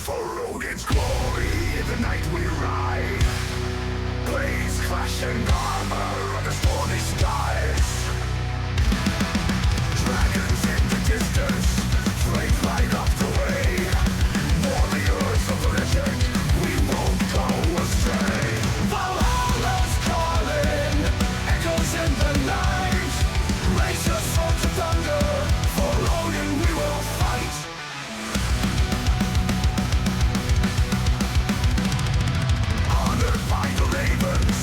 For its glory, the night we ride, blaze clashing armor on the stormy skies. Dragons in the distance, flames light up the way. Warriors of the legend, we won't go astray. Valhalla's calling, echoes in the night. Raise your sword to thunder, for Odin we will fight. Honored by the ravens,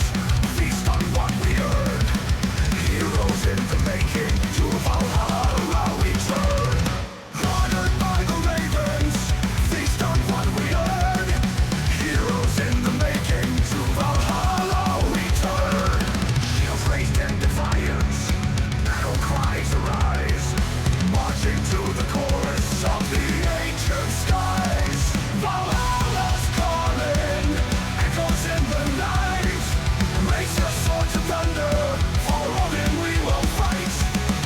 feast on what we earn. Heroes in the making, to Valhalla we turn. Honored by the ravens, feast on what we earn. Heroes in the making, to Valhalla we turn. Shields raised in defiance, battle cries arise, marching to the chorus of the ancient skies. Valhalla's calling, echoes in the night. Raise your sword to thunder, for Odin we will fight.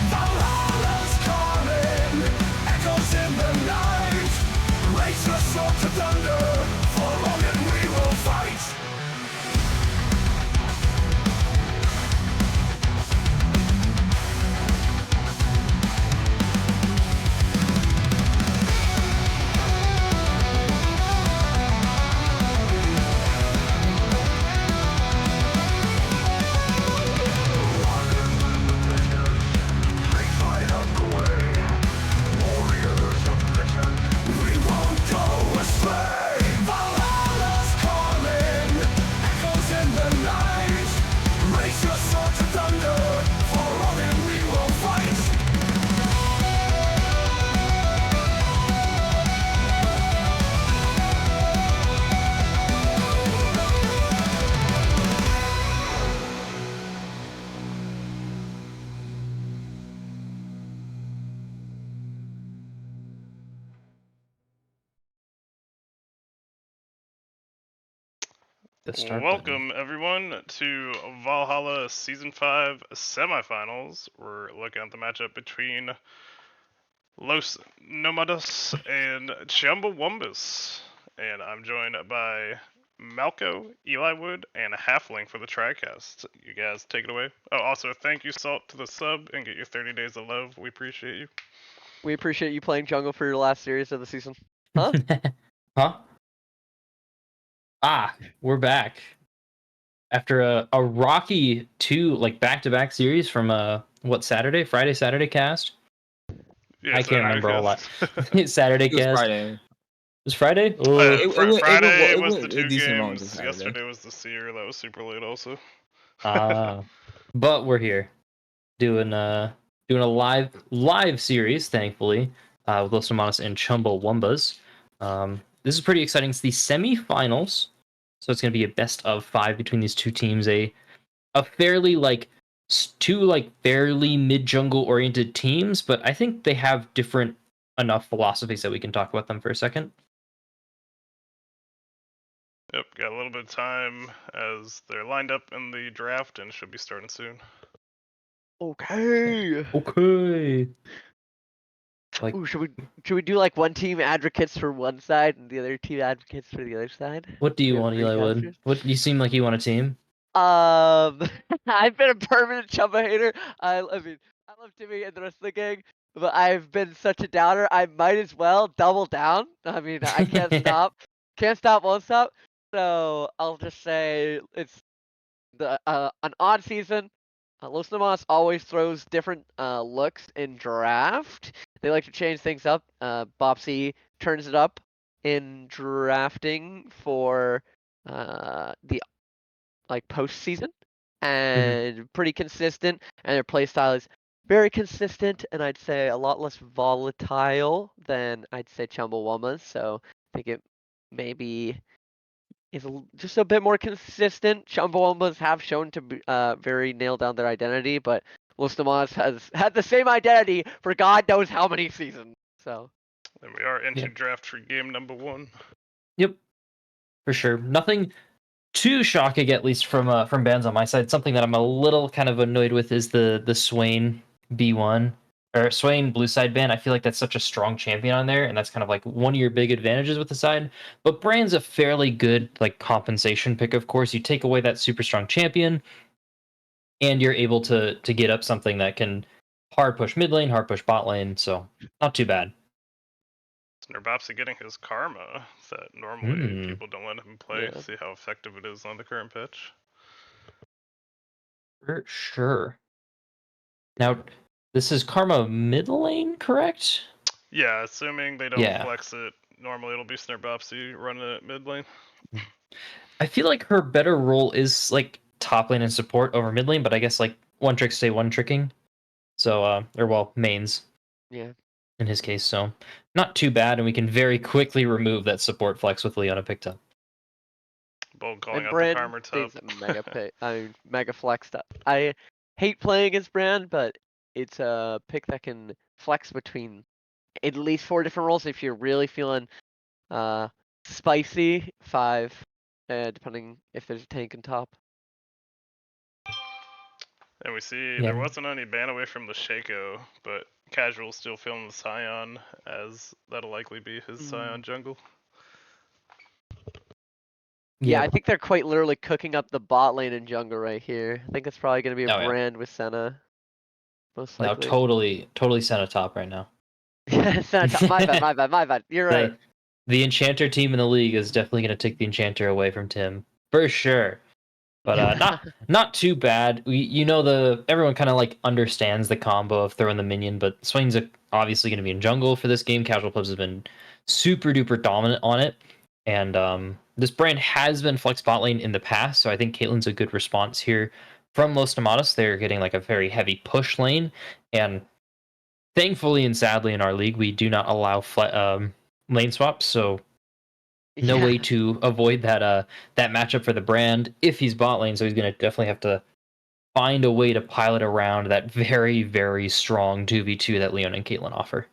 Valhalla's calling, echoes in the night. Raise your sword to thunder, for Odin we will fight. Light up the way, warriors of legend, we won't go astray. Valhalla's calling, echoes in the night. Raise your sword to thunder, for Odin we will fight. The start Welcome everyone to Valhalla Season 5 Semifinals. We're looking at the matchup between Los Nomadas and Chumbawumbas. And I'm joined by Malco, Eli Wood, and Halfling for the TriCast. You guys take it away. Oh, also thank you Salt to the sub and get your 30 days of love. We appreciate you. We appreciate you playing jungle for your last series of the season. Huh? Huh? We're back. After a rocky back-to-back series from Friday, Saturday cast? Yeah, I can't remember all that. that. Saturday It was cast. Friday. It was Friday? Oh, Oh, yeah, Friday was the went two a decent amount into games. Saturday. Yesterday was the Seer. That was super late also. but we're here doing a live series, thankfully, with Los Hermanos and Chumbawumbas. This is pretty exciting. It's the semifinals, so it's going to be a best of 5 between these two teams. A fairly two fairly mid jungle oriented teams, but I think they have different enough philosophies that we can talk about them for a second. Yep, got a little bit of time as they're lined up in the draft and should be starting soon. Okay. Okay. Ooh, should we do like one team advocates for one side and the other team advocates for the other side? What do We you have want, three Eli Wood? casters? What you seem like you want a team? I've been a permanent Chumba hater. I mean, I love Timmy and the rest of the gang, but I've been such a doubter. I might as well double down. I mean, I can't stop. Can't stop, won't stop. So I'll just say it's an odd season. Los Nomos always throws different looks in draft. They like to change things up. Bopsy turns it up in drafting for the postseason, and pretty consistent. And their play style is very consistent, and I'd say a lot less volatile than I'd say Chumbawamba's. So I think it maybe is just a bit more consistent. Chumbawambas have shown to be, very nail down their identity, but Los Nomos has had the same identity for God knows how many seasons. So. And we are into draft for game number 1. Yep, for sure. Nothing too shocking, at least from bands on my side. Something that I'm a little kind of annoyed with is the Swain B1 or Swain blue side ban, I feel like that's such a strong champion on there, and that's kind of like one of your big advantages with the side. But Brand's a fairly good like compensation pick, of course. You take away that super strong champion, and you're able to get up something that can hard push mid lane, hard push bot lane, so not too bad. Nerbopsy getting his karma that normally Hmm. people don't let him play. Yeah. See how effective it is on the current pitch. For sure. Now, this is Karma mid lane, correct? Yeah, assuming they don't Yeah. flex it, normally it'll be Snerbopsy running it mid lane. I feel like her better role is like top lane and support over mid lane, but I guess like one trick stay one tricking. So or well, mains Yeah. in his case, so not too bad, and we can very quickly remove that support flex with Leona picked up. Bold calling And out the Brand karma stays top. a mega pick. I mean, mega flexed up. I hate playing as Brand, but it's a pick that can flex between at least 4 different roles if you're really feeling uh spicy. 5, depending if there's a tank on top. And we see Yeah. there wasn't any ban away from the Shaco, but Casual still feeling the Scion, as that'll likely be his Scion jungle. Yeah, I Yep. think they're quite literally cooking up the bot lane and jungle right here. I think it's probably gonna be a Oh yeah. Brand with Senna, most Now likely. totally sent a top right now. Senna top. My bad, my bad, my bad. You're right. The Enchanter team in the league is definitely going to take the Enchanter away from Tim for sure. But not too bad. Everyone kind of like understands the combo of throwing the minion, but Swain's obviously going to be in jungle for this game. Casual Clubs has been super duper dominant on it, and this brand has been flex bot lane in the past, so I think Caitlyn's a good response here from Los Tomatos. They're getting like a very heavy push lane, and thankfully and sadly in our league we do not allow lane swaps, so no way Yeah. to avoid that matchup for the brand if he's bot lane. So he's gonna definitely have to find a way to pilot around that very very strong 2v2 that Leon and Caitlyn offer.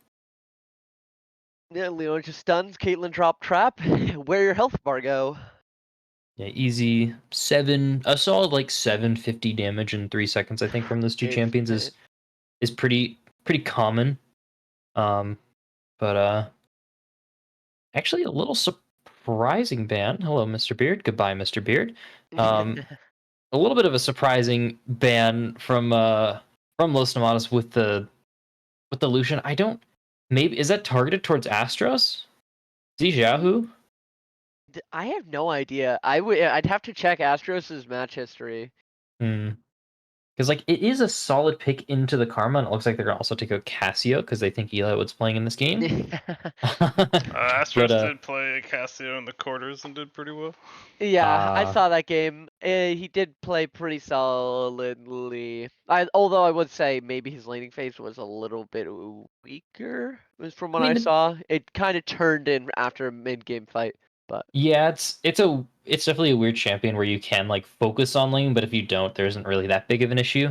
Yeah, Leon just stuns. Caitlyn drop trap. Where your health bar go? Yeah, easy a solid like 750 damage in 3 seconds. I think from those two champions Insane. is pretty common. But actually a little surprising ban. Hello, Mr. Beard. Goodbye, Mr. Beard. A little bit of a surprising ban from Los Nomadas with the Lucian. I don't. Maybe is that targeted towards Astros? Yahoo? I have no idea. I'd have to check Astros's match history. Hmm. Because like it is a solid pick into the Karma, and it looks like they're gonna also take out Cassio because they think Eliwood's playing in this game. Astros But did play Cassio in the quarters and did pretty well. Yeah, I saw that game. He did play pretty solidly. Although I would say maybe his laning phase was a little bit weaker, was from I what I mean, saw. It kind of turned in after a mid-game fight, but yeah, it's definitely a weird champion where you can like focus on lane, but if you don't, there isn't really that big of an issue.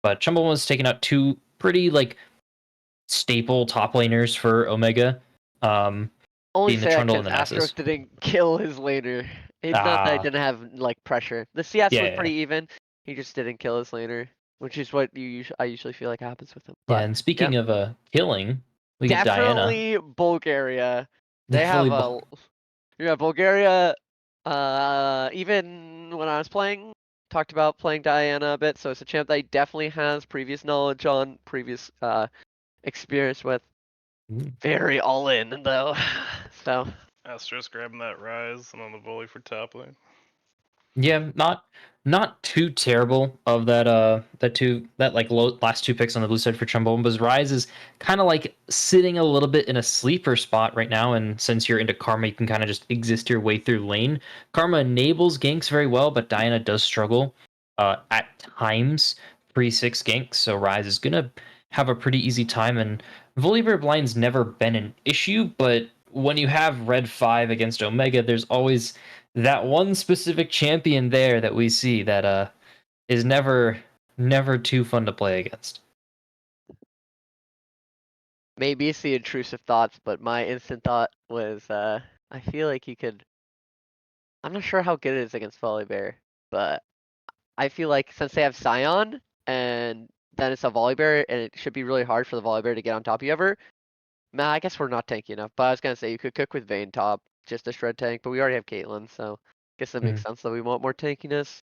But Chumbawumbas was taking out two pretty like staple top laners for Omega. only Being the say that Trundle because and the Astros Nessus. didn't kill his laner. It's not that he didn't have like pressure. The CS was Yeah. pretty even. He just didn't kill his laner, which is what I usually feel like happens with him. Yeah, But and yeah, speaking of killing, we get Diana. definitely Bulgaria. They have Definitely a yeah, Bulgaria. Even when I was playing, talked about playing Diana a bit. So it's a champ that he definitely has previous knowledge on, previous experience with. Very all in though. So Astros grabbing that rise and on the volley for top lane. Yeah, not too terrible of that like last two picks on the blue side for Chumbawumba's. Rise is kind of like sitting a little bit in a sleeper spot right now, and since you're into Karma, you can kind of just exist your way through lane. Karma enables ganks very well, but Diana does struggle at times pre-6 ganks, so Rise is gonna have a pretty easy time, and Volibear Blind's never been an issue, but when you have Red 5 against Omega, there's always that one specific champion there that we see that is never too fun to play against. maybe it's the intrusive thoughts, but my instant thought was I feel like you could. I'm not sure how good it is against Volibear, but I feel like since they have Scion and then it's a Volibear, and it should be really hard for the Volibear to get on top of you ever. Nah, I guess we're not tanky enough. But I was gonna say you could cook with Vayne top, just a shred tank, but we already have Caitlyn, so I guess that makes sense that we want more tankiness.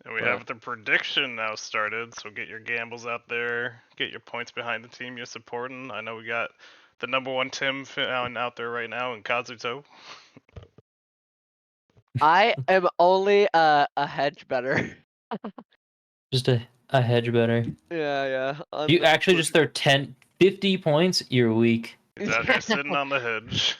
And we But have the prediction now started, so get your gambles out there, get your points behind the team you're supporting. I know we got the #1 Tim out there right now in Kazuto. I am only a hedge better. Just a hedge better. Yeah. You actually just throw 10, 50 points, you're weak. He's out here sitting on the hedge.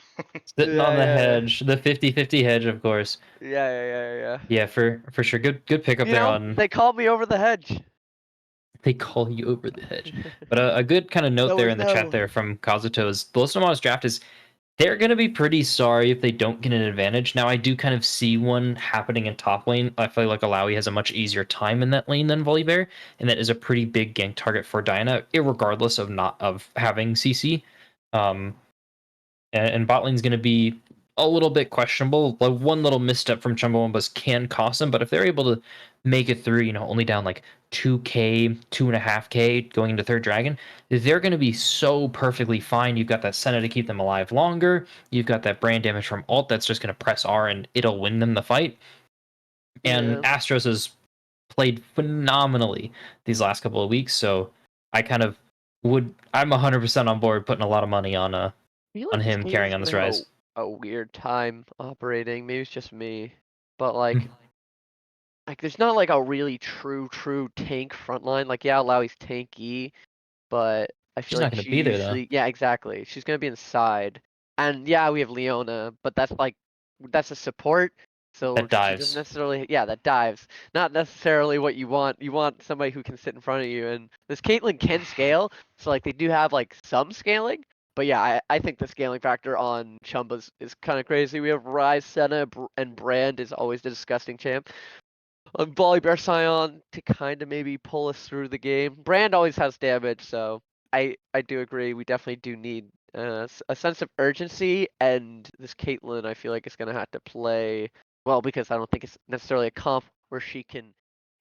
Sitting on the Yeah. hedge, the 50-50 hedge, of course. Yeah. Yeah, for sure. Good pickup You there know, on. they called me over the hedge. They call you over the hedge. But a good kind of note No there is in the no. chat there from Kazuto is the Lost draft is they're going to be pretty sorry if they don't get an advantage. Now, I do kind of see one happening in top lane. I feel like Alawi has a much easier time in that lane than Volibear, and that is a pretty big gank target for Diana, irregardless of having CC. And bot lane's going to be a little bit questionable. Like one little misstep from Chumbawumbas can cost them, but if they're able to make it through, only down like 2k, 2.5k going into third dragon, they're going to be so perfectly fine. You've got that Senna to keep them alive longer. You've got that brand damage from ult that's just going to press R and it'll win them the fight. And Yeah. Astros has played phenomenally these last couple of weeks, so I'm 100% on board putting a lot of money on I feel on like this him game is carrying on this gonna have rise. a weird time operating. Maybe it's just me, but like there's not like a really true tank frontline. Like yeah, Lowie's tanky, but I feel She's not like going to she be there though. usually exactly. She's gonna be inside, and yeah, we have Leona, but that's a support. So That she doesn't dives. necessarily that dives. Not necessarily what you want. You want somebody who can sit in front of you, and this Caitlyn can scale. So like they do have like some scaling. But yeah, I think the scaling factor on Chumba's is kind of crazy. We have Ryze, Senna, and Brand is always the disgusting champ. Volibear Scion to kind of maybe pull us through the game. Brand always has damage, so I do agree. We definitely do need a sense of urgency, and this Caitlyn I feel like is gonna have to play well because I don't think it's necessarily a comp where she can.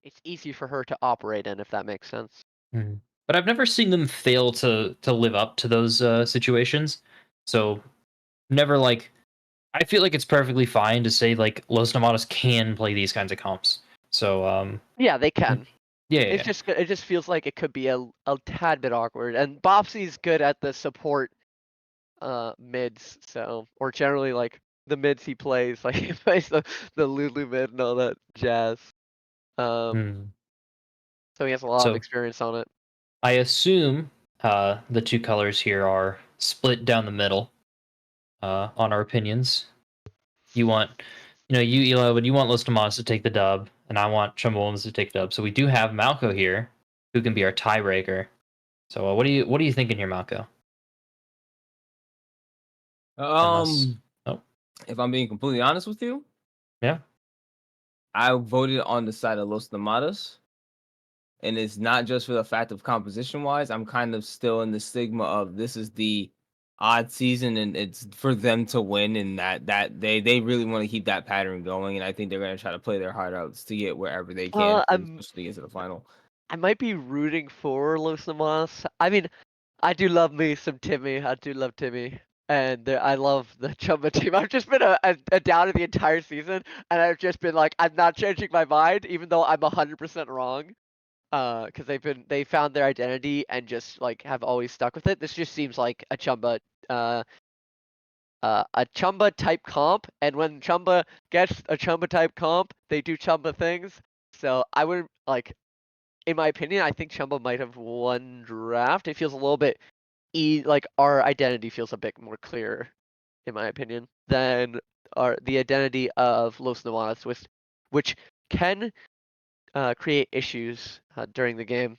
It's easy for her to operate in, if that makes sense. But I've never seen them fail to live up to those situations. So never like I feel like it's perfectly fine to say like Los Nomadas can play these kinds of comps. So Yeah, they can. yeah. It just feels like it could be a tad bit awkward, and Bopsy's good at the support mids, so or generally like the mids he plays, like he plays the Lulu mid and all that jazz. Hmm. So he has a lot of So experience on it. I assume the two colors here are split down the middle on our opinions. You want, you Elo, but you want Los Tomas to take the dub, and I want Chumbawumbas to take the dub. So we do have Malco here, who can be our tiebreaker. So what are you thinking here, Malco? Unless, oh If I'm being completely honest with you, yeah, I voted on the side of Los Nomadas. And it's not just for the fact of composition wise. I'm kind of still in the stigma of this is the odd season and it's for them to win, and that they really want to keep that pattern going. And I think they're gonna try to play their heart out to get wherever they can, especially into the final. I might be rooting for Los Llamadas. I mean, I do love me some Timmy. I do love Timmy. And I love the Chumba team. I've just been a downer the entire season, and I've just been like, I'm not changing my mind, even though I'm 100% wrong. Because they found their identity and just like have always stuck with it. This just seems like a Chumba type comp, and when Chumba gets a Chumba type comp, they do Chumba things. So I would like, in my opinion, I think Chumba might have won draft. It feels a little bit like our identity feels a bit more clear, in my opinion, than the identity of Los Novanos, which can create issues during the game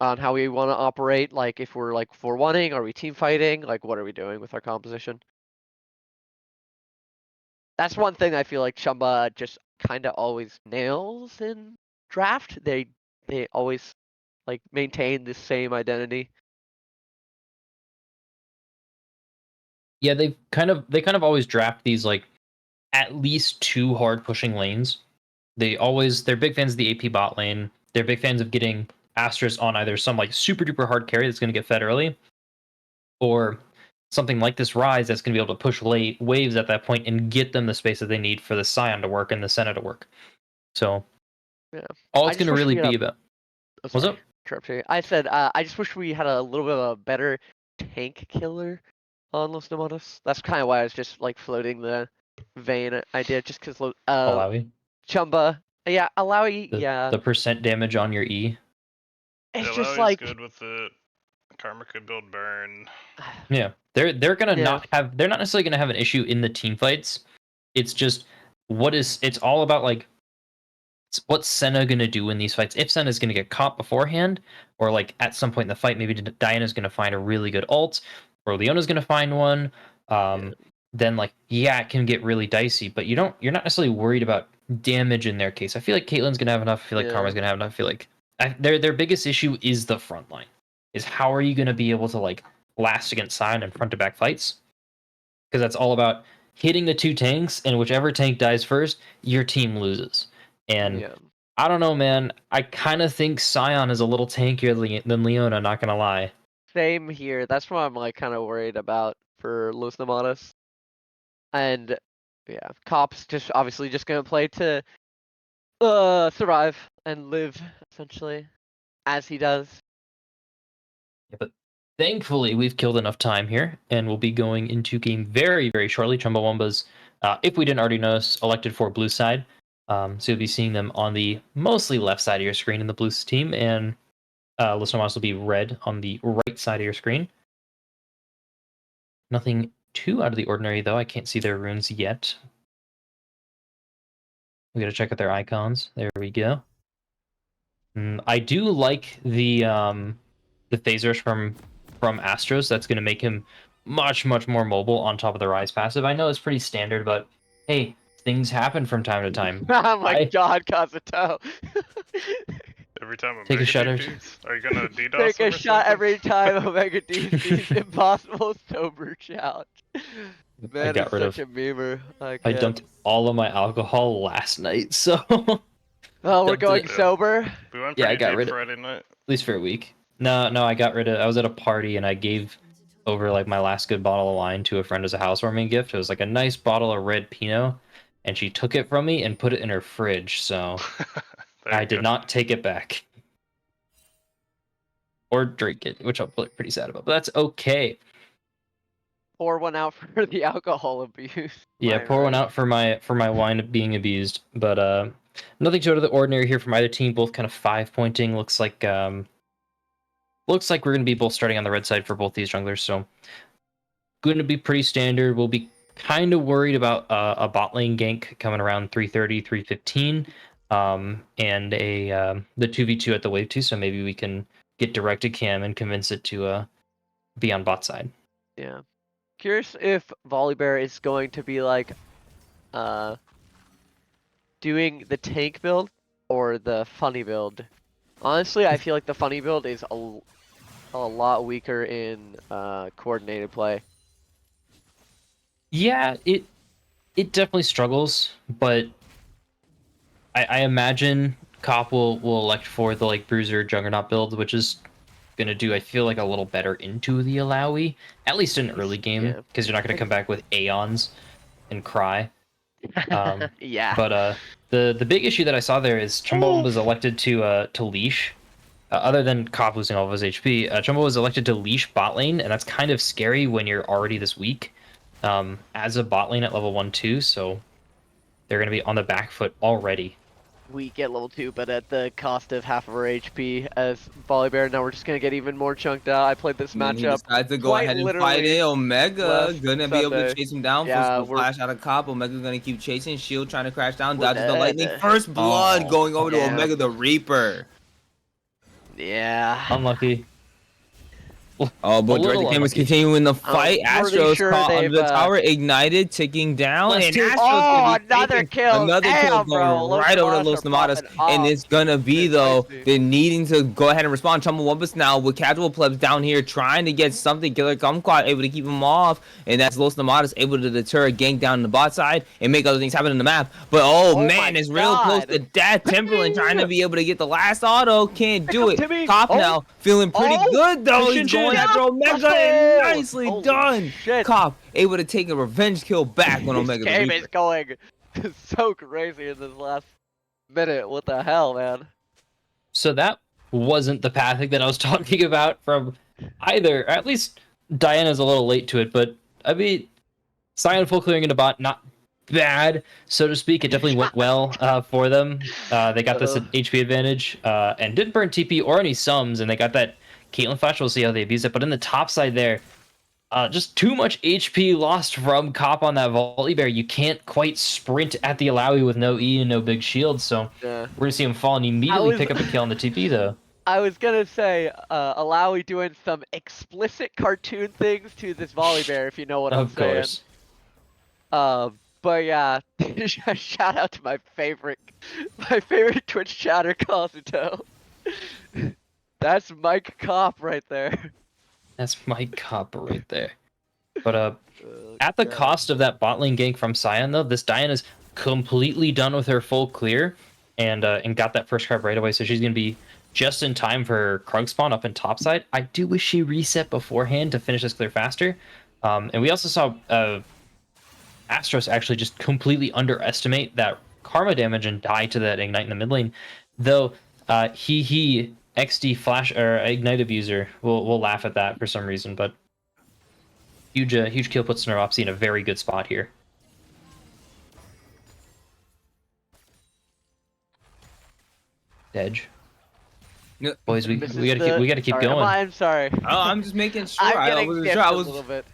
on how we want to operate. Like if we're like 4-1ing, are we team fighting? Like what are we doing with our composition? That's one thing I feel like Chumba just kind of always nails in draft. They always like maintain the same identity. yeah, they kind of always draft these like at least two hard pushing lanes. They're big fans of the AP bot lane. They're big fans of getting Asterisk on either some like super duper hard carry that's going to get fed early, or something like this Rise that's going to be able to push late waves at that point and get them the space that they need for the Scion to work and the Senna to work. So Yeah. all I it's just going to wish we really had be a- about. Oh, What's sorry. up? Interrupt you. I said I just wish we had a little bit of a better tank killer on Los Nomadas. That's kind of why I was just like floating the Vayne idea, just because Alawi. Chumba, yeah, Alawi, yeah, The percent damage on your E. it's Yeah, just Lowry's like good with it. Karma could build burn. Yeah, they're gonna Yeah. not have. They're not necessarily gonna have an issue in the team fights. It's just it's all about like what's Senna gonna do in these fights? If Senna's gonna get caught beforehand, or like at some point in the fight, maybe Diana's gonna find a really good ult, or Leona's gonna find one. Then like yeah, it can get really dicey. But you're not necessarily worried about damage in their case. I feel like Caitlyn's gonna have enough. I feel like Yeah. Karma's gonna have enough. I feel like their biggest issue is the front line. Is how are you gonna be able to like last against Sion in front to back fights? Because that's all about hitting the two tanks, and whichever tank dies first, your team loses. And yeah. I don't know, man. I kind of think Sion is a little tankier than Leona. Not gonna lie. Same here. That's what I'm like kind of worried about for Los Nomadas. And yeah, Cop's just obviously just gonna play to survive and live essentially as he does. Yeah, but thankfully, we've killed enough time here, and we'll be going into game very, very shortly. Chumbawumbas, if we didn't already notice, elected for blue side. So you'll be seeing them on the mostly left side of your screen in the blue team, and Los Nomadas will be red on the right side of your screen. Nothing too out of the ordinary, though. I can't see their runes yet. We got to check out their icons. There we go. I do like the phasers from Astros. That's going to make him much more mobile on top of the Rise passive. I know it's pretty standard, but hey, things happen from time to time. Oh my I god, Kazuto. Every time Take a Omega shot D or- peeks, are you gonna DDoS Take him a or shot something? every time Omega DC's impossible sober challenge. I Man, got it's rid such of. a memer. I I can't. dumped all of my alcohol last night, so Oh, we're dumped going it. sober. We went Yeah, I pretty got deep rid of. Friday night. At least for a week. No, I got rid of. I was at a party and I gave over like my last good bottle of wine to a friend as a housewarming gift. It was like a nice bottle of red Pinot, and she took it from me and put it in her fridge. So There I you did go. not take it back or drink it, which I'm pretty sad about. But that's okay. Pour one out for the alcohol abuse. Yeah, My pour one right. out for my wine being abused. But nothing too out of the ordinary here from either team. Both kind of 5-pointing. Looks like we're going to be both starting on the red side for both these junglers, so going to be pretty standard. We'll be kind of worried about a bot lane gank coming around 3:30, 3:15, and the 2v2 at the wave 2, so maybe we can get directed cam and convince it to be on bot side. Yeah. Curious if Volibear is going to be like doing the tank build or the funny build. Honestly, I feel like the funny build is a lot weaker in coordinated play. Yeah, it definitely struggles, but I imagine Cop will elect for the like Bruiser Juggernaut build, which is gonna do I feel like a little better into the Alawi, at least in early game, Yeah. because you're not gonna come back with Aeons and Cry. Yeah. But the big issue that I saw there is Chumbawumba was elected to leash. Other than Cop losing all of his HP, Chumbo was elected to leash bot lane, and that's kind of scary when you're already this weak as a bot lane at level 1-2. So they're gonna be on the back foot already. We get level 2, but at the cost of half of our HP as Volibear. Now we're just gonna get even more chunked out. I played this And then he matchup. decides to go quite ahead and fight literally it. Omega last gonna be able to Sunday. chase him down. Yeah, First we're- flash out of Cop. Omega gonna keep chasing. Shield trying to crash down. We're Dodges the lightning. dead. First blood Oh, going over to damn. Omega the Reaper. Yeah. Unlucky. Oh, but Direct little Cameras unlucky. continuing the fight. I'm pretty Astros sure caught under they've, the tower, ignited, ticking down, Last and hit. Astros Oh, gonna be another taking kill. another kill Damn, bro. going Los right over to Tomados Los are Nomadas. popping And off. it's gonna be, Shit, though, spicy. they're needing to go ahead and respond. Chumbawumbas now with casual plebs down here trying to get something. Killer Kumquat able to keep them off, and that's Los Nomadas able to deter a gank down the bot side and make other things happen in the map. But oh, Oh man, my it's real close God. to death. Timberland trying to be able to get the last auto. Can't do it. Timmy. Cop Oh. now feeling pretty Oh. good, though. He's Shin-shin. going after Omega, and nicely Holy done. shit. Cop able to take a revenge kill back on This Omega the game Reaper. is going so crazy in this last minute. What the hell, man? So that wasn't the pathing that I was talking about from either. At least Diana's a little late to it, but I mean, Cyan full clearing in a bot, not bad, so to speak. It definitely went well for them. They got this HP advantage and didn't burn TP or any sums, and they got that Caitlyn flash. We'll see how they abuse it. But in the top side there, just too much HP lost from Cop on that volley bear. You can't quite sprint at the Alawi with no E and no big shield, so Yeah. we're gonna see him fall and immediately pick up a kill on the TP though. I was gonna say, Alawi doing some explicit cartoon things to this volley bear, if you know what I'm Of course. saying. But yeah, shout out to my favorite Twitch chatter, Kazuto. That's Mike Cop right there. That's my Cop right there. But at the cost of that bot lane gank from Cyan, though, this Diana's completely done with her full clear and got that first card right away, so she's gonna be just in time for her Krug spawn up in topside. I do wish she reset beforehand to finish this clear faster. And we also saw Astros actually just completely underestimate that karma damage and die to that ignite in the mid lane. Though he XD flash or ignite abuser will laugh at that for some reason, but huge kill puts Neropsy in a very good spot here. Edge. No. Boys, we This is gotta keep sorry, going. I'm sorry. Oh, I'm just making sure. I'm I getting wasn't skipped sure. I a was. little bit.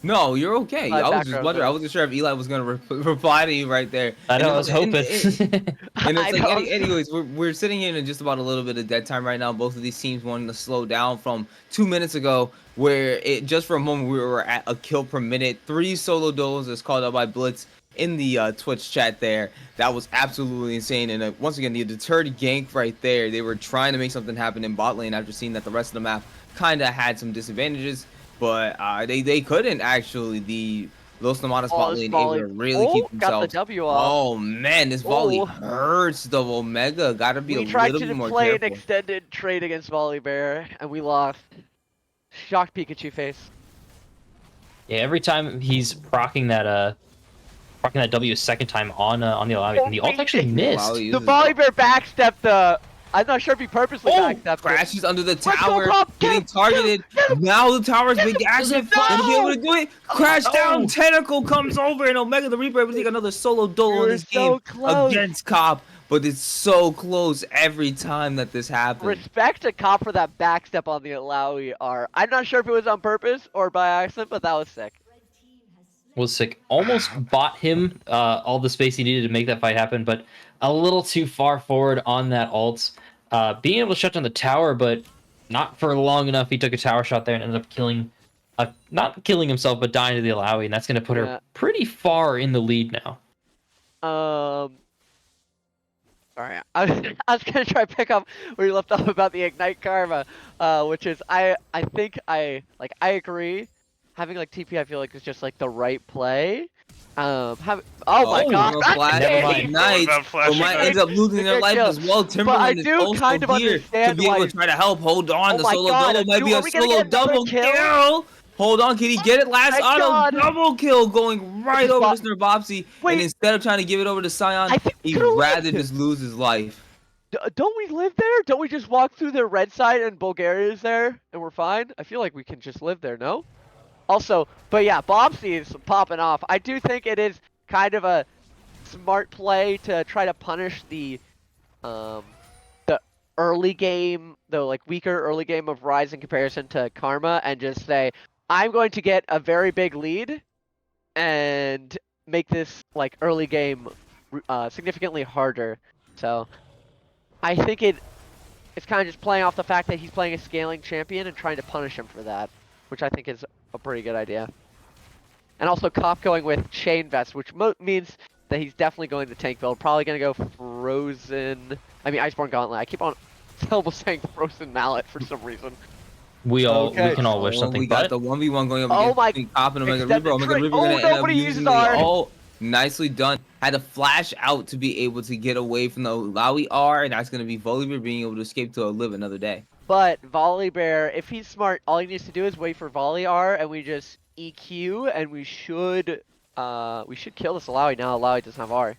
No, you're okay. My I was just background wondering. I noise. wasn't sure if Eli was gonna reply to you right there. I know, And I was hoping. And I it's like, know. anyways, we're sitting here in just about a little bit of dead time right now. Both of these teams wanting to slow down from 2 minutes ago, where it just for a moment we were at a kill per minute. 3 solo duels as called out by Blitz in the Twitch chat there. That was absolutely insane. And once again, the deterred gank right there. They were trying to make something happen in bot lane after seeing that the rest of the map kind of had some disadvantages, but they couldn't actually. The Los Nomadas bot this lane volley- able to really keep got the themselves. W off. Oh man, this volley Oh. hurts the Omega. Gotta be We a tried little to bit more play careful. an extended trade against Volley Bear, and we lost. Shocked Pikachu face. Yeah, every time he's proccing that W second time on the Alawi, and the ult actually missed. Wow, he The uses Volley Bear backstepped the. I'm not sure if he purposely backstepped it. crashes under the go, tower, Pop! getting Get him! targeted. Now the tower's big active, gonna be able to do it. Crash down, Oh. Tentacle comes over, and Omega the Reaper able to take another solo duel We in were this so game close. against Cop. But it's so close every time that this happens. Respect to Cop for that backstep on the Alawi R. I'm not sure if it was on purpose or by accident, but that was sick. Was sick. Almost bought him all the space he needed to make that fight happen, but a little too far forward on that ult. Being able to shut down the tower, but not for long enough. He took a tower shot there and ended up killing, not killing himself, but dying to the Alawi, and that's going to put Yeah. her pretty far in the lead now. Sorry, I was gonna try to pick up where you left off about the Ignite Karma, which is I think I agree. Having like TP, I feel like is just like the right play. Oh my god, no flash, Never mind. Ignite. Without flashing But might lights. end up losing their Good life kill. as well. Timberland is do also kind of here to understand be able why to try to help hold on. Oh The my solo God, double might be are a we gonna solo get another double kill? kill. Hold on, can he get it? Last my auto God. double kill going right Just over bot- to Snarbopsy. Wait. And instead of trying to give it over to Sion, I think he'd they're rather linked. just lose his life. Don't we live there? Don't we just walk through the red side and Bulgaria's there and we're fine? I feel like we can just live there, no? Also, but yeah, Bombsy is popping off. I do think it is kind of a smart play to try to punish the early game, the like weaker early game of Rise in comparison to Karma, and just say, I'm going to get a very big lead and make this like early game significantly harder. So I think it it's kind of just playing off the fact that he's playing a scaling champion and trying to punish him for that, which I think is a pretty good idea. And also Cop going with Chain Vest, which means that he's definitely going to tank build. Probably going to go Frozen... I mean, Iceborne Gauntlet. I keep on almost saying Frozen Mallet for some reason. We can all wish Oh, something. we got But the 1v1 going up Oh against my- between Cop and Omega extended Reaper. Omega trick. Reaper Oh, gonna end up nobody using used the R. ult. Nicely done. Had to flash out to be able to get away from the Lowy R, and that's gonna be Volibear being able to escape to live another day. But Volibear, if he's smart, all he needs to do is wait for Volley R, and we just EQ, and we should kill this Alawi now. Alawi doesn't have R.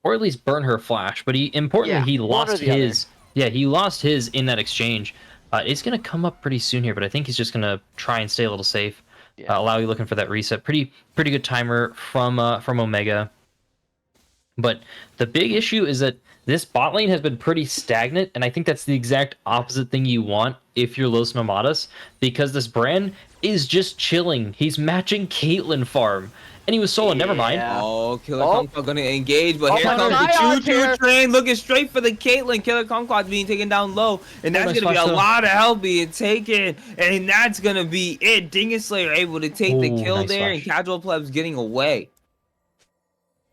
or at least burn her flash. But importantly, Yeah, he one or lost the other. his. Yeah, he lost his in that exchange. It's gonna come up pretty soon here, but I think he's just gonna try and stay a little safe. Yeah. Allow you looking for that reset. Pretty good timer from Omega. But the big issue is that this bot lane has been pretty stagnant, and I think that's the exact opposite thing you want if you're Los Nomadas, because this Bran is just chilling. He's matching Caitlyn farm, and he was solo. Never mind. Yeah. Oh, Killer Oh. Kumquat gonna engage, but Oh here my comes God, the choo-choo here. train looking straight for the Caitlyn. Killer Kumquat being taken down low, and that's nice gonna be a flash, though. lot of help being taken, and that's gonna be it. Dingus Slayer able to take the Ooh, kill nice there, and flash. Casual Plebs getting away.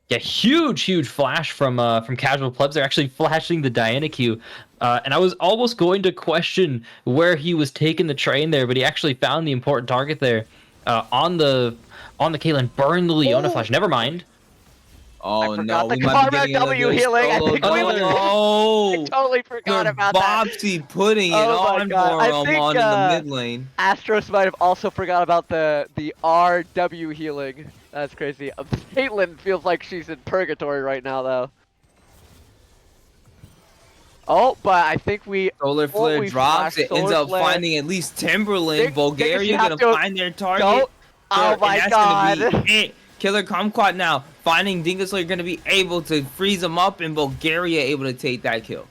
Yeah, huge flash from Casual Plebs. They're actually flashing the Diana Q, and I was almost going to question where he was taking the train there, but he actually found the important target there on the Caitlyn. Burn the Leona Oh. flash. Never mind. Oh forgot no, the we might Karma be getting W another healing. I solo. think we were- Oh, I totally forgot about that. Bobsy putting it Oh my on God, for I him think, on in the mid lane. Astros might have also forgot about the RW healing. That's crazy. Caitlyn feels like she's in purgatory right now, though. Oh, but I think we... Solar Flare we drops. flashed It ends Solar up Flare. finding at least Timberland. Think you Bulgaria have gonna to find their target. Go. Oh And my that's God. Gonna be it. Killer Kumquat now finding Dingus Slayer gonna be able to freeze him up, and Bulgaria able to take that kill.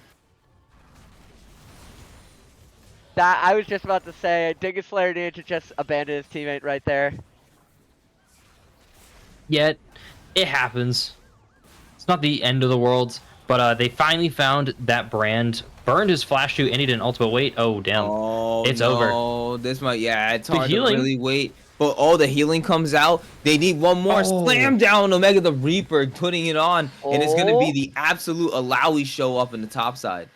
That I was just about to say, Dingus Slayer needed to just abandon his teammate right there. Yet, it happens. It's not the end of the world, but they finally found that Brand. Burned his flash too, and he didn't ultimate. Wait, oh damn. Oh, It's no. over. This might, yeah, it's The hard healing. to really wait. But oh, the healing comes out. They need one more Oh. slam down. Omega the Reaper putting it on, and it's gonna be Oh. the absolute Alawi show up in the top side.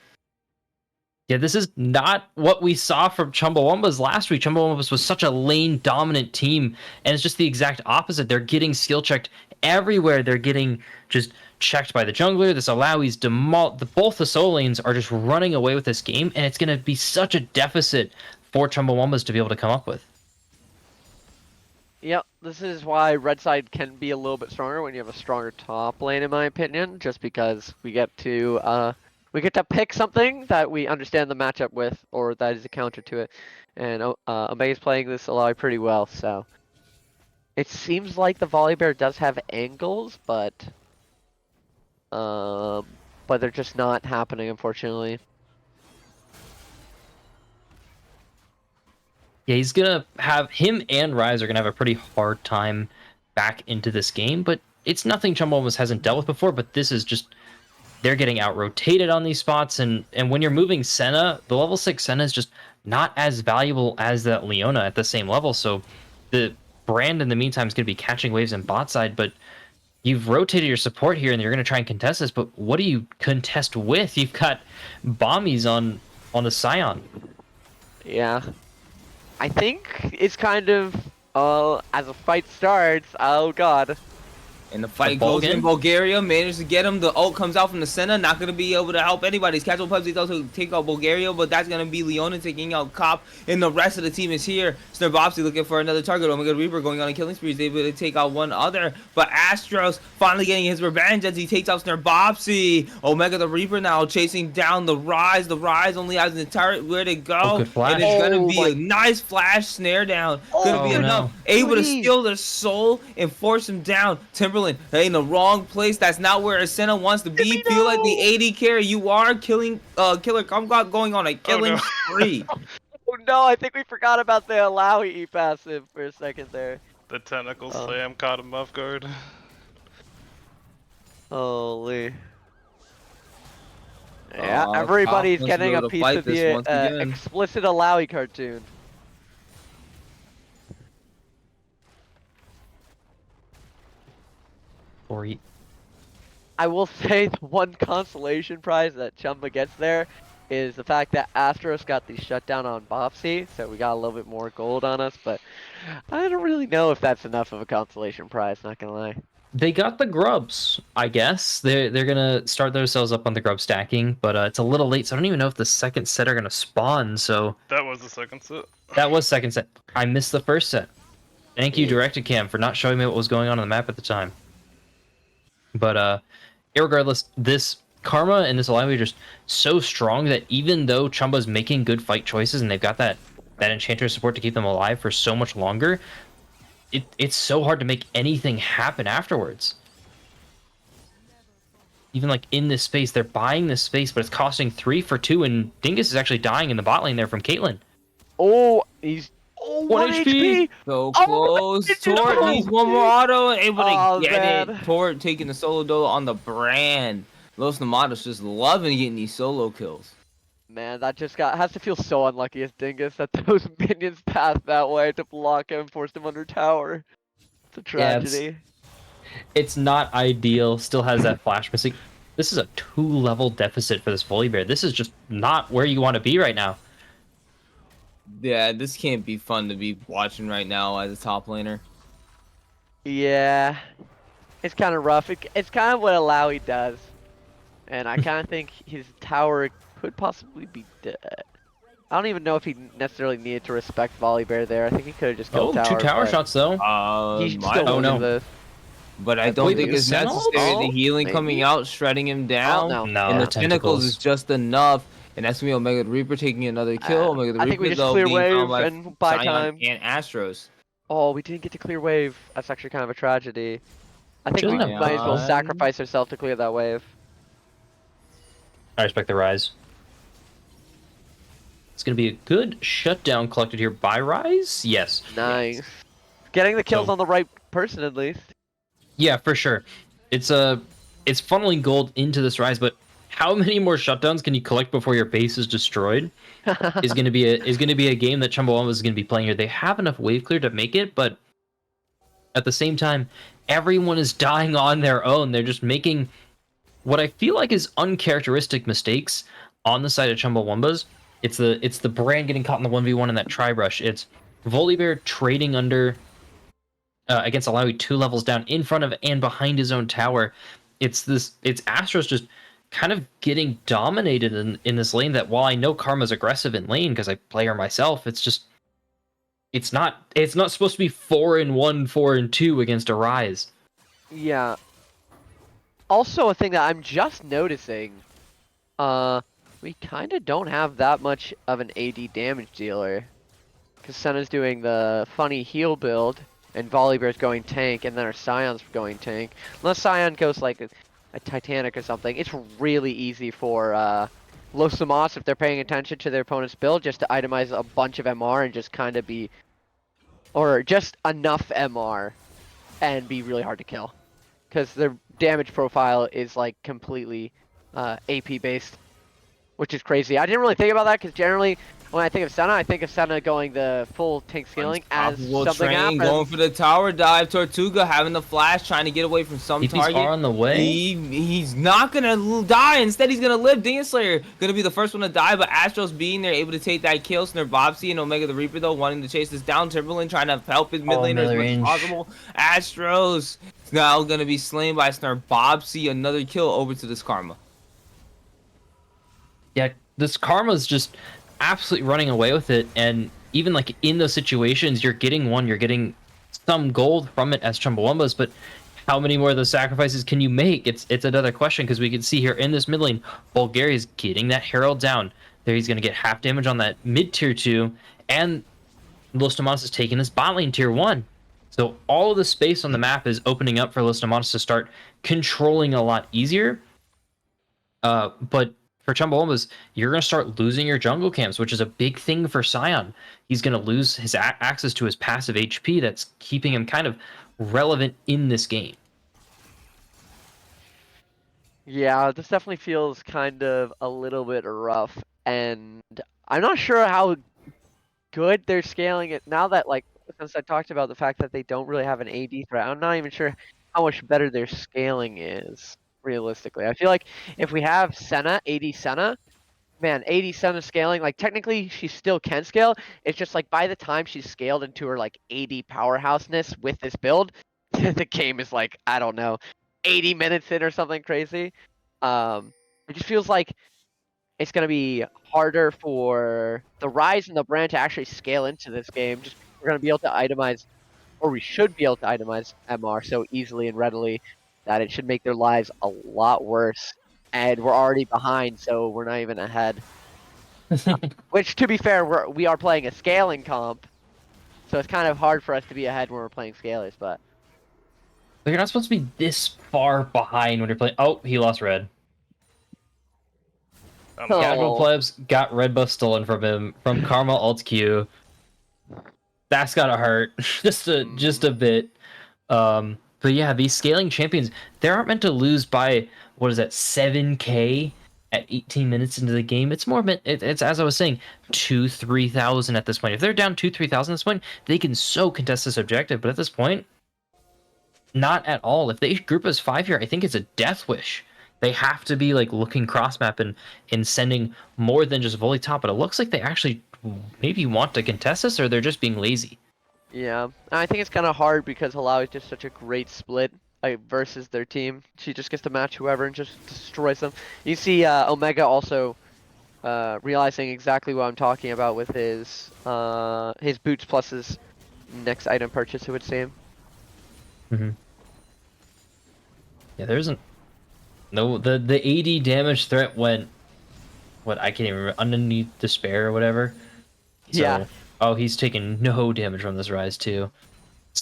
Yeah, this is not what we saw from Chumbawumbas last week. Chumbawumbas was such a lane dominant team, and it's just the exact opposite. They're getting skill checked everywhere. They're getting just checked by the jungler. This Alawi's both the solo lanes are just running away with this game, and it's going to be such a deficit for Chumbawumbas to be able to come up with. Yep, this is why red side can be a little bit stronger when you have a stronger top lane, in my opinion, just because we get to pick something that we understand the matchup with, or that is a counter to it. And Omega's playing this Alawi pretty well, so it seems like the Volibear does have angles, but they're just not happening, unfortunately. Yeah, he's gonna have him and Rise are gonna have a pretty hard time back into this game, but it's nothing Chumbawumbas hasn't dealt with before. But this is just they're getting out rotated on these spots, and when you're moving Senna, the level 6 Senna is just not as valuable as that Leona at the same level. So the Brand in the meantime is gonna be catching waves in bot side, but you've rotated your support here, and you're gonna try and contest this. But what do you contest with? You've got Bombies on the Scion. Yeah. I think it's kind of, as a fight starts, oh god. And the fight The goes in. Bulgan? Bulgaria managed to get him. The ult comes out from the center. Not going to be able to help anybody. Casual Pubs also take out Bulgaria, but that's going to be Leona taking out Cop. And the rest of the team is here. Snurboopsy looking for another target. Omega Reaper going on a killing spree. He's able to take out one other. But Astros finally getting his revenge as he takes out Snurboopsy. Omega the Reaper now chasing down the Rise. The Rise only has an turret where to go. Oh, good flash. And it's going to Oh be my- a nice flash snare down. Going to be Oh, enough. no. Able to Please. steal their soul and force him down. Timberland in the wrong place. That's not where Ascena wants to be. Feel like the AD carry. You are killing Killer Kumquat going on a killing no. spree. Oh no, I think we forgot about the Alawi E passive for a second there. The tentacle Oh. slam caught him off guard. Holy. Yeah, everybody's Top wants to be getting a able to piece fight of this the once again. explicit Alawi cartoon. Or I will say the one consolation prize that Chumba gets there is the fact that Astros got the shutdown on Bopsy, so we got a little bit more gold on us, but I don't really know if that's enough of a consolation prize, not gonna lie. they got the grubs, I guess. They're gonna start themselves up on the grub stacking, but it's a little late, so I don't even know if the second set are gonna spawn. So That was the second set. that was second set. I missed the first set. Thank you, Yeah. Directed Cam, for not showing me what was going on the map at the time. But irregardless, this Karma and this Alawi are just so strong that even though Chumba's making good fight choices and they've got that Enchanter support to keep them alive for so much longer, it's so hard to make anything happen afterwards. Even like in this space, they're buying this space, but it's costing 3 for 2, and Dingus is actually dying in the bot lane there from Caitlyn. Oh, he's 1 HP. So Oh, close. no! Tort needs one more auto, able to Oh, get man. it. Tort taking the solo dolo on the brand. Los Nomadas just loving getting these solo kills. Man, that just has to feel so unlucky as Dingus that those minions passed that way to block him, forced him under tower. It's a Yeah, tragedy. it's not ideal. Still has that flash missing. This is a 2-level deficit for this Volibear. This is just not where you want to be right now. Yeah, this can't be fun to be watching right now as a top laner. Yeah, it's kind of rough. It's kind of what Alawi does, and I kind of think his tower could possibly be dead. I don't even know if he necessarily needed to respect Volibear there. I think he could have just killed Oh, tower. 2 tower but shots though. He should Might still have, Oh, lose no. this. but I Wait, don't but think the it's Sentinels? necessary. Oh, the healing coming maybe. out, shredding him down, no. No, and the tentacles. tentacles is just enough. And that's gonna be Omega the Reaper taking another kill. Omega the I think we Reaper just though clear being found wave by and buy Sion time. and Astros. Oh, we didn't get to clear wave. That's actually kind of a tragedy. I think we Doesn't have might as well Zion. sacrifice ourselves to clear that wave. I respect the Rise. It's going to be a good shutdown collected here by Rise. Yes. Nice. Getting the kills So- on the right person at least. Yeah, for sure. It's funneling gold into this Rise, but how many more shutdowns can you collect before your base is destroyed? Is going to be a game that Chumbawumbas is going to be playing here. They have enough wave clear to make it, but at the same time, everyone is dying on their own. They're just making what I feel like is uncharacteristic mistakes on the side of Chumbawumbas. It's the brand getting caught in the 1v1 in that tri-brush. It's Volibear trading under against Alawi 2 levels down in front of and behind his own tower. It's Astros just kind of getting dominated in this lane that while I know Karma's aggressive in lane because I play her myself, it's not supposed to be 4-1, 4-2 against a Rise. Yeah. Also, a thing that I'm just noticing, we kind of don't have that much of an AD damage dealer. Because Senna's doing the funny heal build, and Volibear's going tank, and then our Scion's going tank. Unless Scion goes like a Titanic or something, it's really easy for Los Sumas, if they're paying attention to their opponent's build, just to itemize a bunch of MR and just kind of be, or just enough MR and be really hard to kill. Because their damage profile is like completely AP based, which is crazy. I didn't really think about that because generally when I think of Senna going the full tank scaling as Unstoppable something train, happens. going for the tower dive. Tortuga having the flash, trying to get away from some TP's target. are on the way. He's not gonna die. Instead, he's gonna live. Demon Slayer gonna be the first one to die, but Astros being there, able to take that kill. Snare Bobsy and Omega the Reaper though, wanting to chase this down. Timberland trying to help his mid laner as much as possible. Astros is now gonna be slain by Snare Bobsy. Another kill over to this Karma. Yeah, this Karma's just absolutely running away with it, and even like in those situations, you're getting some gold from it as Chumbawumbas, but how many more of those sacrifices can you make? It's another question, because we can see here in this mid lane, Bulgaria's getting that Herald down. There he's going to get half damage on that mid tier 2, and Los Tomatos is taking this bot lane tier 1. So all of the space on the map is opening up for Los Tomatos to start controlling a lot easier. But for Chumbawumbas, you're going to start losing your jungle camps, which is a big thing for Scion. He's going to lose his access to his passive HP that's keeping him kind of relevant in this game. Yeah, this definitely feels kind of a little bit rough, and I'm not sure how good they're scaling it now that like since I talked about the fact that they don't really have an AD threat. I'm not even sure how much better their scaling is realistically. I feel like if we have Senna, AD Senna, man, AD Senna scaling, like technically she still can scale. It's just like by the time she's scaled into her like AD powerhouseness with this build, the game is like, I don't know, 80 minutes in or something crazy. It just feels like it's going to be harder for the Rise and the Brand to actually scale into this game. Just we're going to be able to itemize, or we should be able to itemize MR so easily and readily that it should make their lives a lot worse. And we're already behind, so we're not even ahead. Which, to be fair, we are playing a scaling comp, so it's kind of hard for us to be ahead when we're playing scalers. But You're not supposed to be this far behind when you're playing. Oh, he lost red. Casual oh, plebs got red buff stolen from him from Karma Alt Q. That's gotta hurt just a bit. But yeah, these scaling champions, they aren't meant to lose by what is that 7K at 18 minutes into the game. It's more meant it's as I was saying, 2,000-3,000 at this point. If they're down 2,000-3,000 at this point, they can so contest this objective. But at this point, not at all. If they group as 5 here, I think it's a death wish. They have to be like looking cross map and sending more than just volley top. But it looks like they actually maybe want to contest this, or they're just being lazy. yeah. And I think it's kind of hard because Halal is just such a great split versus their team. She just gets to match whoever and just destroys them. You see Omega also realizing exactly what I'm talking about with his boots plus his next item purchase, it would seem. Mm-hmm. Yeah, there isn't. No, the AD damage threat went. What I can't even remember. Underneath despair or whatever. So, Yeah. oh, he's taking no damage from this rise too.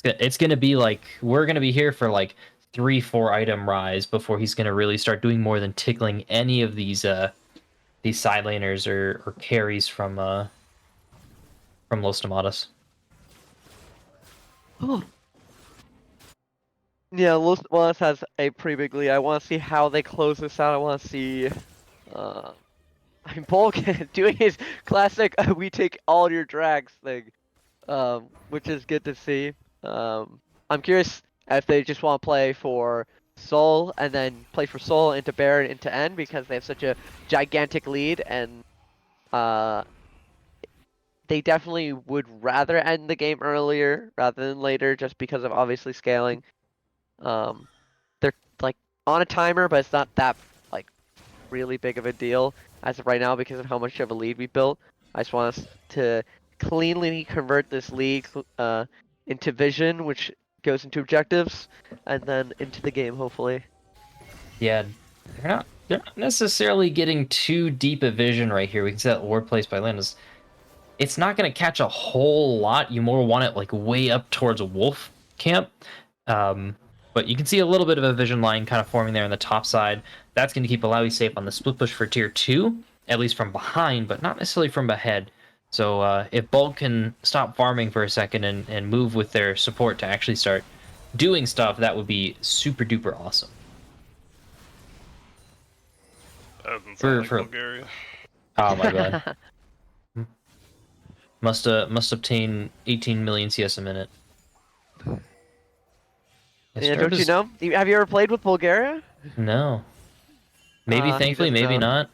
It's gonna be like we're gonna be here for like 3-4 item rise before he's gonna really start doing more than tickling any of these side laners or carries from Los Nomadas. Yeah, Los Angeles has a pretty big lead. I want to see how they close this out. I want to see, I mean, Bulk doing his classic "we take all your drags" thing, which is good to see. I'm curious if they just want to play for Soul and then play for Soul into Baron into N because they have such a gigantic lead, and they definitely would rather end the game earlier rather than later, just because of obviously scaling. Um, they're like on a timer, but it's not that like really big of a deal as of right now because of how much of a lead we built. I just want us to cleanly convert this lead into vision, which goes into objectives, and then into the game hopefully. Yeah, they're not necessarily getting too deep a vision right here. We can see that ward placed by Landis. It's not going to catch a whole lot. You more want it like way up towards Wolf Camp. But you can see a little bit of a vision line kind of forming there on the top side. That's going to keep Alawi safe on the split push for tier 2, at least from behind, but not necessarily from ahead. So if Bulk can stop farming for a second and move with their support to actually start doing stuff, that would be super duper awesome. That doesn't sound like For- Bulgaria. Oh my god. Must obtain 18 million CS a minute. Yeah, don't you know? Have you ever played with Bulgaria? No. Maybe He thankfully, doesn't maybe know. not.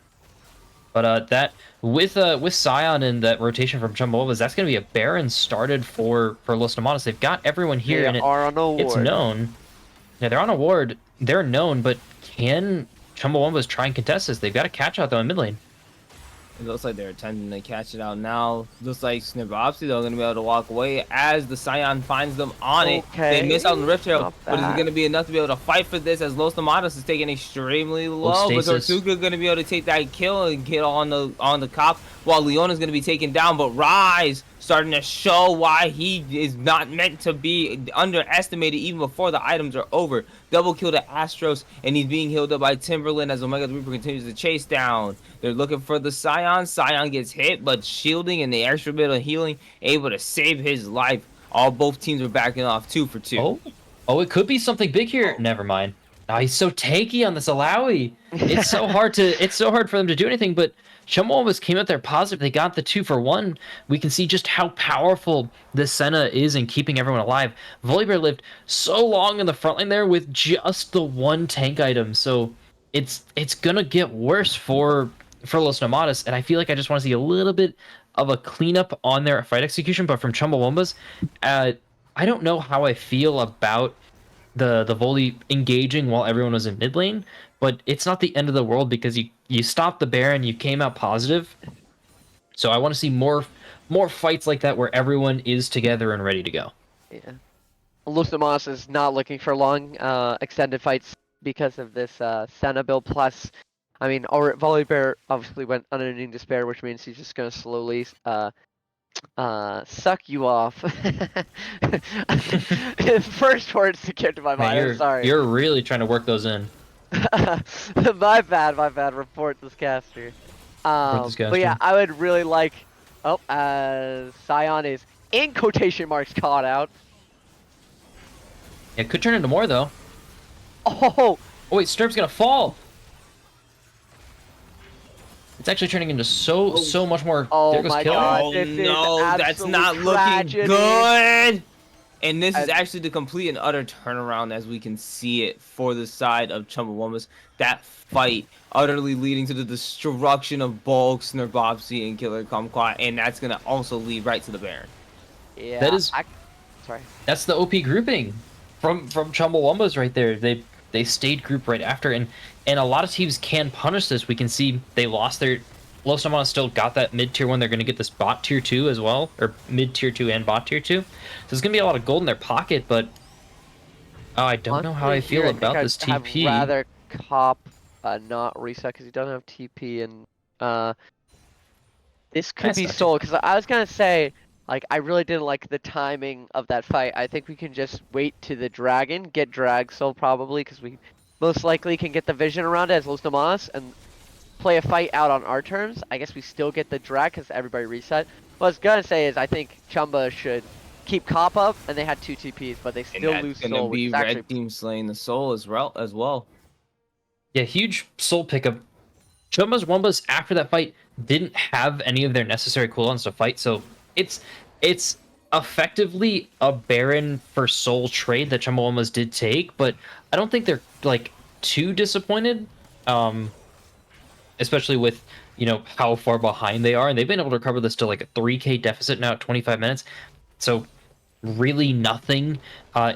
But that with Scion and that rotation from Chumbawumbas, that's gonna be a Baron started for Los Nomadas. They've got everyone here, They and are on a it's ward. known. Yeah, they're on a ward. They're known, but can Chumbawumbas try and contest this? They've got to catch out though in mid lane. It looks like they're attempting to catch it out now. Looks like Snibopsy, they're going to be able to walk away as the Scion finds them on it. They miss out on the Rift Trail, Not but is it bad. going to be enough to be able to fight for this as Los Tomatos is taking extremely low? But stasis. Tortuga going to be able to take that kill and get on the cop while Leona's going to be taken down. But Rise starting to show why he is not meant to be underestimated even before the items are over. Double kill to Astros, and he's being healed up by Timberland as Omega the Reaper continues to chase down. They're looking for the Scion. Scion gets hit, but shielding and the extra bit of healing able to save his life. Both teams are backing off 2 for 2. Oh, it could be something big here. Never mind. Oh, he's so tanky on this Alawi. It's so hard for them to do anything, but Chumbawumbas came out there positive. They got the 2-for-1. We can see just how powerful this Senna is in keeping everyone alive. Volibear lived so long in the front line there with just the one tank item, so it's gonna get worse for Los Nomadas, and I feel like I just want to see a little bit of a cleanup on their fight execution. But from Chumbawumbas, I don't know how I feel about the volley engaging while everyone was in mid lane, but it's not the end of the world because you stopped the Baron, you came out positive. So I want to see more fights like that where everyone is together and ready to go. Yeah. Lucimus is not looking for long extended fights because of this Senna build. Plus, I mean, Volibear obviously went Unending Despair, which means he's just gonna slowly suck you off. First words that came to my mind. I'm sorry. You're really trying to work those in. My bad. Report this caster. But yeah, I would really like. Oh, Scion is in quotation marks caught out. It could turn into more though. Oh wait, Sturp's gonna fall. It's actually turning into so much more. Oh there goes my Killer. God. Oh This is no, that's not tragedy. looking good. And this is And- actually the complete and utter turnaround as we can see it for the side of Chumbawumbas. That fight utterly leading to the destruction of Bulk, Snurbopsy, and Killer Kumquat, and that's gonna also lead right to the Baron. Yeah. That is. Sorry. That's the OP grouping from Chumbawumbas right there. They stayed group right after, and a lot of teams can punish this. We can see they lost their. Los Nomadas still got that mid tier 1. They're going to get this bot tier 2 as well, or mid tier 2 and bot tier 2. So there's going to be a lot of gold in their pocket, but I don't know how I feel about this TP. I'd rather cop not reset because he doesn't have TP, and this could That's be not sold. Because I was gonna say, like, I really didn't like the timing of that fight. I think we can just wait to the dragon, get drag sold probably, because we most likely can get the vision around it as Los Nomadas and play a fight out on our terms. I guess we still get the drag because everybody reset. What I was gonna say is I think Chumba should keep cop up, and they had 2 TPs, but they still lose gonna soul. be Which is red actually team slaying the soul as well. Yeah, huge soul pickup. Chumba's Wumbas after that fight didn't have any of their necessary cooldowns to fight, so it's effectively a Baron for soul trade that Chumbawumbas did take, but I don't think they're like too disappointed, especially with how far behind they are, and they've been able to recover this to like a 3k deficit now at 25 minutes, so really nothing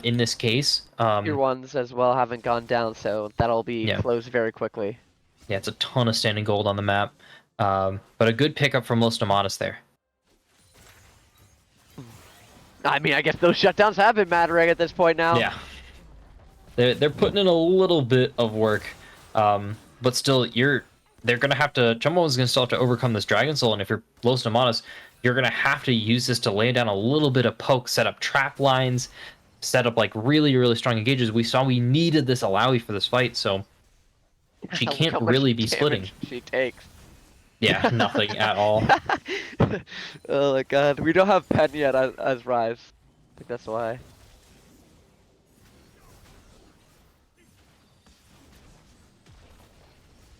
in this case. Tier 1s as well haven't gone down, so that'll be closed very quickly. Yeah, it's a ton of standing gold on the map, but a good pickup from Los Nomadas there. I mean, I guess those shutdowns have been mattering at this point now. Yeah, they're putting in a little bit of work, but still, they're gonna have to. Chumbawumbas gonna still have to overcome this Dragon Soul, and if you're Los Nomadas, you're gonna have to use this to lay down a little bit of poke, set up trap lines, set up like really strong engages. We saw we needed this Alawi for this fight, so she can't really be splitting. She takes. Yeah, nothing at all. Oh my God, we don't have Pen yet as Rise. I think that's why.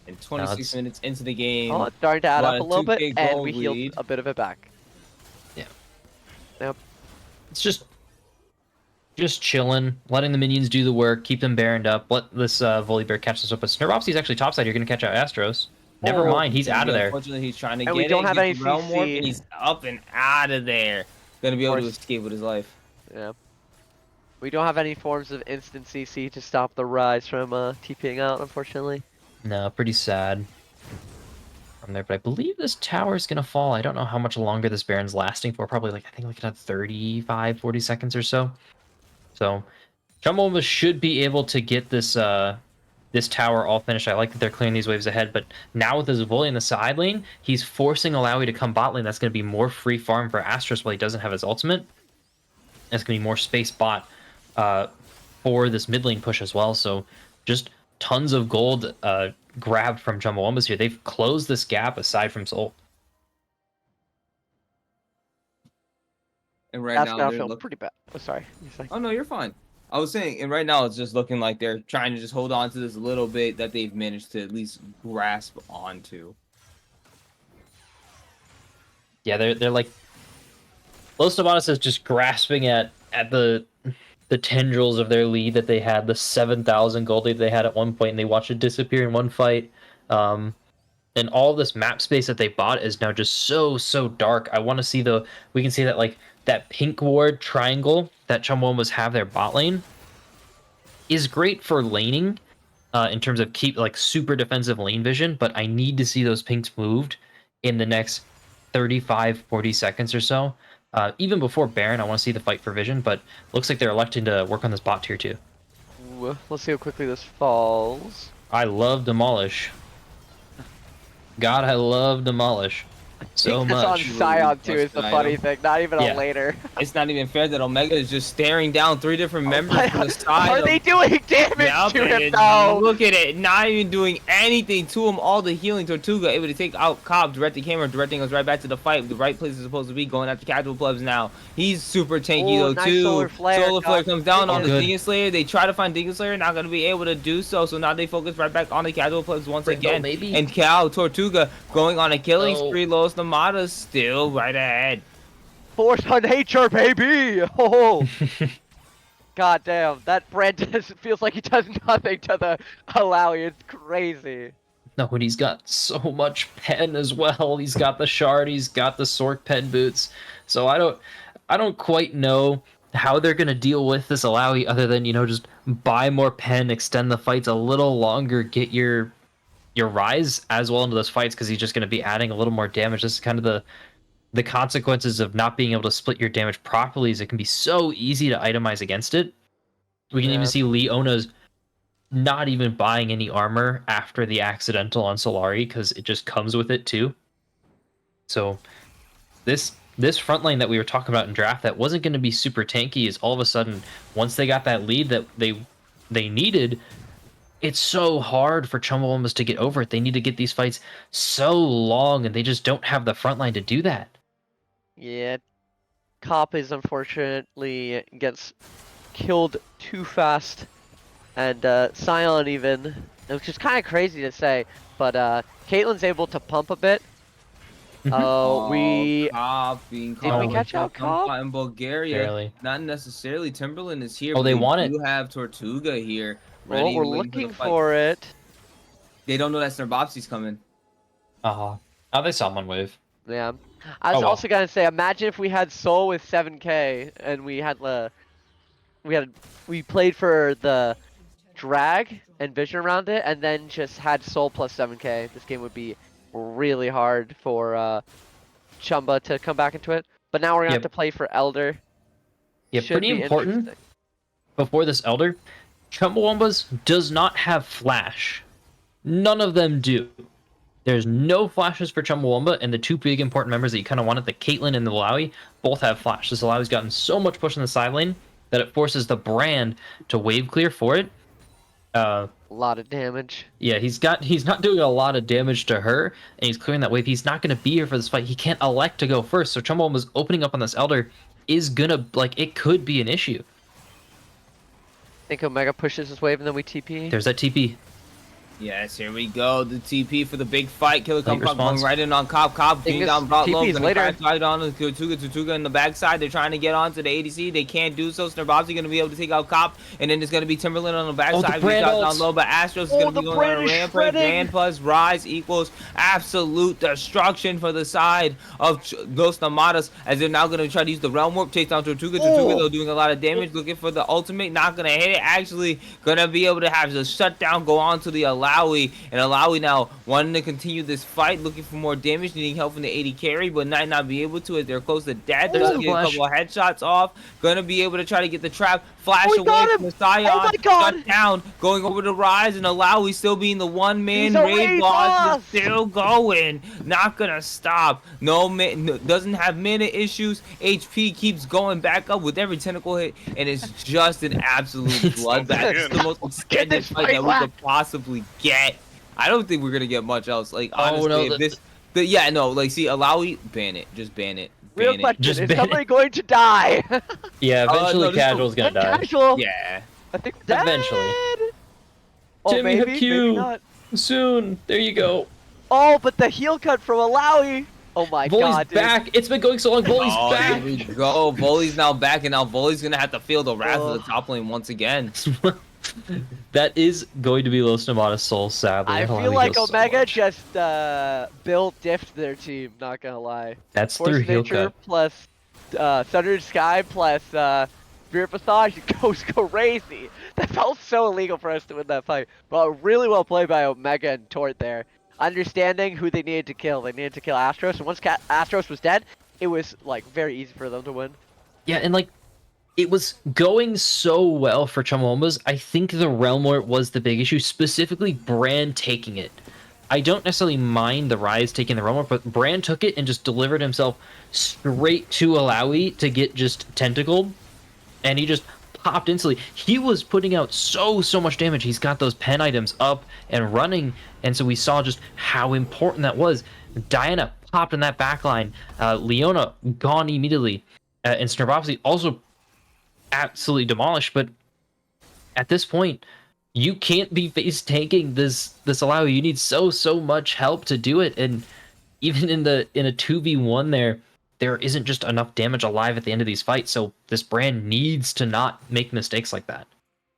And 26 minutes into the game. Oh, it's starting to add up a little bit, and we lead. healed a bit of it back. Yeah. Yep. It's just chilling, letting the minions do the work, keep them baroned up, let this Volibear catch this up. But Snurbopsy's actually topside. You're going to catch out Astros. Never mind, he's out of there. Unfortunately, he's trying to And get we don't it, have get any the realm warp, CC. and he's up and out of there. Gonna be able to escape with his life. Yeah. We don't have any forms of instant CC to stop the Rise from TPing out, unfortunately. No, pretty sad from there. But I believe this tower is going to fall. I don't know how much longer this Baron's lasting for. Probably I think like another 35, 40 seconds or so. So Chumbawumbas should be able to get this this tower all finished. I like that they're clearing these waves ahead, but now with his volley in the side lane, he's forcing Alawi to come bot lane. That's going to be more free farm for Astros while he doesn't have his ultimate. That's going to be more space bot for this mid lane push as well. So just tons of gold grabbed from Chumbawumbas here. They've closed this gap aside from Soul. And right That's now gonna they're feel looking. pretty bad. Oh, sorry. Oh no, you're fine. I was saying, and right now it's just looking like they're trying to just hold on to this a little bit that they've managed to at least grasp onto. Yeah, they're like Los Nomadas is just grasping at the tendrils of their lead that they had, the 7,000 gold lead they had at one point, and they watched it disappear in one fight. And all this map space that they bought is now just so dark. I want to see we can see that like that pink ward triangle that Chumbawumbas have their bot lane is great for laning, in terms of keep like super defensive lane vision, but I need to see those pinks moved in the next 35-40 seconds or so. Even before Baron, I want to see the fight for vision, but looks like they're electing to work on this bot tier too. Ooh, let's see how quickly this falls. I love Demolish. God, I love Demolish so That's on much. Scion too, is the Item. funny thing. Not even Yeah. a later. It's not even fair that Omega is just staring down 3 different members from the side. Are they doing damage Yep, to him and though? look at it, not even doing anything to him. All the healing. Tortuga able to take out Cobb, direct the camera, directing us right back to the fight. The right place is supposed to be, going after casual plebs now. He's super tanky Ooh, though nice too. solar flare, Comes down on the Good. Demon Slayer. They try to find Demon Slayer, not gonna be able to do so. So now they focus right back on the casual plebs once Brindle, again. maybe? And Cal Tortuga going on a killing Oh. spree. Los Nomadas still right ahead. Force of nature, baby! Oh, god damn, that Brand just feels like he does nothing to the Alawi. It's crazy. No, and he's got so much pen as well. He's got the shard, he's got the Sork pen boots. So I don't quite know how they're gonna deal with this Alawi other than, just buy more pen, extend the fights a little longer, get your rise as well into those fights, because he's just gonna be adding a little more damage. This is kind of the consequences of not being able to split your damage properly, is it can be so easy to itemize against it. We can Yeah. even see Leona's not even buying any armor after the accidental on Solari, because it just comes with it too. So this front lane that we were talking about in draft that wasn't going to be super tanky is all of a sudden, once they got that lead that they needed, it's so hard for Chumbawumbas to get over it. They need to get these fights so long, and they just don't have the front line to do that. Yeah, Cop is unfortunately gets killed too fast, and Scion even, which is kind of crazy to say, but Caitlyn's able to pump a bit. Oh, we Cobb being Did we called catch out Cobb? in Bulgaria. Barely. Not necessarily. Timberland is here. Oh, but they want it. do have Tortuga here. well, ready, we're waiting looking the fight. for it. They don't know that Snarbopsy's coming. Oh, they saw one wave. Yeah. I was Oh, well. also gonna say, imagine if we had Soul with 7k and we had we played for the drag and vision around it, and then just had Soul plus 7k. This game would be really hard for Chumba to come back into it. But now we're gonna have Yep. to play for Elder. Yeah, Should pretty be important. interesting. Before this Elder, Chumbawumbas does not have flash. None of them do. There's no flashes for Chumbawamba, and the two big important members that you kind of wanted, the Caitlyn and the Malawi, both have flash. This Malawi's gotten so much push in the side lane that it forces the Brand to wave clear for it. A lot of damage. Yeah, he's not doing a lot of damage to her, and he's clearing that wave. He's not going to be here for this fight. He can't elect to go first, so Chumbawamba's opening up on this Elder is gonna, it could be an issue. Think Omega pushes his wave and then we TP. There's that TP. Yes, here we go. The TP for the big fight. Killer Late Cobb going response. right in on Cobb. Cobb being this down brought low. TP's later. Right on the Tortuga in the backside. They're trying to get onto the ADC. They can't do so. Snarbobsy going to be able to take out Cobb. And then it's going to be Timberland on the backside. Brand got ults. down low, but Astros is Oh, going to the be going on Brand a is rampage. shredding. Brand plus Rise equals absolute destruction for the side of Los Nomadas, as they're now going to try to use the Realm Warp. Chase down Tortuga. Tortuga, though, doing a lot of damage. Looking for the ultimate. Not going to hit it. Actually going to be able to have the shutdown go on to the Alawi. And Alawi now wanting to continue this fight, looking for more damage, needing help from the AD carry, but might not be able to as they're close to death. They're Oh, going to get a flash. couple of headshots off. Going to be able to try to get the trap. Flash Oh, we got away him. from the Scion. Oh my God. Shut down. Going over to Rise, and Alawi still being the one-man He's a raid raid boss. boss. Is still going. Not going to stop. Doesn't have mana issues. HP keeps going back up with every tentacle hit, and it's just an absolute bloodbath. It's the most extended this fight fight that we whack. could possibly get. I don't think we're gonna get much else. Like honestly, no, if this, yeah, no, like see, Alawi, ban it, just ban it, Real banning. question: Just is ban somebody going to die? Yeah, eventually no, this Casual's gonna die. Casual. Yeah. I think we're dead. Eventually. Oh, Tim, you have maybe, Q. maybe not. Soon. There you go. Oh, but the heel cut from Alawi. Oh my Volley's god, dude. back. It's been going so long. Volley's Oh, back. here we go. Volley's now back, and now Volley's gonna have to feel the wrath of the top lane once again. That is going to be Los Nomada's soul, sadly. I That'll feel have like heal so Omega much. just built diffed their team, not gonna lie. That's Force through heel Nature cut. plus Sundered Sky plus Spirit Passage goes crazy. That felt so illegal for us to win that fight. But really well played by Omega and Tort there. Understanding who they needed to kill. They needed to kill Astros, and once Astros was dead, it was like very easy for them to win. Yeah, and like it was going so well for Chumbawumbas. I think the Realm Lord was the big issue, specifically Brand taking it. I don't necessarily mind the Rise taking the Realm Lord, but Brand took it and just delivered himself straight to Alawi to get just tentacled, and he just popped instantly. He was putting out so much damage. He's got those pen items up and running, and so we saw just how important that was. Diana popped in that backline. Leona gone immediately. And Snurboffsy also absolutely demolished, but at this point, you can't be face tanking this Alawi. You need so much help to do it, and even in a 2v1 there isn't just enough damage alive at the end of these fights, so this brand needs to not make mistakes like that.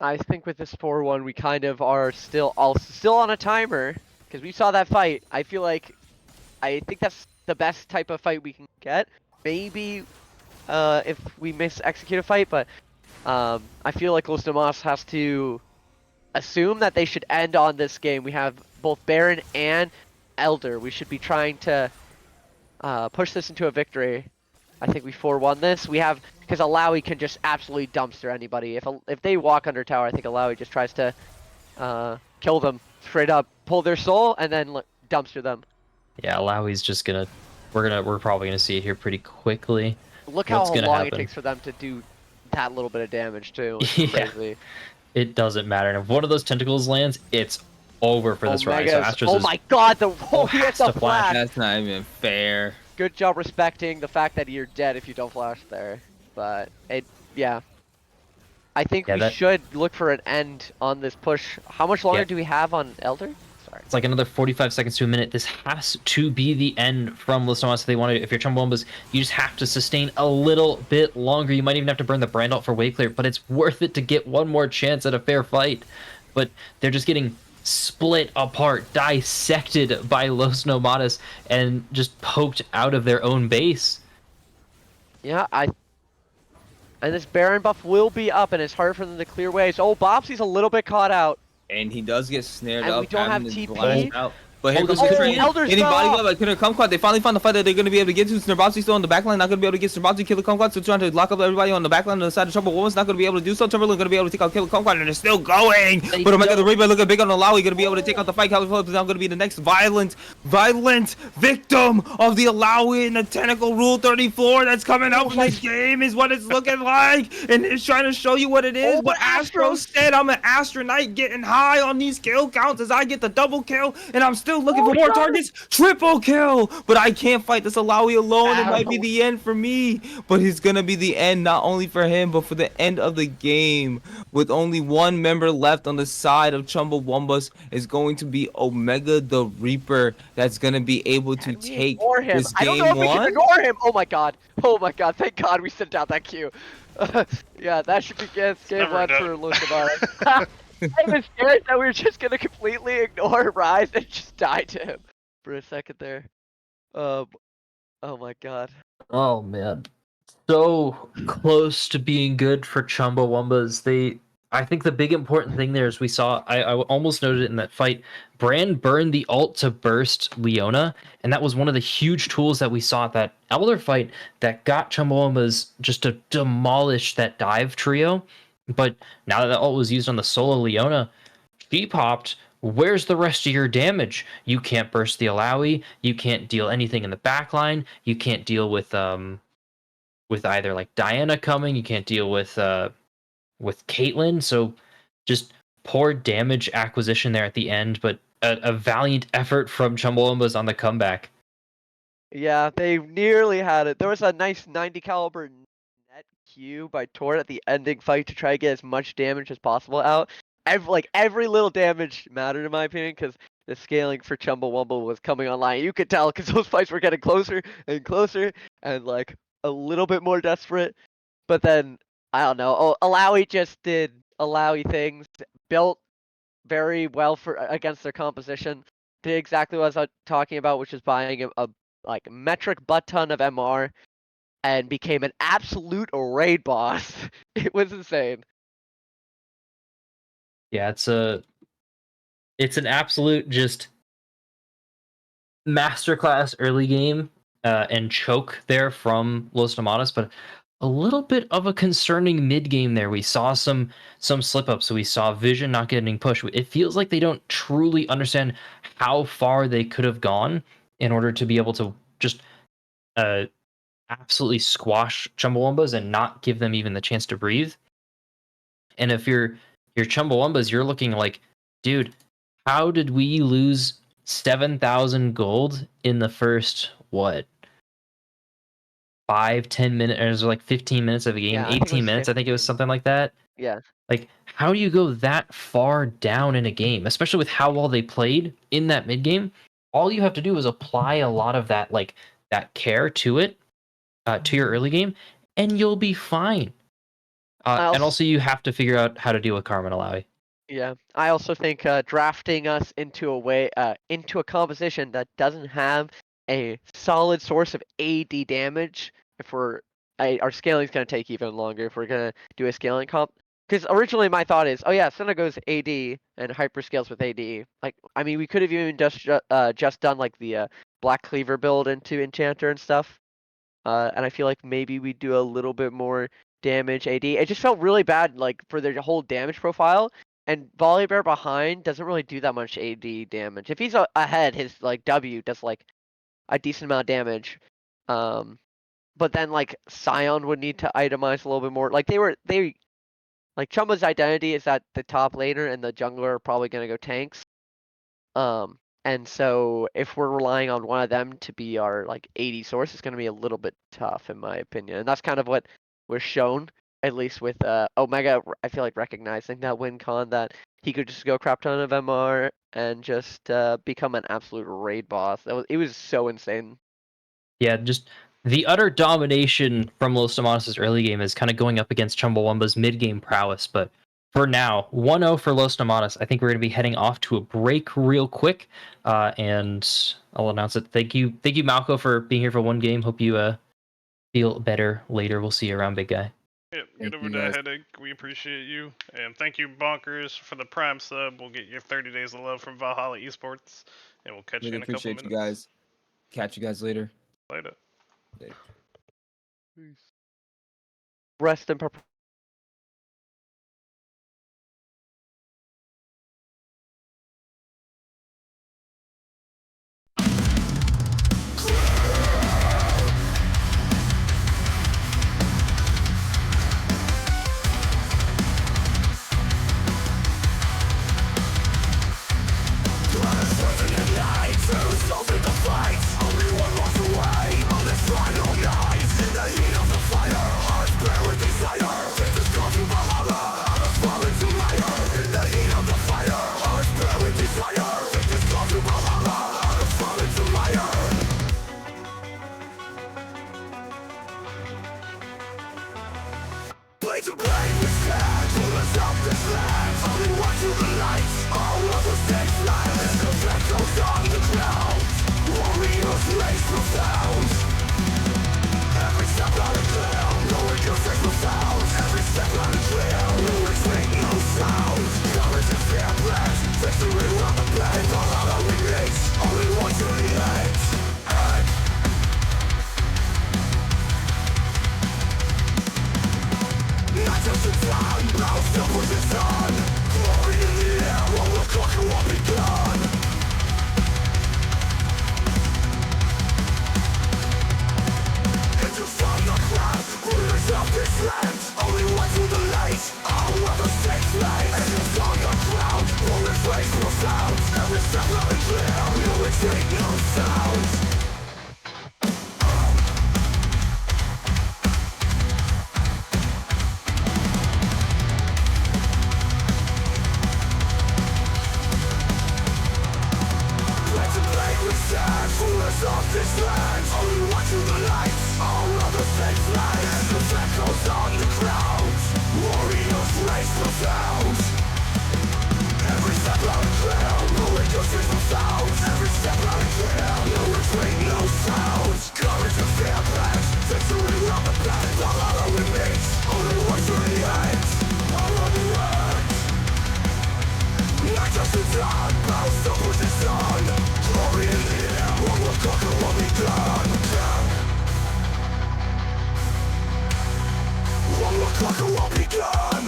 I think with this 4-1, we kind of are still on a timer because we saw that fight. I think that's the best type of fight we can get. Maybe if we execute a fight, but I feel like Los Nomás has to assume that they should end on this game. We have both Baron and Elder. We should be trying to push this into a victory. I think we 4-1 this. Because Alawi can just absolutely dumpster anybody. If they walk under tower, I think Alawi just tries to kill them straight up, pull their soul, and then dumpster them. Yeah, Alawi's just gonna. We're probably gonna see it here pretty quickly. Look how What's gonna long happen? it takes for them to do that little bit of damage too. It's Yeah. crazy. It doesn't matter. And if one of those tentacles lands, it's over for this Rise. So Astros Oh my god, he has hits the to flash. flash. That's not even fair. Good job respecting the fact that you're dead if you don't flash there. But yeah. I think we should look for an end on this push. How much longer do we have on Elder? Sorry. It's like another 45 seconds to a minute. This has to be the end from Los Nomás if they want to. If you're Chumbawumbas, you just have to sustain a little bit longer. You might even have to burn the brand out for wave clear, but it's worth it to get one more chance at a fair fight. But they're just getting split apart, dissected by Los Nomadas, and just poked out of their own base. Yeah, and this Baron buff will be up, and it's hard for them to clear waves. Oh, Bobsy's a little bit caught out. And he does get snared And up. we don't have having his TP. blast out. But here comes this the could train. be- Elders Getting fell body off. blow by Killer Kumquat. They finally found the fight that they're going to be able to get to. Snurboffsy still on the backline, not going to be able to get Snurboffsy. Killer Kumquat still trying to lock up everybody on the backline on the side of Chumbawumbas. Not going to be able to do so. Timberland going to be able to take out Killer Kumquat, and they're still going. But Omega the Reaper looking big on Alawi, going to be able to take out the fight. California is now going to be the next violent victim of the Alawi and the Tentacle Rule 34 that's coming up in this game is what it's looking like. And it's trying to show you what it is. Oh, But but Astro Astros- said I'm an Astronite getting high on these kill counts as I get the double kill, and I'm still looking for more targets. Triple kill, but I can't fight this Alawi alone. It might be the end for me, but it's gonna be the end not only for him but for the end of the game. With only one member left on the side of Chumbawumbas is going to be Omega the Reaper. That's gonna be able to Can we take ignore him? this I don't game know if we can one. ignore him. Oh my god. Thank God we sent out that Q. Yeah, that should be game never one done. for Los Nomás. I was scared that we were just gonna completely ignore Rise and just die to him for a second there. Oh my god. Oh man, so close to being good for Chumbawumbas. I think the big important thing there is we saw. I almost noted it in that fight. Brand burned the ult to burst Leona, and that was one of the huge tools that we saw at that Elder fight that got Chumbawumbas just to demolish that dive trio. But now that the ult was used on the solo Leona, she popped. Where's the rest of your damage? You can't burst the Alawi. You can't deal anything in the backline. You can't deal with either like Diana coming. You can't deal with Caitlyn. So just poor damage acquisition there at the end, but a valiant effort from Chumbawumbas on the comeback. Yeah, they nearly had it. There was a nice 90 caliber net Q by Tort at the ending fight to try to get as much damage as possible out. Every little damage mattered in my opinion because the scaling for Chumbawumba was coming online. You could tell because those fights were getting closer and closer and like a little bit more desperate. But then I don't know. Oh, Alawi just did Alawi things, built very well for against their composition. Did exactly what I was talking about, which is buying a like metric butt ton of MR and became an absolute raid boss. It was insane. Yeah, it's an absolute just masterclass early game and choke there from Los Nomadas, but a little bit of a concerning mid game there. We saw some slip ups. So we saw Vision not getting pushed. It feels like they don't truly understand how far they could have gone in order to be able to just uh, absolutely squash Chumbawambas and not give them even the chance to breathe. And if you're Chumbawambas, you're looking like, dude, how did we lose 7,000 gold in the first what 5-10 minutes or like 15 minutes of a game, Yeah, I think it 18 was minutes? I think it was 15. something like that. Yeah. Like, how do you go that far down in a game, especially with how well they played in that mid game? All you have to do is apply a lot of that that care to it, to your early game, and you'll be fine. I And also also, you have to figure out how to deal with Carmen Alawi. Yeah, I also think drafting us into into a composition that doesn't have a solid source of AD damage. If our scaling is gonna take even longer if we're gonna do a scaling comp. Because originally my thought is, oh yeah, Senna goes AD and hyperscales with AD. Like, I mean, we could have even just done like the Black Cleaver build into Enchanter and stuff. And I feel like maybe we do a little bit more damage AD. It just felt really bad, like for their whole damage profile. And Volibear behind doesn't really do that much AD damage. If he's ahead, his like W does like a decent amount of damage. But then like Scion would need to itemize a little bit more. Like they like Chumba's identity is that the top laner and the jungler are probably gonna go tanks. And so if we're relying on one of them to be our like 80 source, it's going to be a little bit tough in my opinion. And that's kind of what was shown, at least with Omega. I feel like recognizing that win con that he could just go crap ton of MR and just become an absolute raid boss. It was so insane. Yeah, just the utter domination from Los Tomates' early game is kind of going up against Chumbawamba's mid game prowess. But for now, 1-0 for Los Tomates. I think we're going to be heading off to a break real quick, and I'll announce it. Thank you, Malco, for being here for one game. Hope you feel better later. We'll see you around, big guy. Yep, Thank get over you, to guys. Headache. We appreciate you. And thank you, Bonkers, for the Prime sub. We'll get your 30 days of love from Valhalla Esports. And we'll catch you Really in a couple appreciate you minutes. guys. Catch you guys later. Later. Later. Rest in purple. Play to blame the stand, pull us off this land. Only one to the lights, all of us take flight. As the flag goes on the ground, warriors raise profound. Every step on a clear, no reduces no sound. Every step on a clear, no retreat, no sound. Courage and fear blessed, victory on the blade. All out of reach, only one to the end. Not just in time, now still push it on. Glory in the air, all the clock won't be gone. Into sun the cloud, rulers of this land. Only one to the light, all of the same flame. And the sun the cloud, rulers raise no sound. Every step loud and clear, no retreat, no sound. sounds. Every step out of trail, no reduces no sounds. Every step out of trail, no retreat, no sounds. Courage to fear plans, victory on the planet. Valhalla remains, only words to the end. All on the end. Not just in time, bound to push this on. Glory in the air, what will conquer will be done. What will conquer will be done.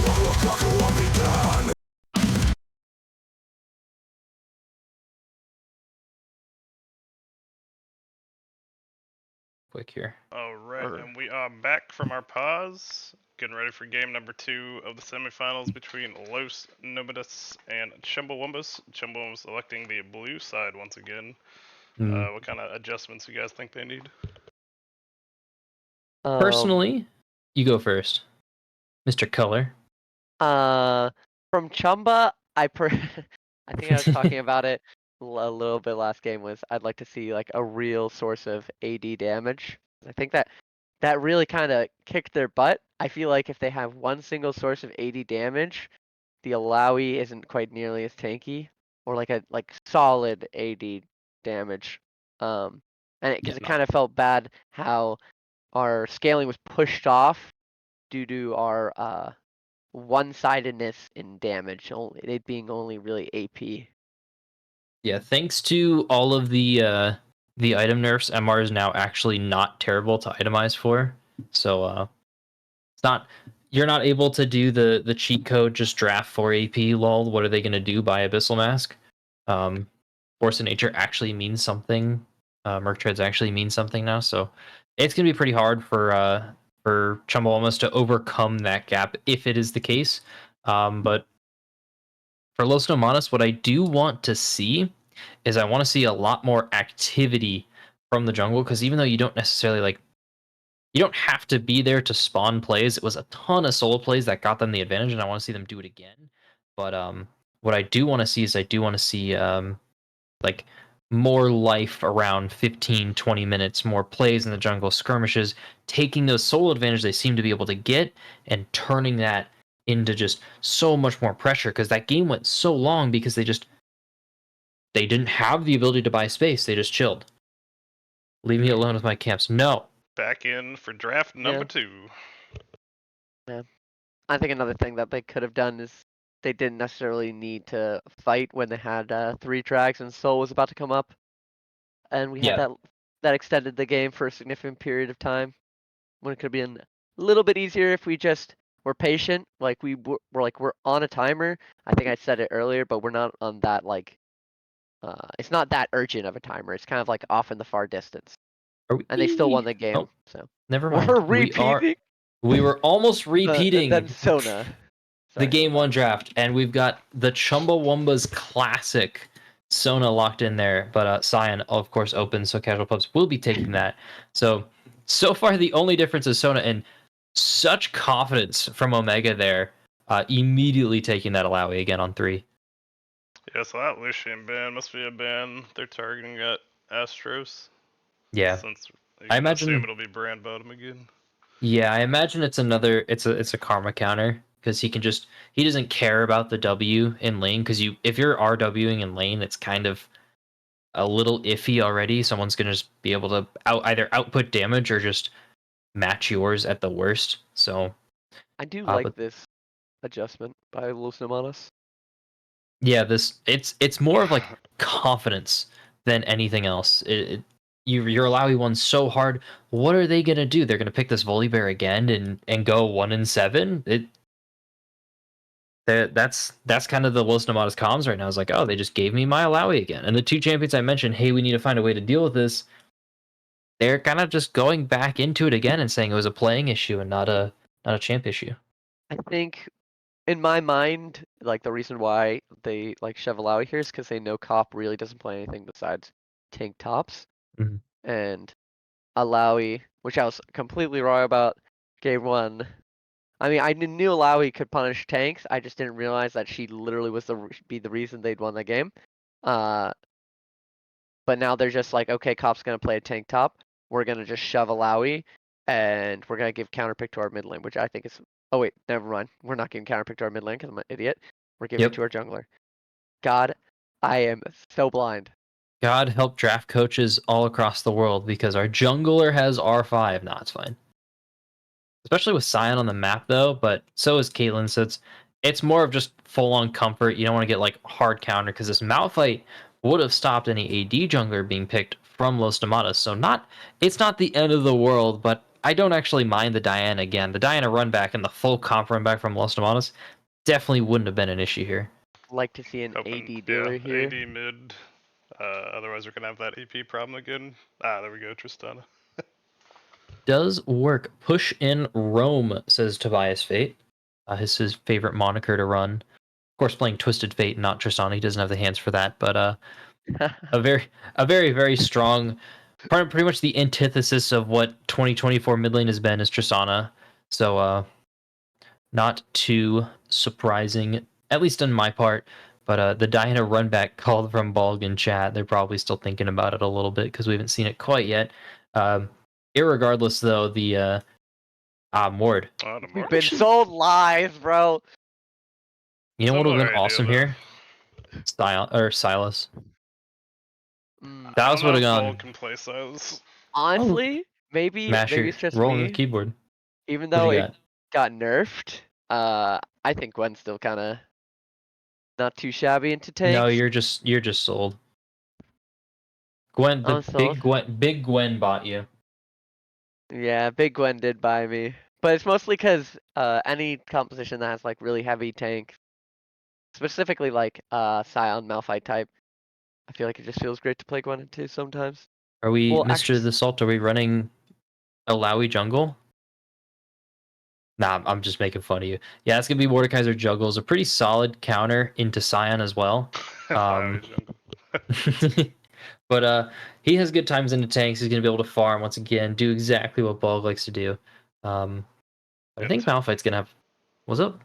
What will conquer will be done. Quick here. Alright, Or- and we are back from our pause, getting ready for game number 2 of the semifinals between Los Nomadas and Chumbawumbas. Chumbawumbas electing the blue side once again. Mm. What kind of adjustments you guys think they need? Personally, you go first, Mr. Color. From Chumba, I think I was talking about it a little bit last game. Was I'd like to see like a real source of AD damage. I think that really kind of kicked their butt. I feel like if they have one single source of AD damage, the Alawi isn't quite nearly as tanky, or like a solid AD damage. And because Yeah, it no. kind of felt bad how our scaling was pushed off due to our one-sidedness in damage, it being only really AP. Yeah, thanks to all of the item nerfs, MR is now actually not terrible to itemize for. So it's not you're not able to do the cheat code just draft for AP lol. What are they gonna do? Buy Abyssal Mask? Force of Nature actually means something. Merc Treads actually means something now, so it's gonna be pretty hard for Chumbawumbas to overcome that gap if it is the case. But for Los Nomadas, what I do want to see is I want to see a lot more activity from the jungle, because even though you don't necessarily you don't have to be there to spawn plays. It was a ton of solo plays that got them the advantage, and I want to see them do it again. But what I do want to see is I do want to see like more life around 15 20 minutes, more plays in the jungle, skirmishes, taking those solo advantage they seem to be able to get and turning that into just so much more pressure, because that game went so long because they didn't have the ability to buy space. They just chilled. Leave me alone with my camps. No. Back in for draft number 2. I think another thing that they could have done is they didn't necessarily need to fight when they had 3 tracks and Soul was about to come up, and we had Yeah. that extended the game for a significant period of time. When it could have been a little bit easier if we just were patient. Like we're on a timer. I think I said it earlier, but we're not on that it's not that urgent of a timer. It's kind of like off in the far distance, Are we? and they still won the game. Oh, So never mind. we're repeating. We were almost repeating Then Sona. the Sorry. game 1 draft, and we've got the Chumbawumbas classic Sona locked in there. But Cyan, of course, opens, so Casual Pubs will be taking that. So far, the only difference is Sona, and such confidence from Omega there, immediately taking that Alawi again on 3. Yeah, so that Lucian ban must be a ban they're targeting at Astros. Yeah, Since you I can assume imagine. it'll be brand bottom again. Yeah, I imagine it's a karma counter, because he doesn't care about the W in lane, because if you're RWing in lane, it's kind of a little iffy already. Someone's gonna just be able to either output damage or just match yours at the worst. So I do like but this adjustment by Los Hermanos. yeah, it's more of like confidence than anything else. your Alawi won so hard. What are they gonna do? They're gonna pick this Volibear again and go 1-7. That's kind of the Los Nomadas comms right now. It's like, oh, they just gave me my Alawi again. And the two champions I mentioned, hey, we need to find a way to deal with this. They're kind of just going back into it again and saying it was a playing issue and not a champ issue. I think in my mind, like the reason why they like Chevalawi here is because they know Cop really doesn't play anything besides tank tops. Mhm. And Alawi, which I was completely wrong about, game one. I mean, I knew Alawi could punish tanks. I just didn't realize that she literally was be the reason they'd won the game. Uh, but now they're just like, okay, Cop's gonna play a tank top. We're gonna just shove Alawi, and we're gonna give counterpick to our mid lane, which I think is. Oh wait, never mind. We're not giving counterpick to our mid lane because I'm an idiot. We're giving it Yep. to our jungler. God, I am so blind. God help draft coaches all across the world because our jungler has R5. Nah, it's fine. Especially with Sion on the map though, but so is Caitlyn, so it's more of just full on comfort. You don't want to get like hard counter because this Malphite would have stopped any AD jungler being picked from Los Tomatas. So it's not the end of the world, but I don't actually mind the Diana again. The Diana run back and the full comp run back from Los Tomatas definitely wouldn't have been an issue here. Like to see an Hoping, AD dealer here. AD mid. Otherwise, we're gonna have that AP problem again. Ah, there we go, Tristana. Does work. Push in Rome, says Tobias Fate. His favorite moniker to run. Of course, playing Twisted Fate, not Tristana. He doesn't have the hands for that, but a very strong, pretty much the antithesis of what 2024 mid lane has been is Tristana. So not too surprising, at least on my part. But the Diana run back called from Balg in chat. They're probably still thinking about it a little bit because we haven't seen it quite yet. Irregardless, though, the Mord. Oh, the We've Mort. been sold lies, bro. You know what Some would have been already awesome do, though. here? Silas. Mm, That I was don't would know have if gone. Ball can play size. honestly, maybe Mash maybe your it's just rolling the me. keyboard. Even What do though you it got? got nerfed, I think Gwen's still kind of not too shabby into No, tanks. you're just sold. Gwen, the I'm sold. Big Gwen bought you. Yeah, Big Gwen did buy me, but it's mostly because any composition that has like really heavy tank, specifically like Scion Malphite type, I feel like it just feels great to play Gwen into sometimes. Are we, Well, Mr. actually, The Salt? Are we running a Lowy jungle? Nah, I'm just making fun of you. Yeah, it's gonna be Mordekaiser juggles, a pretty solid counter into Scion as well. Fire Um, jungle. but he has good times into tanks. He's gonna be able to farm once again, do exactly what Bog likes to do. But I Yeah, think Malphite's gonna have. What's up?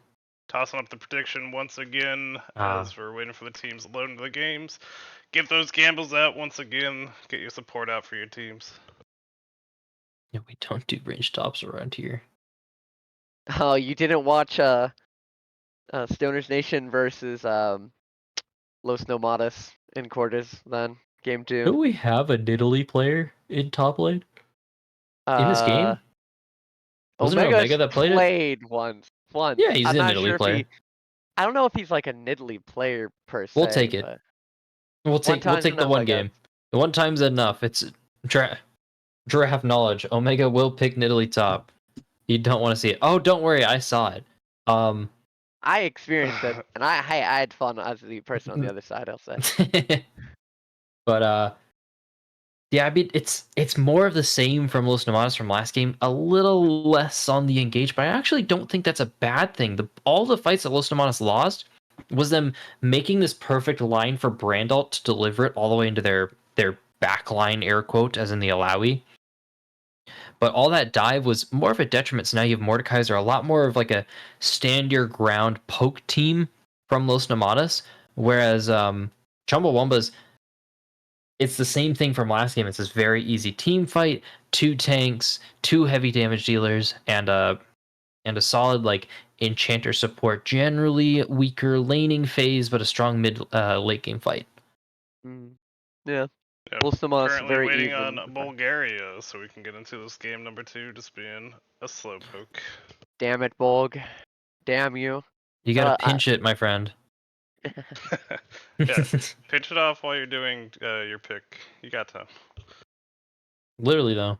Tossing up the prediction once again Ah, as we're waiting for the teams to load into the games. Get those gambles out once again. Get your support out for your teams. yeah, we don't do range tops around here. oh, you didn't watch Stoner's Nation versus Los Nomadas in quarters then game two. Do we have a Nidalee player in top lane in this Uh, game? Wasn't it Omega's Omega that played it? played once. Yeah, he's I'm a not Nidalee sure if player. I don't know if he's like a Nidalee player per We'll se, take it. but We'll time's take the enough, one I guess. game. The one time's enough. It's draft knowledge. Omega will pick Nidalee top. You don't want to see it. Oh, don't worry, I saw it. Um, I experienced it, and I had fun as the person on the other side. I'll say. but yeah, I mean it's more of the same from Los Nomadas from last game. A little less on the engage, but I actually don't think that's a bad thing. All the fights that Los Nomadas lost was them making this perfect line for Brandalt to deliver it all the way into their backline, air quote, as in the Alawi. But all that dive was more of a detriment. So now you have Mordekaiser, a lot more of like a stand your ground poke team from Los Nomadas. Whereas Chumbawumbas, it's the same thing from last game. It's this very easy team fight, two tanks, two heavy damage dealers, and a solid like enchanter support. Generally weaker laning phase, but a strong mid late game fight. Mm. Yeah, Yep. Los Nomadas Currently very waiting even. on Bulgaria so we can get into this game number 2 just being a slowpoke. Damn it, Bolg. Damn you. You gotta I, pinch it, my friend. Yeah, pitch it off while you're doing your pick. You got time. Literally though,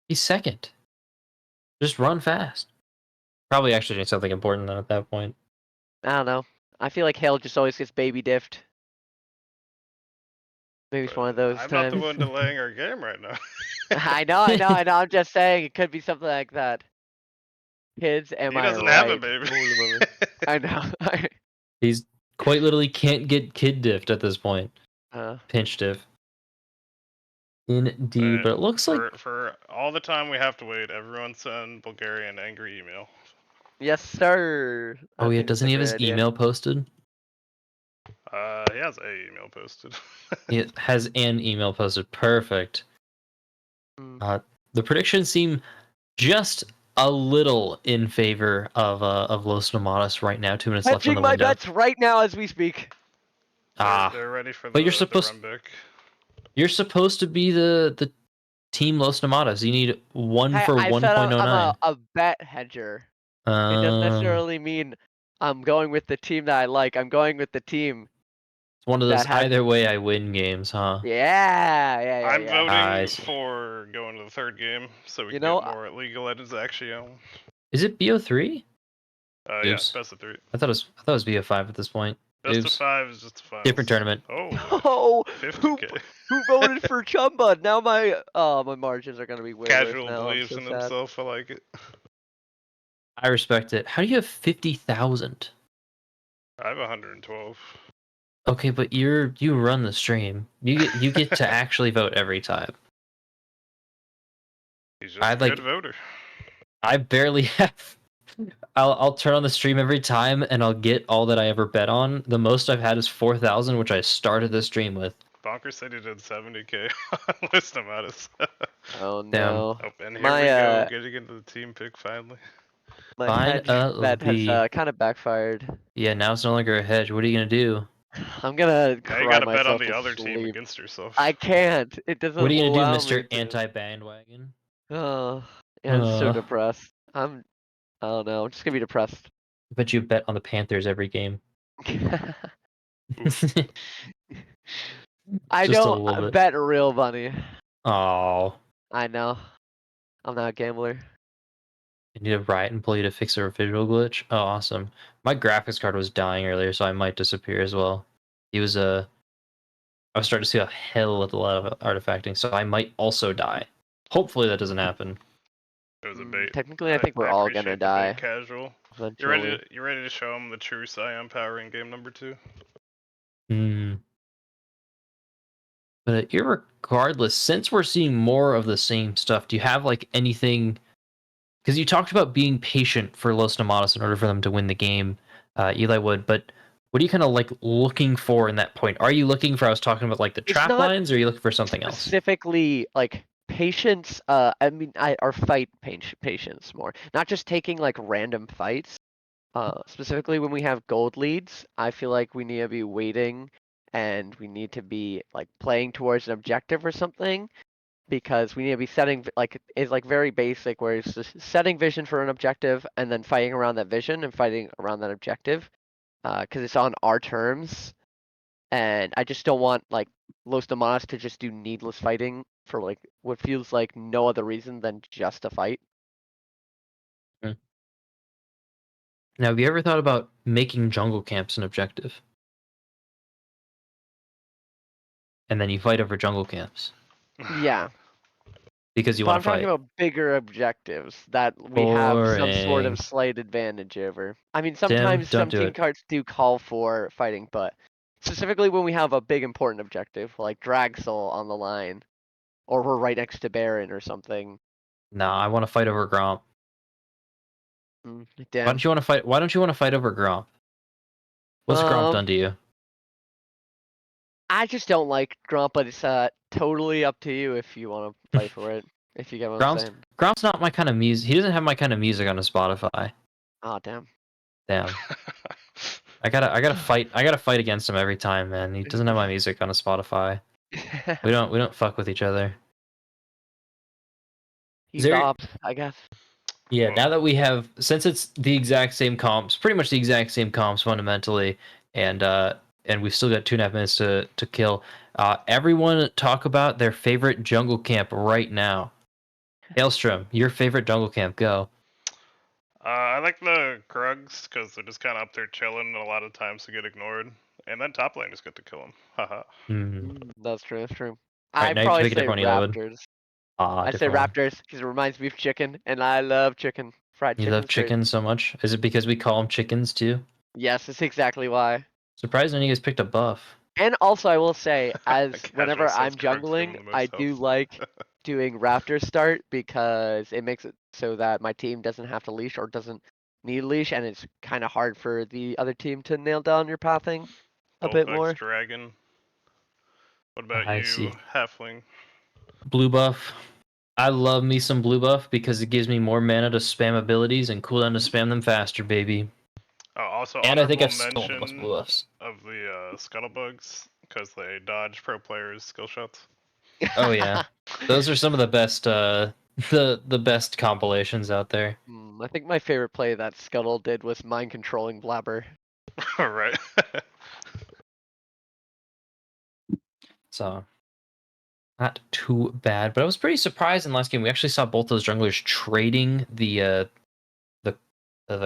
he's second. Just run fast. Probably actually doing something important though at that point. I don't know. I feel like Hale just always gets baby diffed. Maybe it's one of those I'm not the times. one delaying our game right now. I know. I'm just saying it could be something like that. Kids, am He I doesn't have a right? baby. Holy moly. I know. He's quite literally can't get kid diffed at this point. uh, Pinch diff. Indeed, but it looks like for all the time we have to wait, everyone send Bulgarian angry email. yes, sir. I oh yeah, think that's doesn't a he have great his idea. email posted? He has a email posted. He has an email posted. Perfect. Mm. The predictions seem just a little in favor of Los Nomadas right now. 2 minutes left on Hedging the my window. bets right now as we speak. They're ready for but the run back. you're supposed to be the team Los Nomadas. You need 1 for I said I'm 1.09. a bet hedger. It doesn't It's necessarily mean I'm going with the team that I like. I'm going with the team one of those that has. either way I win games, huh? Yeah. I'm I voting see. for going to the third game so we You can know, get more League of Legends action. Is it BO3? Yeah, Oops. best of 3. I thought it was BO5 at this point. Best Oops. of 5 is just the finals. Different tournament. Oh, oh, 50k. who voted for Chumba? Now my margins are gonna be way worse Casual now. I'm believes so in sad. himself. I like it. I respect it. How do you have 50,000? I have 112. Okay, but you run the stream. You get to actually vote every time. He's just I a good voter. I barely have. I'll turn on the stream every time and I'll get all that I ever bet on. The most I've had is 4,000, which I started the stream with. Bonker said he did 70k on List Nomadas. Oh Damn. no. Oh, and here My we go, getting into the team pick finally. my hedge bet has kind of backfired. Yeah, now it's no longer a hedge. What are you gonna do? I'm gonna Now you cry gotta bet on myself the to other team sleep. against yourself. I can't. It doesn't What are you gonna do, allow Mister me to. Anti-Bandwagon? Oh, yeah, I'm so depressed. I don't know. I'm just gonna be depressed. I bet you bet on the Panthers every game. I Just a don't little bit. bet real money. Oh, I know. I'm not a gambler. you need a riot employee to fix a visual glitch. Oh, awesome. My graphics card was dying earlier, so I might disappear as well. He was I was starting to see a hell of a lot of artifacting, so I might also die. Hopefully that doesn't happen. It was a bait. Technically, I think we're all gonna appreciate the die bait, Casual. eventually. You ready to show him the true Scion power in game number 2? Hmm. But irregardless, since we're seeing more of the same stuff, do you have like anything? Because you talked about being patient for Los Nomados in order for them to win the game, Eli Wood. But what are you kind of like looking for in that point? Are you looking for? I was talking about like the It's trap not lines, or are you looking for something else? specifically like patience. I mean, or fight patience more. Not just taking like random fights. Specifically when we have gold leads, I feel like we need to be waiting and we need to be like playing towards an objective or something because we need to be setting like it's like very basic where it's just setting vision for an objective and then fighting around that vision and fighting around that objective because it's on our terms and I just don't want like Los Damas to just do needless fighting for like what feels like no other reason than just a fight. Now, have you ever thought about making jungle camps an objective? And then you fight over jungle camps Yeah. because you But want I'm to talking fight. about bigger objectives that we have some sort Boring. of slight advantage over. I mean, Tim, sometimes don't some do team it. cards do call for fighting, but specifically when we have a big important objective like Dragsoul on the line, or we're right next to Baron or something. Nah, I want to fight over Gromp. Why Damn. don't you want to fight? Why don't you want to fight over Gromp? What's Gromp done to you? I just don't like Grump, but it's totally up to you if you want to fight for it. If you get what I'm saying. Gromp's not my kind of music. He doesn't have my kind of music on his Spotify. Oh damn. Damn. I gotta fight. I gotta fight against him every time, man. He doesn't have my music on his Spotify. We don't fuck with each other. He's ops, I guess. Yeah, now that we have, since it's the exact same comps, pretty much the exact same comps fundamentally, and and we've still got 2.5 minutes to kill. Everyone talk about their favorite jungle camp right now. Hailstrom, your favorite jungle camp, go. I like the Krugs because they're just kind of up there chilling, and a lot of times they get ignored. And then top lane just get to kill them. Haha. That's true. That's true. All right, I'd now you have to probably pick a say different one, Elwood. Raptors. Ah, I say different one. Raptors because it reminds me of chicken, and I love chicken. Fried You chicken love is great. chickens so much? Is it because we call them chickens too? Yes, that's exactly why. Surprised none of you guys picked a buff. And also, I will say, as Casual whenever says I'm Krugs give jungling, them the most I health. do like doing Raptor start because it makes it so that my team doesn't have to leash or doesn't need leash, and it's kind of hard for the other team to nail down your pathing a bit Bullpugs more. Dragon. What about I you, see. Halfling? Blue buff. I love me some blue buff because it gives me more mana to spam abilities and cooldown to spam them faster, baby. Oh, also And I think honorable I've stolen the most blue mention buffs. of the Scuttlebugs because they dodge pro players' skill shots. Oh yeah, those are some of the best the best compilations out there. I think my favorite play that Scuttle did was mind controlling Blabber. Right. So not too bad, but I was pretty surprised in the last game. We actually saw both those junglers trading the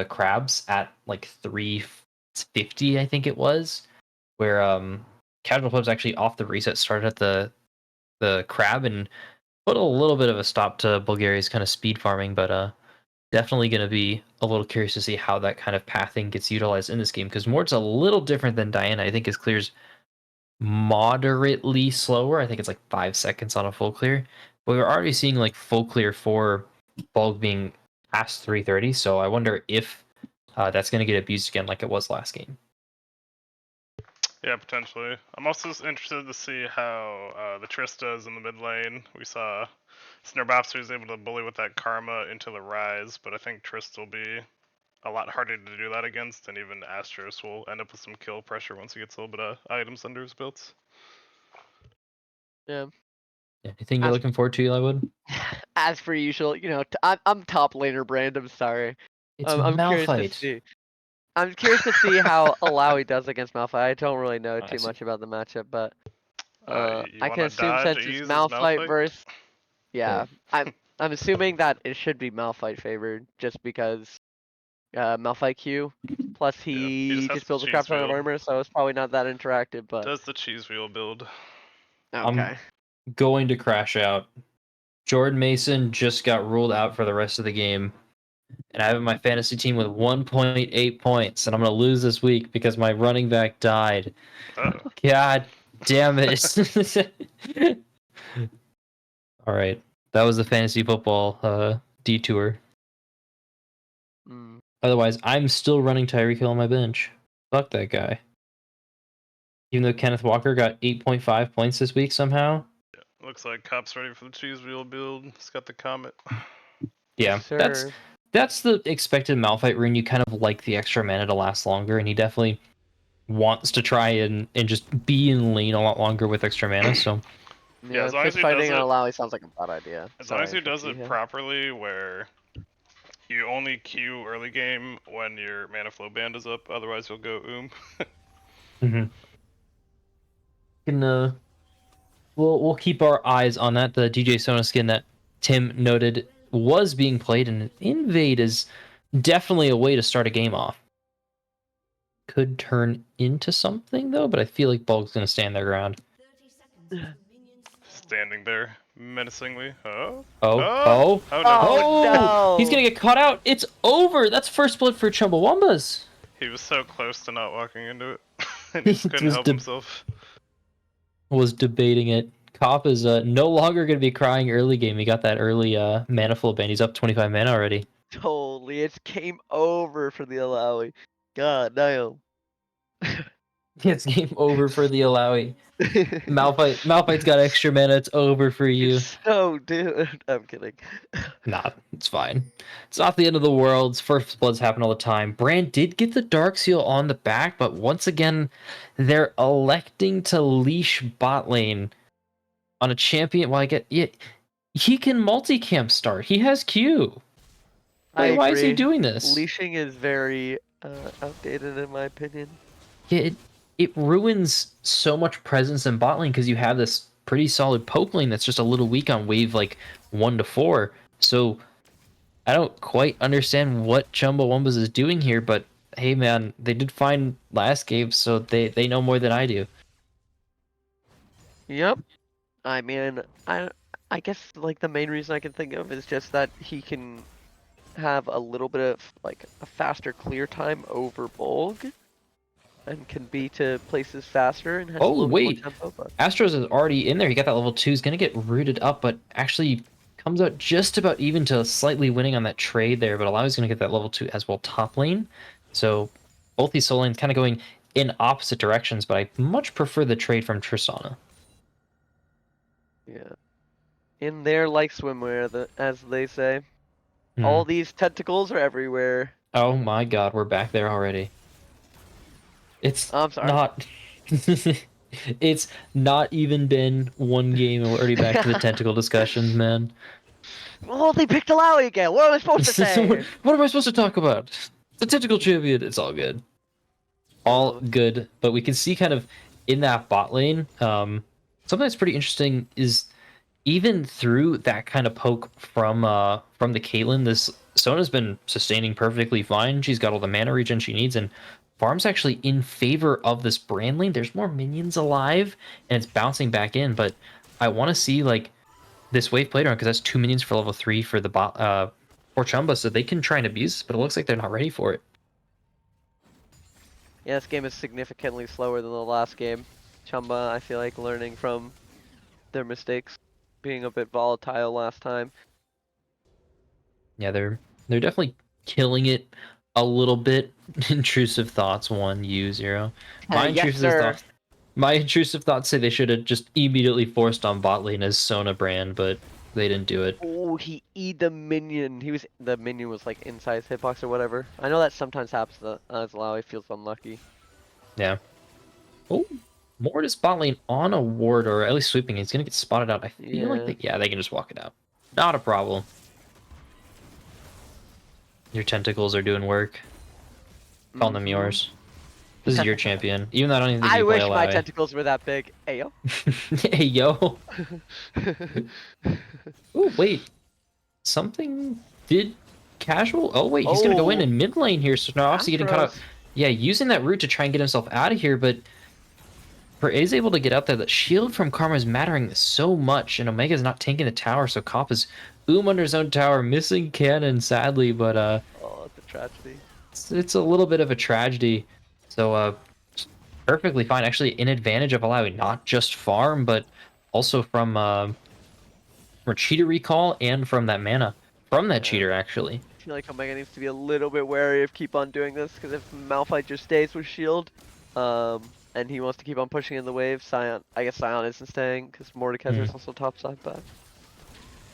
crabs at like 350, I think it was, where casual pubs actually off the reset started at the crab and put a little bit of a stop to Bulgaria's kind of speed farming, but definitely going to be a little curious to see how that kind of pathing gets utilized in this game because Mort's a little different than Diana. I think his clear's moderately slower. I think it's like 5 seconds on a full clear. But we're already seeing like full clear for Bulk being past 330. So I wonder if that's going to get abused again like it was last game. Yeah, potentially. I'm also interested to see how the Triss does in the mid lane. We saw Snurbopster was able to bully with that Karma into the Rise, but I think Triss will be a lot harder to do that against, and even Astros will end up with some kill pressure once he gets a little bit of items under his belts. Yeah. Anything you're looking forward to, Eliwood? As per usual, I'm top laner brand. I'm sorry. It's I'm curious to Malphite. see. I'm curious to see how Alawi does against Malphite. I don't really know I too see. much about the matchup, but You I want can to assume dodge since it's ease as Malphite Malphite? versus Yeah. I'm assuming that it should be Malphite favored just because Malphite Q. Plus Yeah, he just he has just the builds a crap cheese ton of wheel. armor, so it's probably not that interactive. But Does the cheese wheel build? okay, Going to crash out. Jordan Mason just got ruled out for the rest of the game. And I have my fantasy team with 1.8 points. And I'm going to lose this week because my running back died. Uh-oh. God damn it. All right. That was the fantasy football detour. Otherwise, I'm still running Tyreek Hill on my bench. Fuck that guy. Even though Kenneth Walker got 8.5 points this week somehow. Yeah, looks like Cop's ready for the cheese wheel build. He's got the Comet. Yeah, sir. that's the expected Malphite rune. You kind of like the extra mana to last longer, and he definitely wants to try and just be in lane a lot longer with extra mana. So Yeah, as long as Fist he does fighting on it, Alawi sounds like a bad idea. as long as Sorry he for does it T-Hill. properly, where you only queue early game when your mana flow band is up. Otherwise, you'll go can we'll keep our eyes on that. The DJ Sona skin that Tim noted was being played, and invade is definitely a way to start a game off. Could turn into something though, but I feel like Bulk's gonna stand their ground. standing there menacingly. Oh, Oh, oh, oh, no! Oh, no. He's gonna get caught out. It's over. That's first blood for Chumbawumbas. He was so close to not walking into it, and he just couldn't help himself. Was debating it. Cop is no longer going to be crying early game. He got that early mana flow band. He's up 25 mana already. Totally, it's game over for the Alawi. God damn. It's game over for the Alawi. Malphite's got extra mana. It's over for you. So, dude, I'm kidding. Nah, it's fine. It's not the end of the world. First bloods happen all the time. Brand did get the Dark Seal on the back, but once again, they're electing to leash bot lane on a champion. Well, he can multi-camp start. He has Q. I Why is he agree. doing this? Leashing is very outdated in my opinion. Yeah, it ruins so much presence in bot lane because you have this pretty solid poke lane that's just a little weak on wave like 1 to 4. So I don't quite understand what Chumbawumbas is doing here, but hey man, they did fine last game, so they know more than I do. Yep. I mean, I guess like the main reason I can think of is just that he can have a little bit of like a faster clear time over Bolg and can be to places faster and has a Oh little bit more wait, tempo. But Astros is already in there. He got that level 2. He's gonna get rooted up, but actually comes out just about even to slightly winning on that trade there. But Alawi's gonna get that level 2 as well top lane. So both these solo lanes kind of going in opposite directions, but I much prefer the trade from Tristana. yeah, in there like swimwear, as they say. Hmm. All these tentacles are everywhere. Oh my god, we're back there already. It's Oh, I'm sorry. not. It's not even been one game, and we're already back to the tentacle discussions, man. Oh, they picked Alawi again. What am I supposed to say? What am I supposed to talk about? The tentacle champion. It's all good. All good. But we can see kind of in that bot lane, something that's pretty interesting is even through that kind of poke from the Caitlyn, this Sona's been sustaining perfectly fine. She's got all the mana regen she needs, and farm's actually in favor of this brand lane. There's more minions alive, and it's bouncing back in. But I want to see like this wave played on because that's 2 minions for level 3 for the bot for Chumba, so they can try and abuse this, but it looks like they're not ready for it. Yeah, this game is significantly slower than the last game. Chumba, I feel like learning from their mistakes, being a bit volatile last time. Yeah, they're definitely killing it a little bit. Intrusive thoughts 1U0. My Yes, intrusive sir. thoughts. My intrusive thoughts say they should have just immediately forced on bot lane as Sona brand, but they didn't do it. Oh, he E'd the minion. The minion was like inside his hitbox or whatever. I know that sometimes happens to Azlawi feels unlucky. Yeah. Oh, Mortis bot lane on a ward, or at least sweeping. He's gonna get spotted out. I feel like they can just walk it out. Not a problem. Your tentacles are doing work. Call them yours. This is your champion. Even though I don't even think I you play wish my Alawi. tentacles were that big. Ayo. Hey yo. Oh wait. Something did casual. Oh wait, he's gonna go in Oh. mid lane here. So now obviously getting caught up. Astros. Yeah, using that route to try and get himself out of here, but is able to get out there. The shield from Karma is mattering so much, and Omega's not tanking the tower, so Cop is under his own tower, missing cannon, sadly, but Oh, it's a tragedy. it's a little bit of a tragedy. So perfectly fine. Actually, in advantage of allowing not just farm, but also from cheater recall and from that mana. From that cheater, actually. I feel like Omega needs to be a little bit wary of keep on doing this, because if Malphite just stays with shield, and he wants to keep on pushing in the wave, I guess Scion isn't staying, because Mordekaiser's also topside, but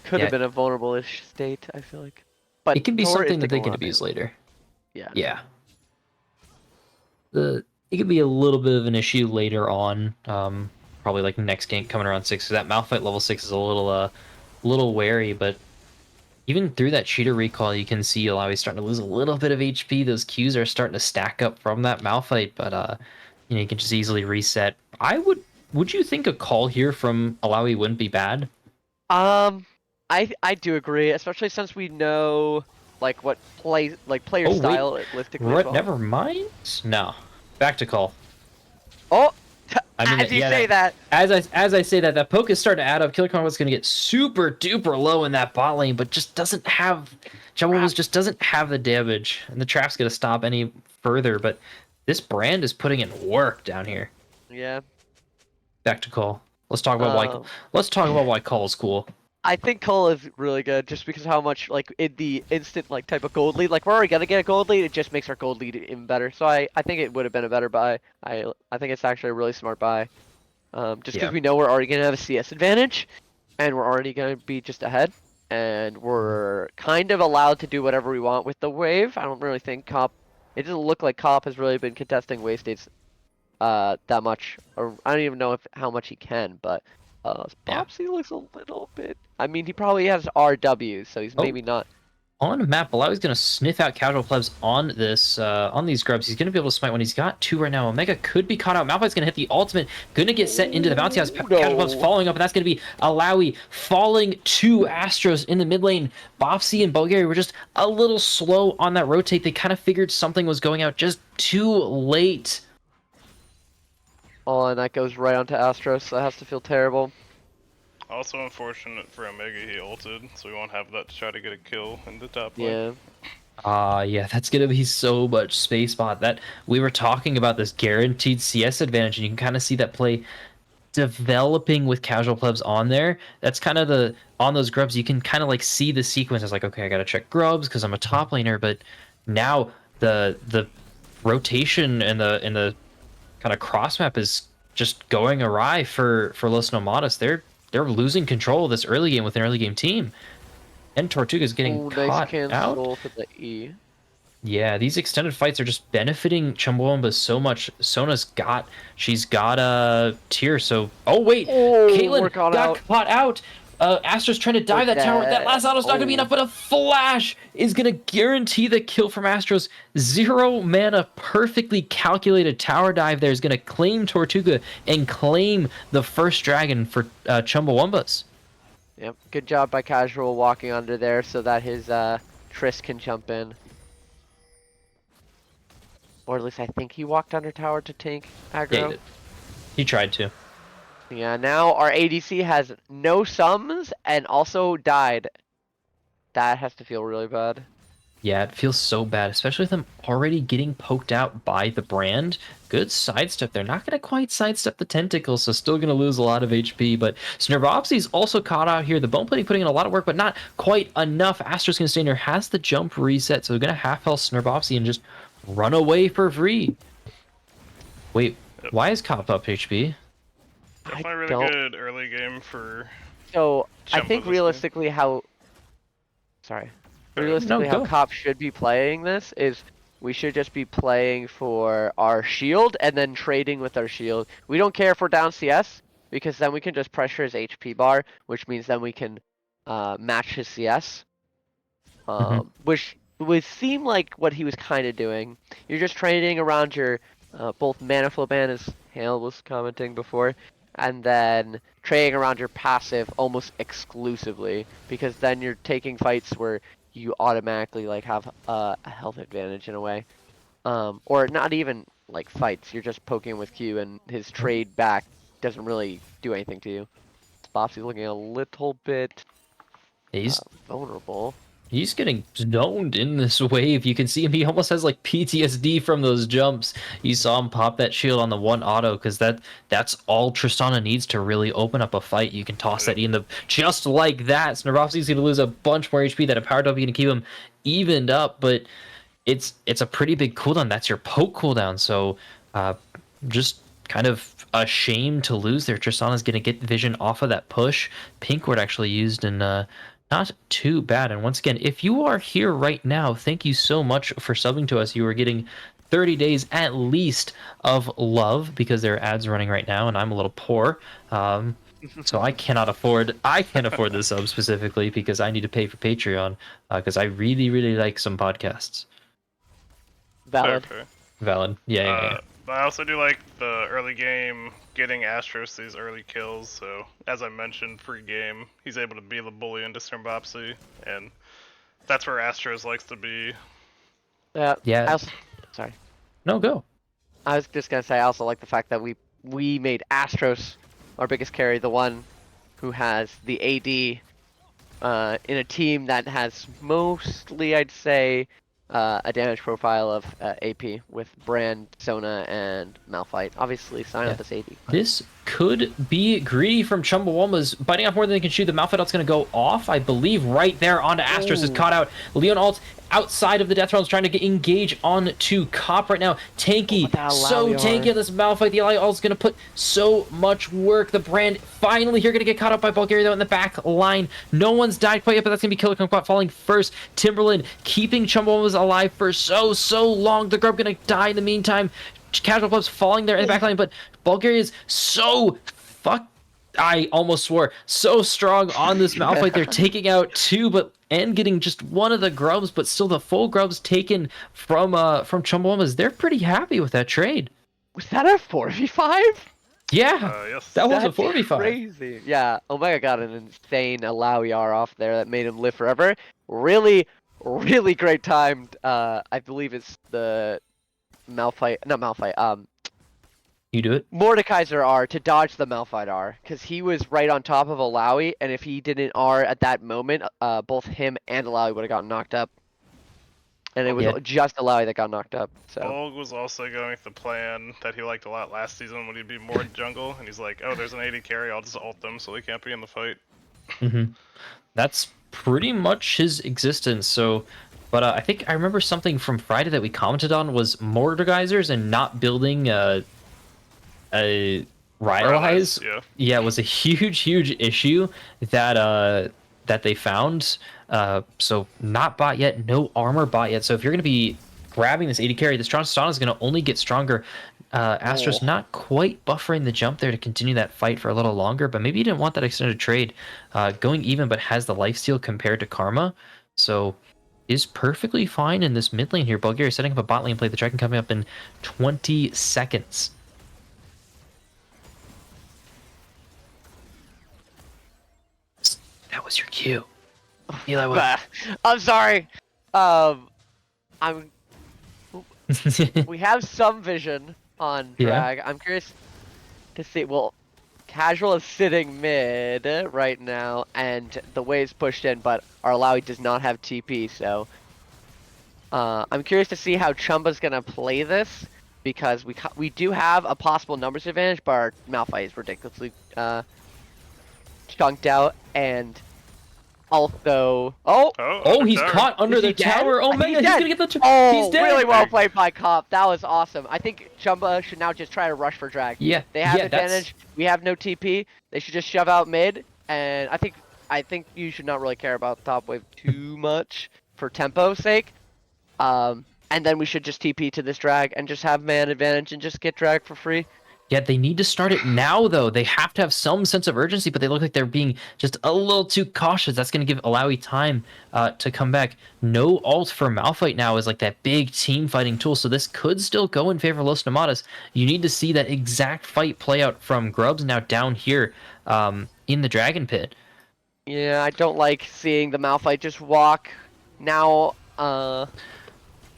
could Yeah. have been a vulnerable-ish state, I feel like. But It can be Thor is something that they sticking can around abuse anyway. later. Yeah. Yeah. It could be a little bit of an issue later on. Probably like next game coming around 6. So that Malphite level 6 is a little wary, but even through that cheater recall, you can see Alawi's starting to lose a little bit of HP. Those Qs are starting to stack up from that Malphite, but you can just easily reset. Would you think a call here from Alawi wouldn't be bad? I do agree, especially since we know like what player Oh wait, style realistically as well. never mind. No, back to call. Oh, I mean, as you say that. As I say that, that poke is starting to add up. Killer Convo's going to get super duper low in that bot lane, but just doesn't have. Chumbawumbas just doesn't have the damage, and the trap's going to stop any further. But this brand is putting in work down here. Yeah. Back to call. Let's talk about why. Let's talk about why call is cool. I think Cole is really good just because how much like in the instant like type of gold lead. Like we're already gonna get a gold lead, it just makes our gold lead even better. So I think it would have been a better buy. I think it's actually a really smart buy. Just because we know we're already gonna have a CS advantage, and we're already gonna be just ahead, and we're kind of allowed to do whatever we want with the wave. I don't really think Cop. It doesn't look like Cop has really been contesting wave states that much, or I don't even know if how much he can, but Popsy looks a little bit. I mean, he probably has RW, so he's maybe not. On map, Malawi's going to sniff out casual plebs on this, on these grubs. He's going to be able to smite when he's got 2 right now. Omega could be caught out. Malphite's going to hit the ultimate, going to get set into the bounty house. Casual plebs following up, and that's going to be Alawi falling to Astros in the mid lane. Bopsy and Bulgaria were just a little slow on that rotate. They kind of figured something was going out just too late. Oh, and that goes right onto Astros. That has to feel terrible. Also unfortunate for Omega, he ulted, so we won't have that to try to get a kill in the top lane. Yeah. Yeah, that's gonna be so much space bot. That we were talking about this guaranteed CS advantage, and you can kind of see that play developing with casual plebs on there. That's kind of the on those grubs. You can kind of like see the sequence as like, okay, I gotta check grubs because I'm a top laner, but now the rotation and the kind of cross map is just going awry for Los Nomadas. They're losing control of this early game with an early game team. And Tortuga's getting Nice caught cancel out. for the E. Yeah, these extended fights are just benefiting Chumbawumbas so much. She's got a tier, so wait, Caitlyn got caught out. Astra's trying to dive that tower. That last auto's not gonna be enough, but a flash is gonna guarantee the kill from Astros. 0 mana, perfectly calculated tower dive there is gonna claim Tortuga and claim the first dragon for Chumbawumbas. Yep, good job by Casual walking under there so that his Triss can jump in. Or at least I think he walked under tower to tank aggro. Yeah, he did. He tried to. Yeah, now our ADC has no sums and also died. That has to feel really bad. Yeah, it feels so bad, especially with them already getting poked out by the brand. Good sidestep. They're not going to quite sidestep the tentacles, so still going to lose a lot of HP. But Snerbopsy's also caught out here. The bone plating putting in a lot of work, but not quite enough. Astra's going to stay in there, has the jump reset, so they're going to half health Snerbopsy and just run away for free. Wait, why is Cop up HP? Definitely really good early game for. So I Chumba think this realistically how. Sorry. Realistically, how Cop should be playing this is we should just be playing for our shield and then trading with our shield. We don't care if we're down CS because then we can just pressure his HP bar, which means then we can match his CS. Which would seem like what he was kind of doing. You're just trading around your both mana flow ban, as Hale was commenting before, and then trading around your passive almost exclusively, because then you're taking fights where you automatically like have a health advantage in a way, or not even like fights. You're just poking with Q, and his trade back doesn't really do anything to you. Bopsy's looking a little bit vulnerable. He's getting zoned in this wave. You can see him. He almost has like PTSD from those jumps. You saw him pop that shield on the 1 auto because that's all Tristana needs to really open up a fight. You can toss that in the just like that. Snerbopsy's going to lose a bunch more HP. That a power up, you can keep him evened up, but it's a pretty big cooldown. That's your poke cooldown. So just kind of a shame to lose there. Tristana's going to get vision off of that push. Pink ward actually used in not too bad. And once again, if you are here right now, thank you so much for subbing to us. You are getting 30 days at least of love because there are ads running right now, and I'm a little poor. So I can't afford the sub specifically because I need to pay for Patreon because I really, really like some podcasts. Valid. Fair. Valid. Yeah. But I also do like the early game getting Astros these early kills. So as I mentioned pre-game, he's able to be the bully into Snerbopsy, and that's where Astros likes to be. Yeah. Sorry. No, go. I was just gonna say I also like the fact that we made Astros our biggest carry, the one who has the AD in a team that has mostly, I'd say, a damage profile of AP with Brand, Sona, and Malphite. Obviously, Synath is AD. This could be greedy from Chumbawumbas, biting off more than they can shoot. The Malphite ult's going to go off, I believe, right there onto Astros. Is caught out. Leon ult outside of the Death Realms trying to engage onto Cop right now. Tanky, so tanky on this Malphite. The Ally ult's going to put so much work. The Brand finally here going to get caught up by Bulgaria though in the back line. No one's died quite yet, but that's going to be Killer Kumquat falling first. Timberland keeping Chumbawumbas alive for so long. The Grub going to die in the meantime. Casual Club's falling there in the back line, but Bulgaria is so I almost swore so strong on this Malphite. They're taking out two, and getting just one of the grubs, but still the full grubs taken from Chumbawumbas. They're pretty happy with that trade. Was that a 4v5? Yeah, Yes. that was a That's 4v5. crazy. Yeah, Omega got an insane Alawi R off there that made him live forever. Really, really great timed. I believe it's the Malphite, not Malphite. You do it. Mordekaiser R to dodge the Malphite R, because he was right on top of Alawi, and if he didn't R at that moment, both him and Alawi would have gotten knocked up. And it was Yeah. just Alawi that got knocked up. So Bolg was also going with the plan that he liked a lot last season when he'd be more jungle, and he's like, oh, there's an AD carry, I'll just ult them so they can't be in the fight. That's pretty much his existence. So, but I think I remember something from Friday that we commented on was Mordekaisers and not building a Rylai's. Yeah. It was a huge issue that they found. So not bot yet, no armor bot yet. So if you're going to be grabbing this AD carry, this Tristana is going to only get stronger. Astro's not quite buffering the jump there to continue that fight for a little longer, but maybe he didn't want that extended trade. Going even, but has the lifesteal compared to Karma, so is perfectly fine in this mid lane here. Bulgaria setting up a bot lane play. The Dragon coming up in 20 seconds. That was your cue. Eli, what? I'm sorry. I'm. We have some vision on Yeah. drag. I'm curious to see. Well, casual is sitting mid right now, and the wave's pushed in, but our Alawi does not have TP. So, I'm curious to see how Chumba's gonna play this, because we do have a possible numbers advantage, but our Malphite is ridiculously chunked out, and also Oh, he's tower. caught under Is the he dead? tower. Oh He's man, he's dead. gonna get the Oh, he's dead. really well played by Cop. That was awesome. I think Chumba should now just try to rush for drag. Yeah, They have yeah, advantage. We have no TP. They should just shove out mid, and I think you should not really care about top wave too much for tempo's sake. And then we should just TP to this drag and just have man advantage and just get drag for free. Yeah, they need to start it now, though. They have to have some sense of urgency, but they look like they're being just a little too cautious. That's going to give Alawi time to come back. No ult for Malphite now is like that big team fighting tool, so this could still go in favor of Los Nomadas. You need to see that exact fight play out from Grubs now down here in the Dragon Pit. Yeah, I don't like seeing the Malphite just walk now.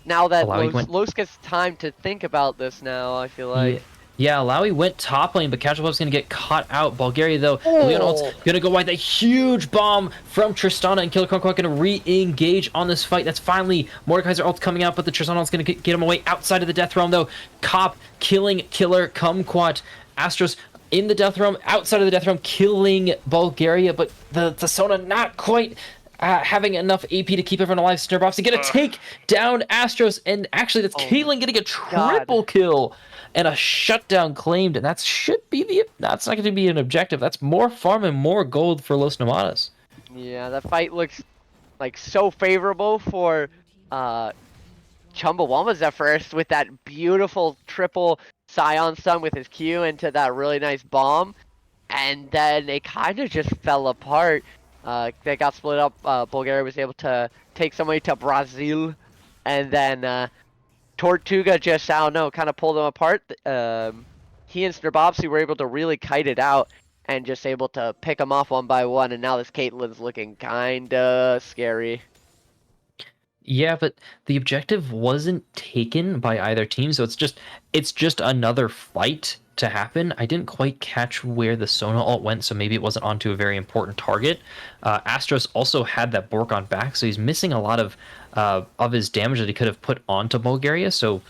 Now that Los gets time to think about this now, I feel like. Yeah, Alawi went top lane, but Casual Puff's going to get caught out. Bulgaria, though, Oh. Leon ult's going to go wide. That huge bomb from Tristana, and Killer Kumquat going to re-engage on this fight. That's finally Mordekaiser ult coming out, but the Tristana ult's going to get him away outside of the Death Realm, though. Cop killing Killer Kumquat. Astros in the Death Realm, outside of the Death Realm, killing Bulgaria, but the Sona not quite having enough AP to keep everyone alive. Snurbops to get a take down Astros, and actually that's Caitlyn getting a triple kill and a shutdown claimed, and that should be that's not going to be an objective. That's more farm and more gold for Los Nomadas. Yeah, that fight looks like so favorable for Chumbawumbas at first, with that beautiful triple Scion stun with his Q into that really nice bomb, and then it kind of just fell apart. They got split up. Bulgaria was able to take somebody to Brazil, and then Tortuga just, I don't know, kind of pulled them apart. He and Snrbopsy were able to really kite it out and just able to pick them off one by one, and now this Caitlyn's looking kinda scary. Yeah, but the objective wasn't taken by either team, so it's just another fight to happen. I didn't quite catch where the Sona ult went, so maybe it wasn't onto a very important target. Astros also had that Bork on back, so he's missing a lot of his damage that he could have put onto Bulgaria. So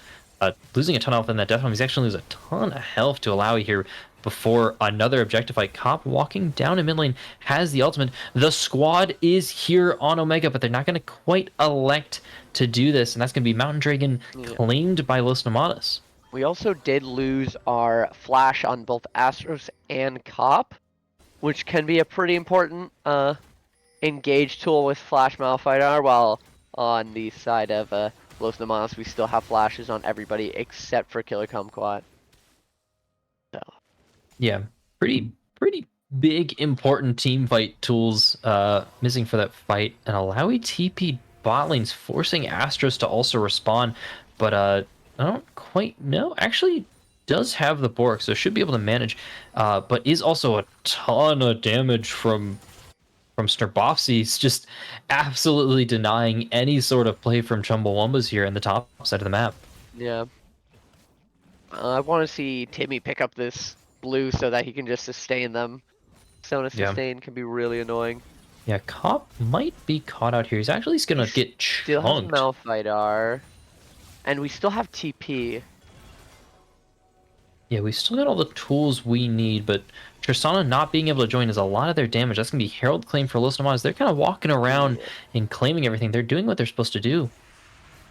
losing a ton of health in that Death Realm, he's actually lose a ton of health to allow here before another objective fight. Cop walking down in mid lane has the ultimate. The squad is here on Omega, but they're not going to quite elect to do this, and that's going to be Mountain Dragon claimed by Los Nomadas. We also did lose our flash on both Astros and Cop, which can be a pretty important engage tool with Flash Malphite, while on the side of Los Nomadas we still have flashes on everybody except for Killer Kumquat. So Yeah, pretty big important team fight tools missing for that fight, and Alawi TP bot lane's forcing Astros to also respond, but I don't quite know. Actually, does have the Bork, so should be able to manage, but is also a ton of damage from Snrbofsy. He's just absolutely denying any sort of play from Chumbawumbas here in the top side of the map. Yeah. I want to see Timmy pick up this blue so that he can just sustain them. Sona Yeah. sustain can be really annoying. Yeah, Cop might be caught out here. He's actually gonna get Still has chunked. Malphite, and we still have TP. Yeah, we still got all the tools we need, but Tristana not being able to join is a lot of their damage. That's gonna be Herald claim for Los Nomadas. They're kind of walking around Yeah. and claiming everything. They're doing what they're supposed to do.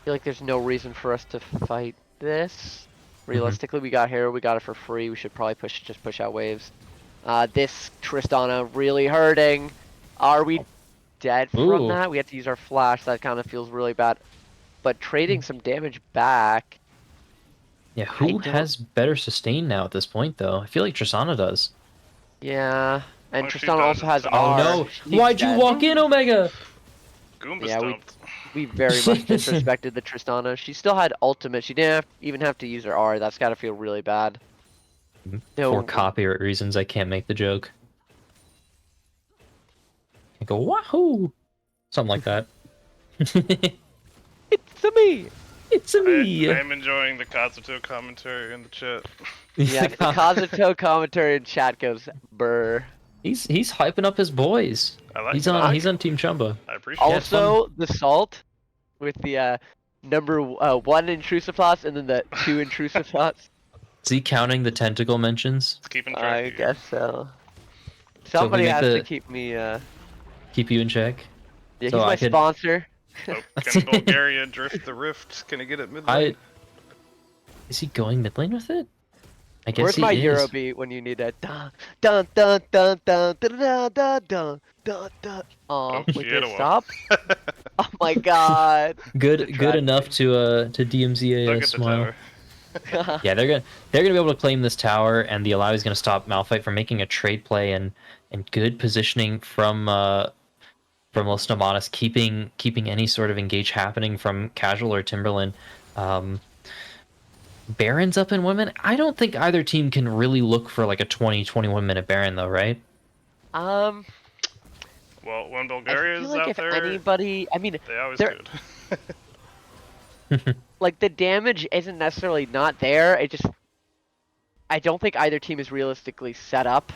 I feel like there's no reason for us to fight this. Realistically, we got Hero, we got it for free. We should probably just push out waves. This Tristana really hurting. Are we dead from Ooh. that? We have to use our flash. That kind of feels really bad. But trading some damage back. Yeah, who don't- has better sustain now at this point, though? I feel like Tristana does. Yeah. And Oh, she Tristana also has does. Oh, R. no! She's Why'd you dead. walk in, Omega? Goomba Yeah, stumped. We very much disrespected the Tristana. She still had ultimate. She didn't even have to use her R. That's gotta feel really bad. No. For copyright reasons, I can't make the joke. I go, wahoo! Something like that. It's me! It's me! I'm enjoying the Kazuto commentary in the chat. Yeah, the Kazuto commentary in chat goes, brr. He's hyping up his boys. I like He's it. on he's on Team Chumba. I appreciate it. Also, the salt with the number 1 intrusive thoughts and then the 2 intrusive thoughts. Is he counting the tentacle mentions? It's keeping track I of you. guess so. So if we Somebody make has the- to keep me. Yeah, Keep you in check. he's So my I could- sponsor. Oh, can Bulgaria drift the rift? Can he get it mid lane? Is he going mid lane with it? I guess Where's he my is. Euro beat when you need that? Dun dun dun dun dun dun dun dun dun dun dun. Oh, Wait, she did hit it a stop? Oh my god. Good enough to DMZ a Look at the smile. tower. Yeah, they're gonna be able to claim this tower, and the Alawi is gonna stop Malphite from making a trade play, and good positioning from Los Nomadas, keeping any sort of engage happening from Casual or Timberland. Baron's up in women. I don't think either team can really look for like a 20-21 minute Baron though, right? Well, when I Bulgaria feel is like out if there, anybody, I mean, they always they're- good. like the damage isn't necessarily not there. I don't think either team is realistically set up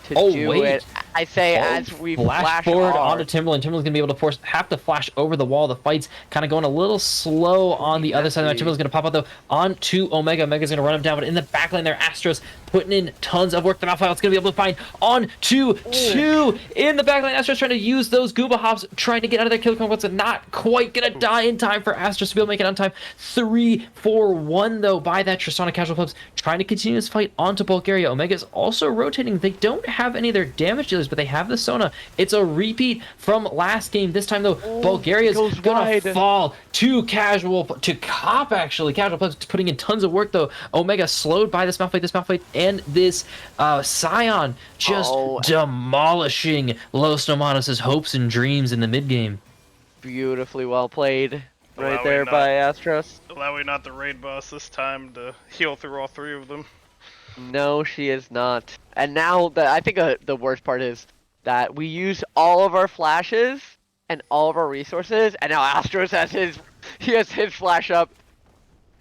to do wait. it. I say as we flash forward R, onto Timberland. Timberland's gonna be able to have to flash over the wall. The fight's kind of going a little slow on the other side. Of that. Timberland's gonna pop out though onto Omega. Omega's gonna run him down, but in the back lane there, Astros putting in tons of work. The Malphite's gonna be able to find on to 2 in the back lane. Astros trying to use those Gooba hops, trying to get out of their kill conflicts, and not quite gonna die in time for Astros to be able to make it on time. 3-4-1 though by that Tristana Casual Clubs, trying to continue this fight onto Bulgaria. Omega's also rotating. They don't have any of their damage dealers, but they have the Sona. It's a repeat from last game. This time though, Bulgaria's goes gonna wide. fall to Cop actually. Casual Clubs putting in tons of work though. Omega slowed by this Malphite, and this Scion just demolishing Los Nomadas' hopes and dreams in the mid game. beautifully well played right Allowing there not- by Astros. Allowing not the raid boss this time to heal through all 3 of them. No, she is not. And now I think the worst part is that we use all of our flashes and all of our resources, and now Astros has his flash up,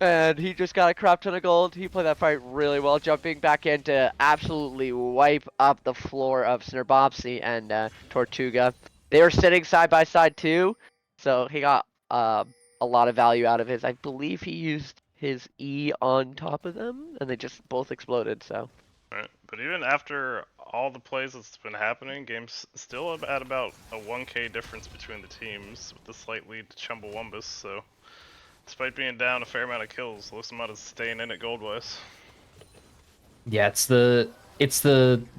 and he just got a crap ton of gold. He played that fight really well, jumping back in to absolutely wipe up the floor of Snrbofsy and Tortuga. They were sitting side by side too, so he got a lot of value out of his. I believe he used his E on top of them, and they just both exploded. So Right. But even after all the plays that's been happening, game's still at about a 1k difference between the teams, with the slight lead to Chumbawumbas, so despite being down a fair amount of kills, Los Nomadas staying in it gold-wise. Yeah, it's the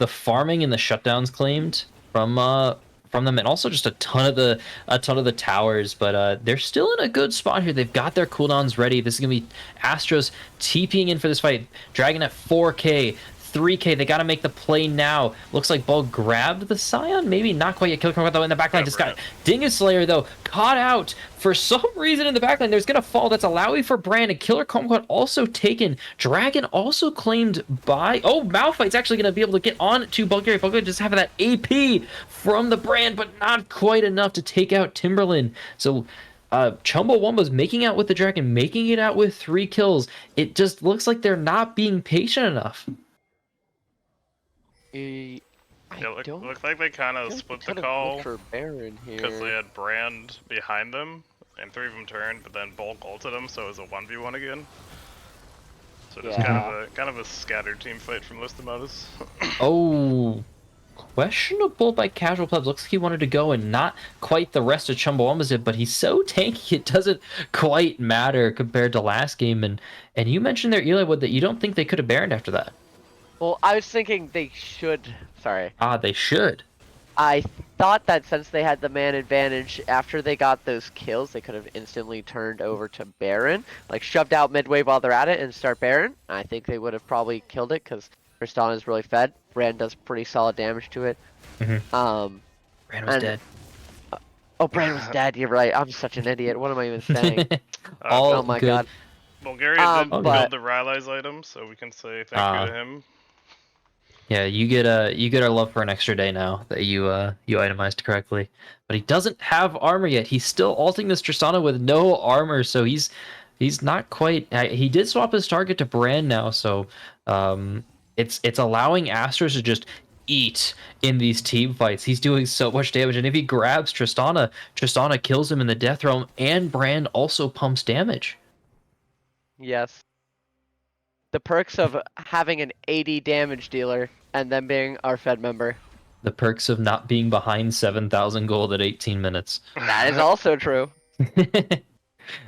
farming and the shutdowns claimed from them, and also just a ton of the towers. But they're still in a good spot here. They've got their cooldowns ready. This is gonna be Astros TPing in for this fight. Dragon at 4K. 3K. They got to make the play now. Looks like Ball grabbed the Scion. Maybe not quite yet. Killer Kumquat though in the backline. Just got Dingus Slayer though caught out for some reason in the backline. There's gonna fall. That's Alawi for Brand. And Killer Kumquat also taken. Dragon also claimed by. Oh, Malphite's actually gonna be able to get on to Bulgaria. Bulgaria just having that AP from the Brand, but not quite enough to take out Timberland. So Chumbawumbas making out with the Dragon, making it out with 3 kills. It just looks like they're not being patient enough. Yeah, look like they kind of split the call for Baron here. because they had Brand behind them, and 3 of them turned, but then Bulk ulted them, so it was a 1v1 again. So just kind of a scattered team fight from Los Nomadas. Oh, questionable by casual plebs. Looks like he wanted to go and not quite the rest of Chumbawumbas did, but he's so tanky it doesn't quite matter compared to last game. And you mentioned there, Eli Wood, that you don't think they could have baroned after that. Well, I was thinking they should. Sorry. They should. I thought that since they had the man advantage after they got those kills, they could have instantly turned over to Baron, like shoved out midway while they're at it and start Baron. I think they would have probably killed it because Tristana is really fed. Brand does pretty solid damage to it. Brand was dead. Oh, Brand was dead. You're right. I'm such an idiot. What am I even saying? Oh my good. god. Bulgaria did but- build the Rylai's item, so we can say thank you to him. Yeah, you get our love for an extra day now that you itemized correctly. But he doesn't have armor yet. He's still ulting this Tristana with no armor, so he's not quite. He did swap his target to Brand now, so it's allowing Astros to just eat in these team fights. He's doing so much damage, and if he grabs Tristana, Tristana kills him in the Death Realm, and Brand also pumps damage. Yes. The perks of having an 80 damage dealer and then being our Fed member. The perks of not being behind 7,000 gold at 18 minutes. That is also true.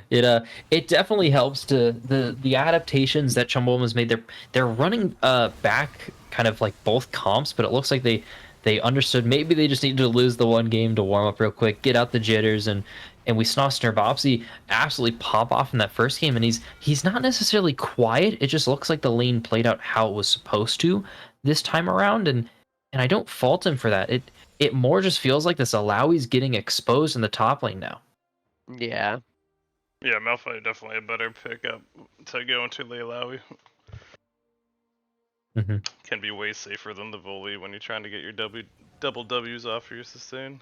It definitely helps to the adaptations that Chumbawumbas made. They're running back kind of like both comps, but it looks like they understood maybe they just needed to lose the one game to warm up real quick, get out the jitters, and we saw Snerbopsy absolutely pop off in that first game, and he's not necessarily quiet. It just looks like the lane played out how it was supposed to this time around, and I don't fault him for that. It more just feels like this Alawi's getting exposed in the top lane now. Yeah. Yeah, Malphite definitely a better pickup to go into the Alawi. Can be way safer than the volley when you're trying to get your double W's off your sustain.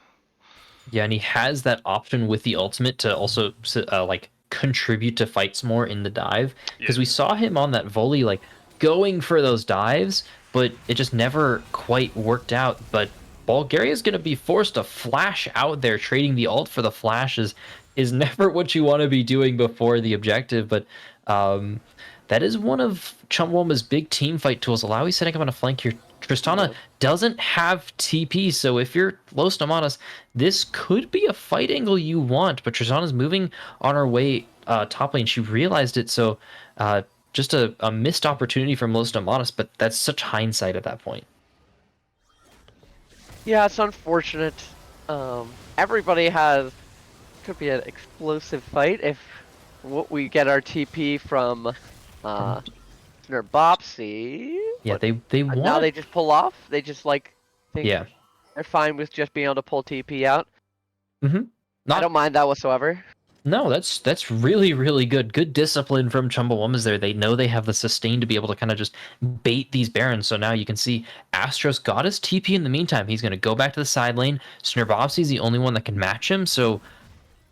Yeah, and he has that option with the ultimate to also like contribute to fights more in the dive, because we saw him on that volley like going for those dives, but it just never quite worked out. But Bulgaria is going to be forced to flash out there. Trading the ult for the flashes is never what you want to be doing before the objective, but that is one of Chumbawumba's big team fight tools. Alawi setting up on a flank here. Tristana doesn't have TP, so if you're Los Nomadas, this could be a fight angle you want, but Tristana's moving on her way top lane. She realized it, so just a missed opportunity from Los Nomadas, but that's such hindsight at that point. Yeah, it's unfortunate. Everybody could be an explosive fight if we get our TP from Snerbopsy. Yeah, they want. Now they just pull off. They just think Yeah. they're fine with just being able to pull TP out. I don't mind that whatsoever. No, that's really, really good. Good discipline from Chumbawumbas there. They know they have the sustain to be able to kind of just bait these barons. So now you can see Astros got his TP in the meantime. He's going to go back to the side lane. Snerbopsy is the only one that can match him. So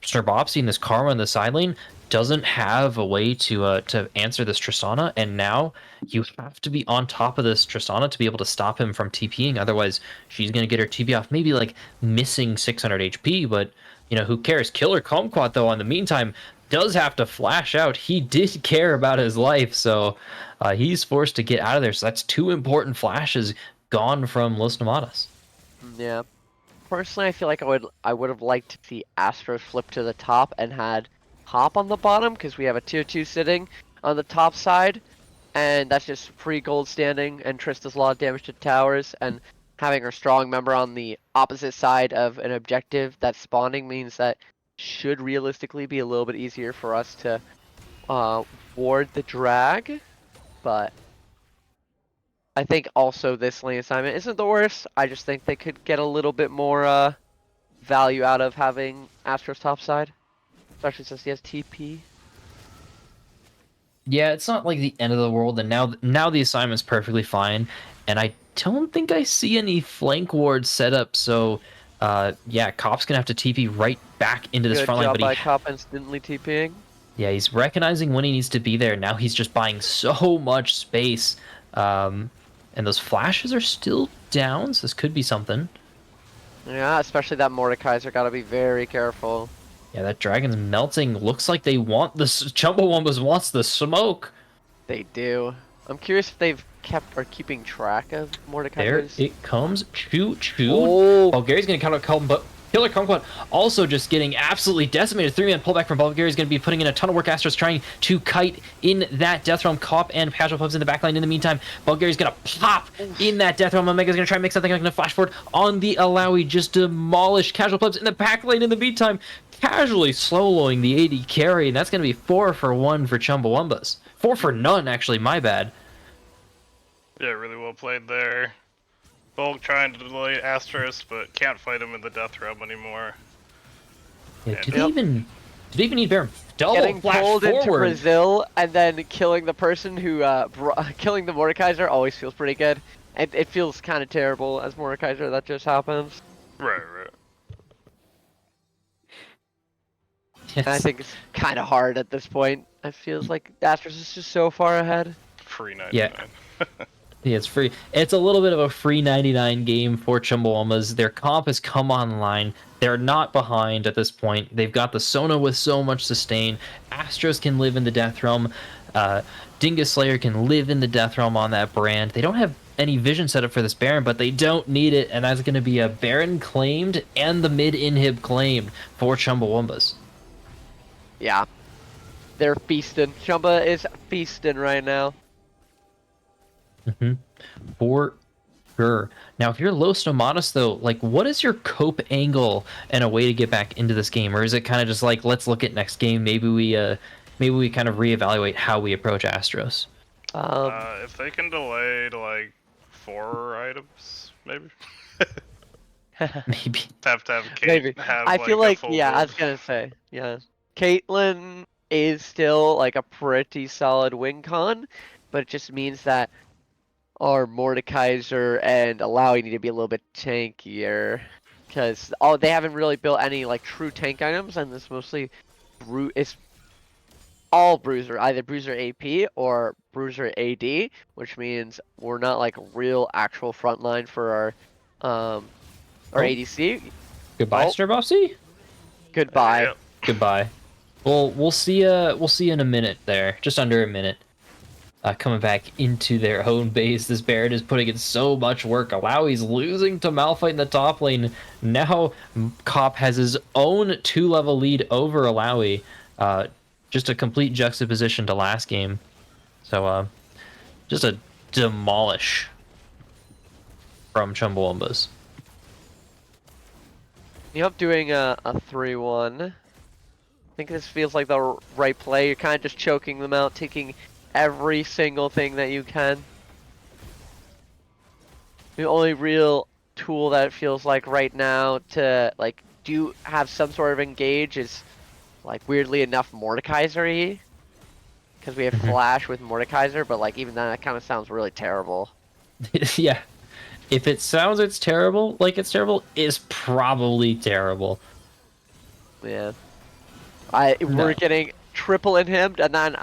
Snerbopsy and this Karma in the side lane doesn't have a way to answer this Tristana, and now you have to be on top of this Tristana to be able to stop him from TPing. Otherwise, she's going to get her TP off, maybe like missing 600 HP, but who cares? Killer Kumquat, though, in the meantime, does have to flash out. He did care about his life, so he's forced to get out of there. So that's 2 important flashes gone from Los Nomadas. Yeah. Personally, I feel like I would have liked to see Astros flip to the top and had Hop on the bottom, because we have a tier 2 sitting on the top side, and that's just free gold standing, and Triss does a lot of damage to towers, and having our strong member on the opposite side of an objective that's spawning means that should realistically be a little bit easier for us to ward the drag, but I think also this lane assignment isn't the worst. I just think they could get a little bit more value out of having Astro's topside, especially since he has TP. Yeah, it's not like the end of the world, and now the assignment's perfectly fine, and I don't think I see any flank wards set up. So, yeah, Cop's gonna have to TP right back into this Good front line, job but by Cop instantly TPing. yeah, he's recognizing when he needs to be there. Now he's just buying so much space, and those flashes are still down. So this could be something. Yeah, especially that Mordekaiser. Gotta be very careful. Yeah, that dragon's melting. Looks like they want the Chumbawumbas wants the smoke. They do. I'm curious if they've kept or keeping track of There Mordekaiser's. it comes. Choo choo. Oh, Bulgaria's gonna counter call, but Killer Kumquat also just getting absolutely decimated. 3-man pullback from Bulgaria is going to be putting in a ton of work. Astro's trying to kite in that Death Realm. Cop and Casual Pubs in the backline. In the meantime, Bulgaria's going to pop in that Death Realm. Omega's going to try and make something. Going to flash forward on the Alawi. Just demolish Casual Pubs in the backline. In the meantime, casually soloing the AD carry. And that's going to be 4 for 1 for Chumbawumbas. 4 for none, actually. My bad. Yeah, really well played there. Bulk trying to delay Astros, but can't fight him in the Death Realm anymore. Yeah, do Yep. they even need Baron? Double getting flash pulled forward. into Brazil and then killing the person who killing the Mordekaiser always feels pretty good. It feels kind of terrible as Mordekaiser that just happens. Right. And I think it's kind of hard at this point. It feels like Astros is just so far ahead. Free 99. Yeah. Yeah, it's free. It's a little bit of a free 99 game for Chumbawumbas. Their comp has come online. They're not behind at this point. They've got the Sona with so much sustain. Astros can live in the Death Realm. Dingus Slayer can live in the Death Realm on that brand. They don't have any vision set up for this Baron, but they don't need it, and that's going to be a Baron claimed and the mid inhib claimed for Chumbawumbas. Yeah, they're feasting. Chumba is feasting right now. For sure. Now, if you're Los Nomadas, though, like, what is your cope angle and a way to get back into this game, or is it kind of just like, let's look at next game? Maybe we kind of reevaluate how we approach Astros. If they can delay to like 4 items, maybe. Maybe. Have to have Kate Maybe. have I feel like a full yeah, I build. was gonna say yeah. Caitlyn is still like a pretty solid win con, but it just means that our Mordekaiser and Alawi need to be a little bit tankier, because they haven't really built any like true tank items, and it's mostly it's all Bruiser, either Bruiser AP or Bruiser AD, which means we're not like real actual frontline for our ADC. Goodbye, Oh. Starbuffsy. Goodbye. Yep. Goodbye. Well, we'll see you in a minute there, just under a minute. Coming back into their own base, this Baron is putting in so much work. Alawi's losing to Malphite in the top lane. Now Cop has his own 2-level lead over Alawi. Just a complete juxtaposition to last game. So, just a demolish from Chumbawumbas. Yep, doing a 3-1. I think this feels like the right play. You're kind of just choking them out, taking every single thing that you can. The only real tool that it feels like right now to like have some sort of engage is like weirdly enough Mordekaiser-y. Because we have Flash with Mordekaiser, but like even that kind of sounds really terrible. Yeah. If it sounds it's terrible, it's probably terrible. Yeah. No. We're getting triple inhibited, and then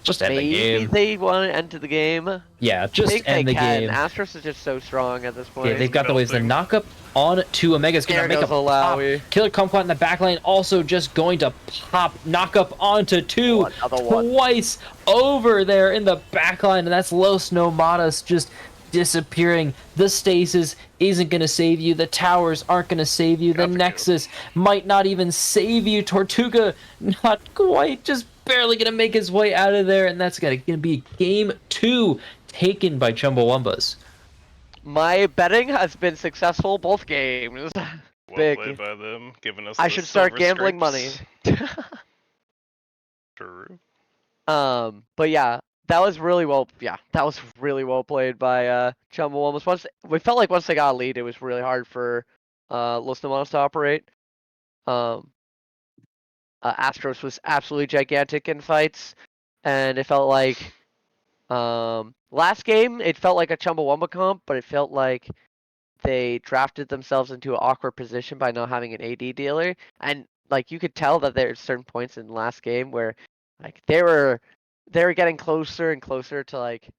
Just end the maybe game. they want to end the game. Yeah, I just think end they the can. game. Astros is just so strong at this point. Yeah, they've got the waves. The Melting. knock-up on to Omega's going to There make a goes pop. Alawi. Killer Kumquat in the back lane also just going to pop. Knock-up onto 2 Another one. twice over there in the back line. And that's Los Nomadas just disappearing. The stasis isn't going to save you. The towers aren't going to save you. The Got the Nexus might not even save you. Tortuga not quite, just barely going to make his way out of there. And that's going to be game 2 taken by Chumbawumbas. My betting has been successsul both games. Well Big. played by them, giving us. I the should start silver gambling scrapes. money. True. But yeah, that was really well. Yeah, that was really well played by Chumbawumbas. We felt like once they got a lead, it was really hard for Los Nomadas to operate. Um, Astros was absolutely gigantic in fights, and it felt like last game it felt like a Chumbawamba comp, but it felt like they drafted themselves into an awkward position by not having an AD dealer, and like you could tell that there's certain points in the last game where like they were getting closer and closer to like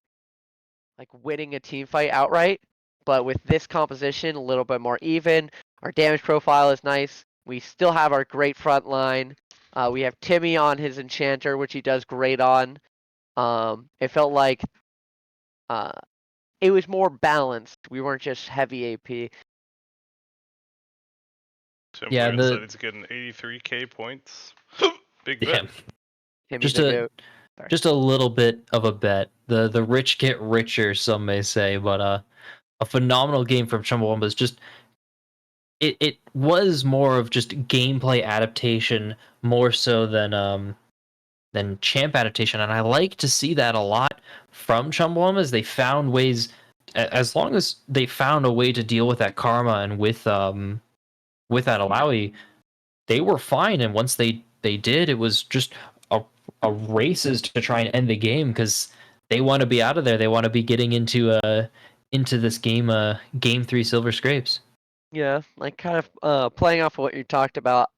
winning a team fight outright. But with this composition, a little bit more even. Our damage profile is nice. We still have our great front line. We have Timmy on his enchanter, which he does great on. It felt like uh, it was more balanced. We weren't just heavy AP. Yeah, Timberland said he's getting 83k points. Big bet. damn. Timmy Just the a goat. Sorry. just a little bit of a bet. The rich get richer, some may say, but a phenomenal game from Chumbawambas. Just it was more of just gameplay adaptation more so than champ adaptation, and I like to see that a lot from Chumbawambas. They found ways, as long as they found a way to deal with that karma and with that Alawi, they were fine. And once they did, it was just a races to try and end the game because they want to be out of there. They want to be getting into this game game 3 silver scrapes. Yeah, like kind of playing off of what you talked about.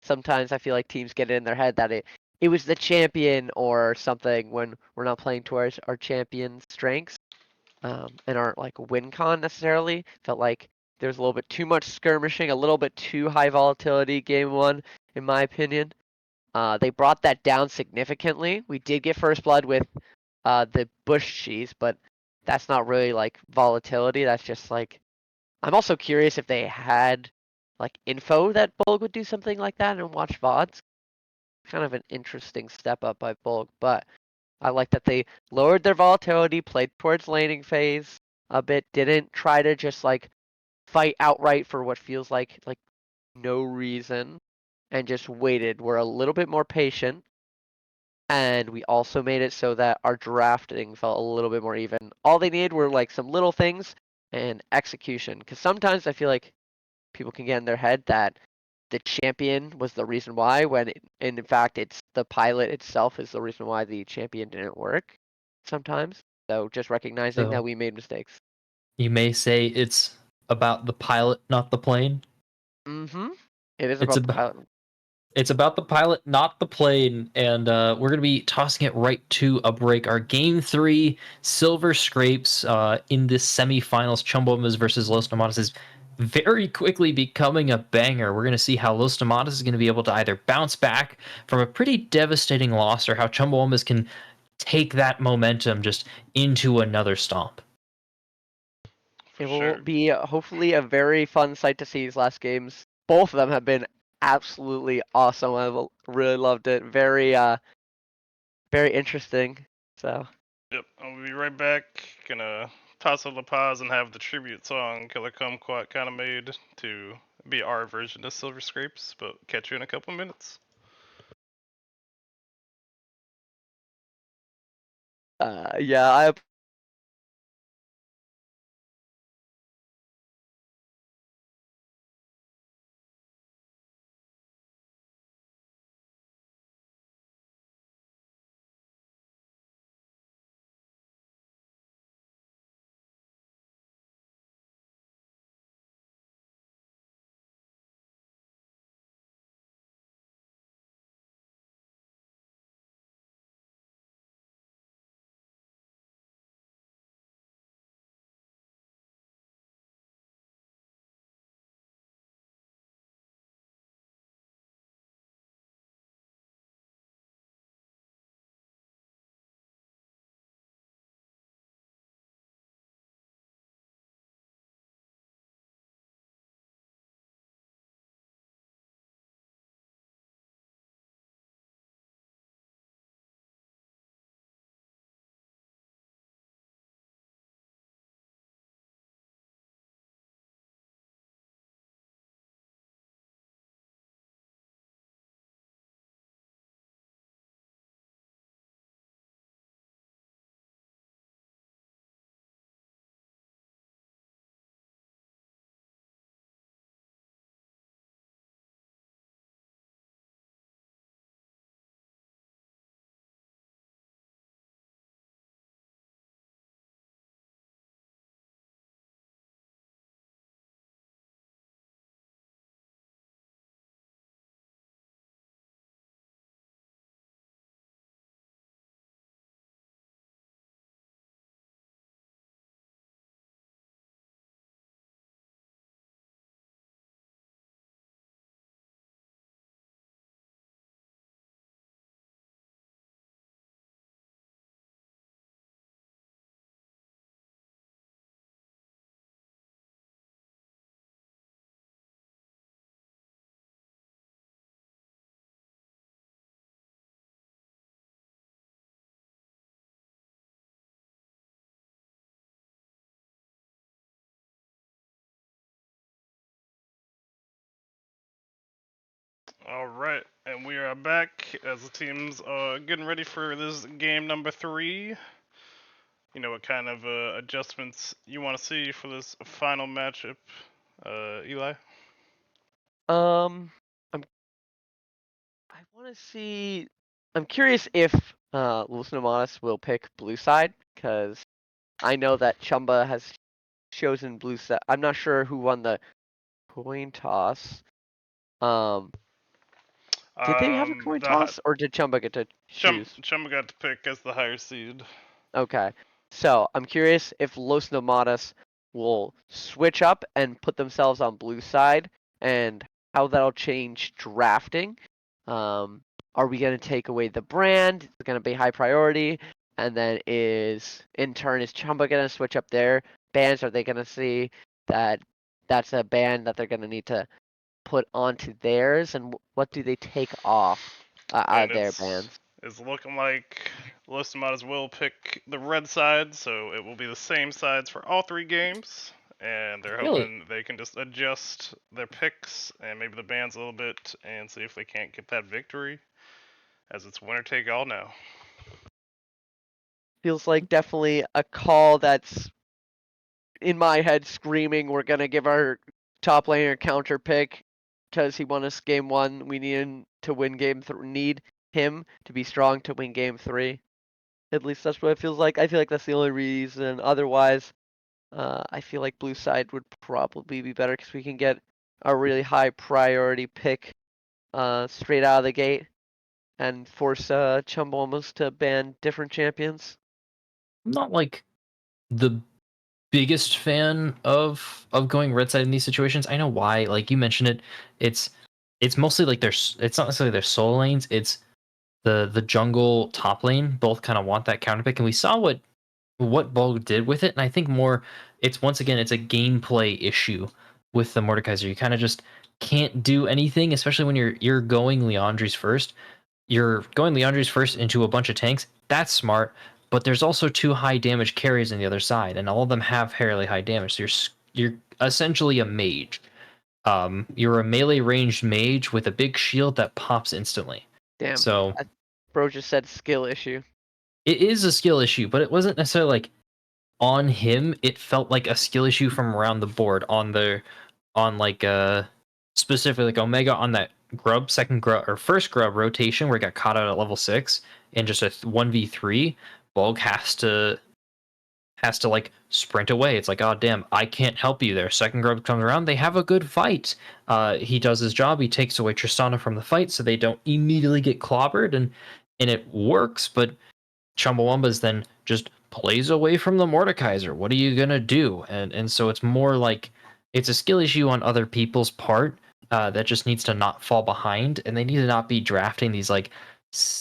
Sometimes I feel like teams get it in their head that it was the champion or something when we're not playing towards our champion strengths, and aren't like win con necessarily. Felt like there was a little bit too much skirmishing, a little bit too high volatility game one, in my opinion. They brought that down significantly. We did get first blood with the bush cheese, but that's not really like volatility. That's just like I'm also curious if they had like info that Bulg would do something like that and watch VODs. Kind of an interesting step up by Bulg, but I like that they lowered their volatility, played towards laning phase a bit, didn't try to just like fight outright for what feels like no reason, and just waited. We're a little bit more patient, and we also made it so that our drafting felt a little bit more even. All they needed were like some little things and execution, because sometimes I feel like people can get in their head that the champion was the reason why, when in fact it's the pilot itself is the reason why the champion didn't work sometimes. So just recognizing that So we made mistakes. you may say it's about the pilot, not the plane. Mm-hmm. It is It's about the about pilot. It's about the pilot, not the plane, and we're going to be tossing it right to a break. Our Game 3 Silver Scrapes in this semifinals, Chumbawambas versus Los Nomadas, is very quickly becoming a banger. We're going to see how Los Nomadas is going to be able to either bounce back from a pretty devastating loss or how Chumbawambas can take that momentum just into another stomp. For It will sure. be hopefully a very fun sight to see these last games. Both of them have been absolutely awesome. I've really loved it. Very interesting. So Yep, I'll be right back. Gonna toss a La Paz and have the tribute song Killer Kumquat kind of made to be our version of Silver Scrapes, but catch you in a couple minutes. yeah, I All right, and we are back as the teams are getting ready for this game number 3. You know what kind of adjustments you want to see for this final matchup, Eli? Um, I want to see. I'm curious if Los Nomadas will pick blue side because I know that Chumba has chosen blue side. I'm not sure who won the coin toss. Um, did they have a coin toss or did Chumba get to choose? Chumba got to pick as the higher seed. Okay. So I'm curious if Los Nomadas will switch up and put themselves on blue side and how that'll change drafting. Um, are we going to take away the brand? Is it going to be high priority? And then in turn, is Chumba going to switch up their bands? Are they going to see that that's a band that they're going to need to put onto theirs? And what do they take off And their bands? it's looking like Los Tomatas will pick the red side, so it will be the same sides for all 3 games. And they're Really? hoping they can just adjust their picks and maybe the bands a little bit and see if they can't get that victory, as it's winner take all now. Feels like definitely a call that's in my head screaming we're gonna give our top laner counter pick because he won us game 1. We need him to win need him to be strong to win game 3. At least that's what it feels like. I feel like that's the only reason. Otherwise, I feel like blue side would probably be better because we can get a really high priority pick straight out of the gate and force Chumbawumbas to ban different champions. I'm not like the biggest fan of going red side in these situations. I know why. Like you mentioned it, it's mostly like it's not necessarily their solo lanes. It's the jungle top lane both kind of want that counter pick, and we saw what Bolg did with it. And I think more, it's once again it's a gameplay issue with the Mordekaiser. You kind of just can't do anything, especially when you're going Leandri's first. You're going Leandri's first into a bunch of tanks. That's smart, but there's also 2 high damage carries on the other side, and all of them have fairly high damage. So you're essentially a mage. You're a melee ranged mage with a big shield that pops instantly. Damn, So bro just said skill issue. it is a skill issue, but it wasn't necessarily like on him. It felt like a skill issue from around the board on like specifically like Omega on that grub second grub or first grub rotation where he got caught out at level 6 and just a 1v3. Bulk has to like sprint away. It's like, oh damn, I can't help you there. Second grub comes around, they have a good fight. He does his job, he takes away Tristana from the fight so they don't immediately get clobbered, and it works. But Chumbawumbas then just plays away from the Mordekaiser. What are you gonna do? And so it's more like it's a skill issue on other people's part, that just needs to not fall behind, and they need to not be drafting these like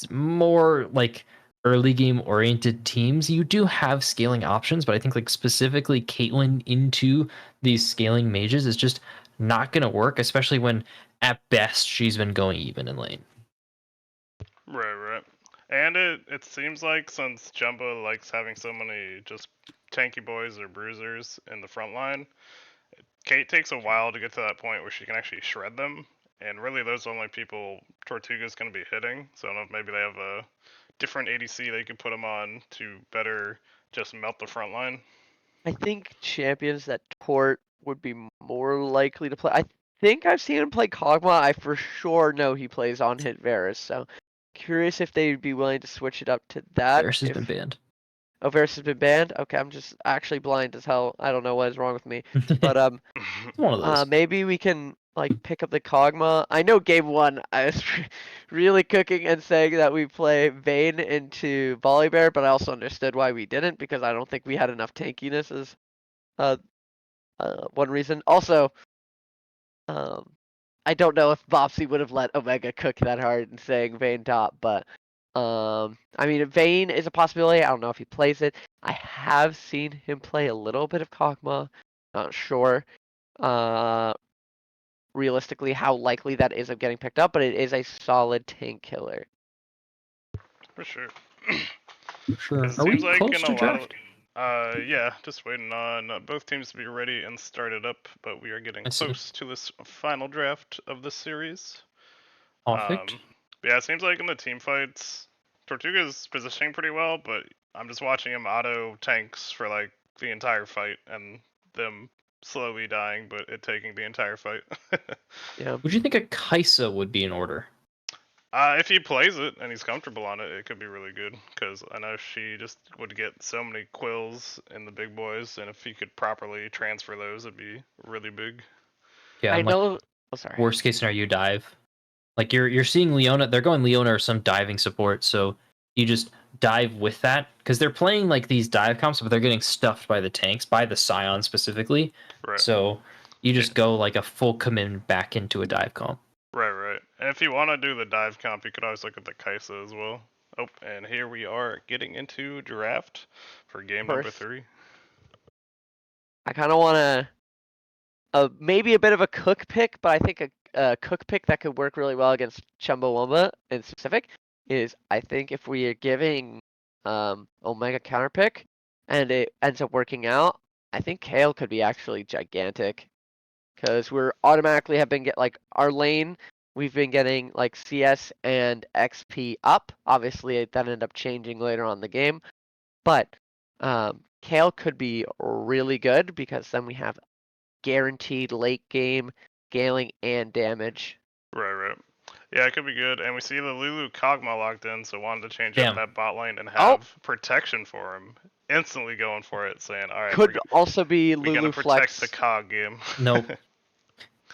more like early game oriented teams. You do have scaling options, but I think like specifically Caitlyn into these scaling mages is just not gonna work, especially when at best she's been going even in lane. Right. And it seems like since Jumbo likes having so many just tanky boys or bruisers in the front line, Kate takes a while to get to that point where she can actually shred them. And really, those are the only people Tortuga's going to be hitting. So I don't know if maybe they have a different ADC they could put them on to better just melt the front line. I think champions that Tort would be more likely to play. I think I've seen him play Kog'Maw. I for sure know he plays on hit Varus. So curious if they'd be willing to switch it up to that. Varus has been banned. Oh, Varus has been banned. Okay, I'm just actually blind as hell. I don't know what is wrong with me. But One of those. maybe we can like pick up the Kog'Maw. I know game 1 I was really cooking and saying that we play Vayne into Volibear, but I also understood why we didn't because I don't think we had enough tankiness as uh, one reason. Also, um, I don't know if Bopsy would have let Omega cook that hard and saying Vayne top, but I mean Vayne is a possibility. I don't know if he plays it. I have seen him play a little bit of Kog'Maw. Not sure. Uh, realistically how likely that is of getting picked up, but it is a solid tank killer. For sure. Sure. It Are we seems like close in a to lot draft? of yeah, just waiting on both teams to be ready and started up, but we are getting I see. close to this final draft of this series. Perfect. Yeah, it seems like in the team fights, Tortuga's positioning pretty well, but I'm just watching him auto tanks for like the entire fight and them slowly dying, but it taking the entire fight. Yeah. Would you think a Kaisa would be in order? If he plays it and he's comfortable on it, it could be really good. Because I know she just would get so many quills in the big boys, and if he could properly transfer those, it'd be really big. Yeah, I and like know. Oh, sorry. worst case scenario, you dive. Like you're seeing Leona. They're going Leona or some diving support, so you just dive with that because they're playing like these dive comps, but they're getting stuffed by the tanks, by the Scion specifically. Right. So you Yeah. just go like a full commitment back into a dive comp. Right. And if you want to do the dive comp, you could always look at the Kaisa as well. Oh, and here we are getting into draft for game number First, 3. I kind of want to maybe a bit of a cook pick, but I think a cook pick that could work really well against Chumbawumba in specific is I think if we are giving Omega counter pick and it ends up working out, I think Kale could be actually gigantic because we're automatically have been get like our lane. We've been getting like CS and XP up. Obviously, that ended up changing later on in the game, but Kale could be really good because then we have guaranteed late game scaling and damage. Right. Yeah, it could be good. And we see the Lulu Kog'Maw locked in, so wanted to change up Damn. that bot lane and Oh. have protection for him. Instantly going for it, saying, "All right, Could also be we're gonna Lulu protect Flex. the Cog game." Nope.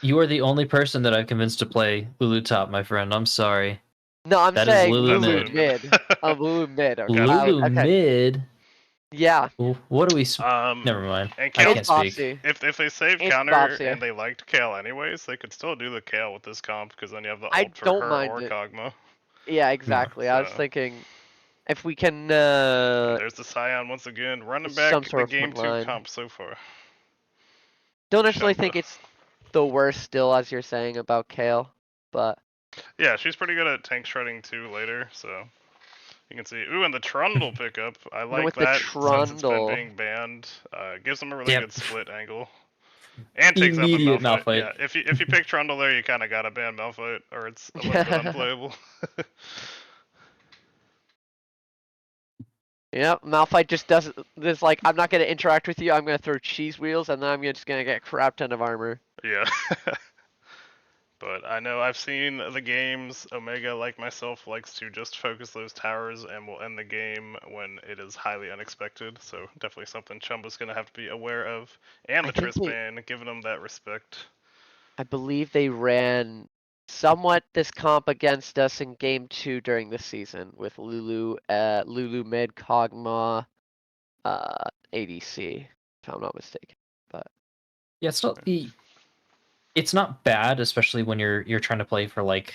You are the only person that I've convinced to play Lulu top, my friend. I'm sorry. No, I'm That is saying Lulu Lulu mid. mid. Lulu mid. Okay. Lulu okay. mid. Yeah, What do we? Never mind. And I Kale, can't speak. Bopsy. if they save It's counter Bopsy. and they liked Kale anyways, they could still do the Kale with this comp because then you have the I ult for don't her mind or it. Kog'Maw. Yeah, exactly. I was So- thinking if we can And there's the Scion once again, running some back sort the of game front 2 line. comp so far. Don't necessarily Chumba. think it's the worst still as you're saying about Kale, but Yeah, she's pretty good at tank shredding too later, so you can see. Ooh, and the Trundle pickup. I even like with the that since it's been Trundle. being banned. Gives them a really Yep. good split angle. And takes out the Immediate Malphite. Malphite. Yeah, if you pick Trundle there, you kind of gotta ban Malphite, or it's a little bit unplayable. Yep, Malphite just doesn't. This like I'm not gonna interact with you. I'm gonna throw cheese wheels, and then I'm just gonna get a crap ton of armor. Yeah. But I know I've seen the games. Omega, like myself, likes to just focus those towers and will end the game when it is highly unexpected. So definitely something Chumba's gonna have to be aware of. And I the think Triss they- ban, giving them that respect. I believe they ran somewhat this comp against us in game 2 during the season with Lulu, Lulu mid Kog'Maw, ADC, if I'm not mistaken. But Yeah, it's not bad, especially when you're trying to play for like,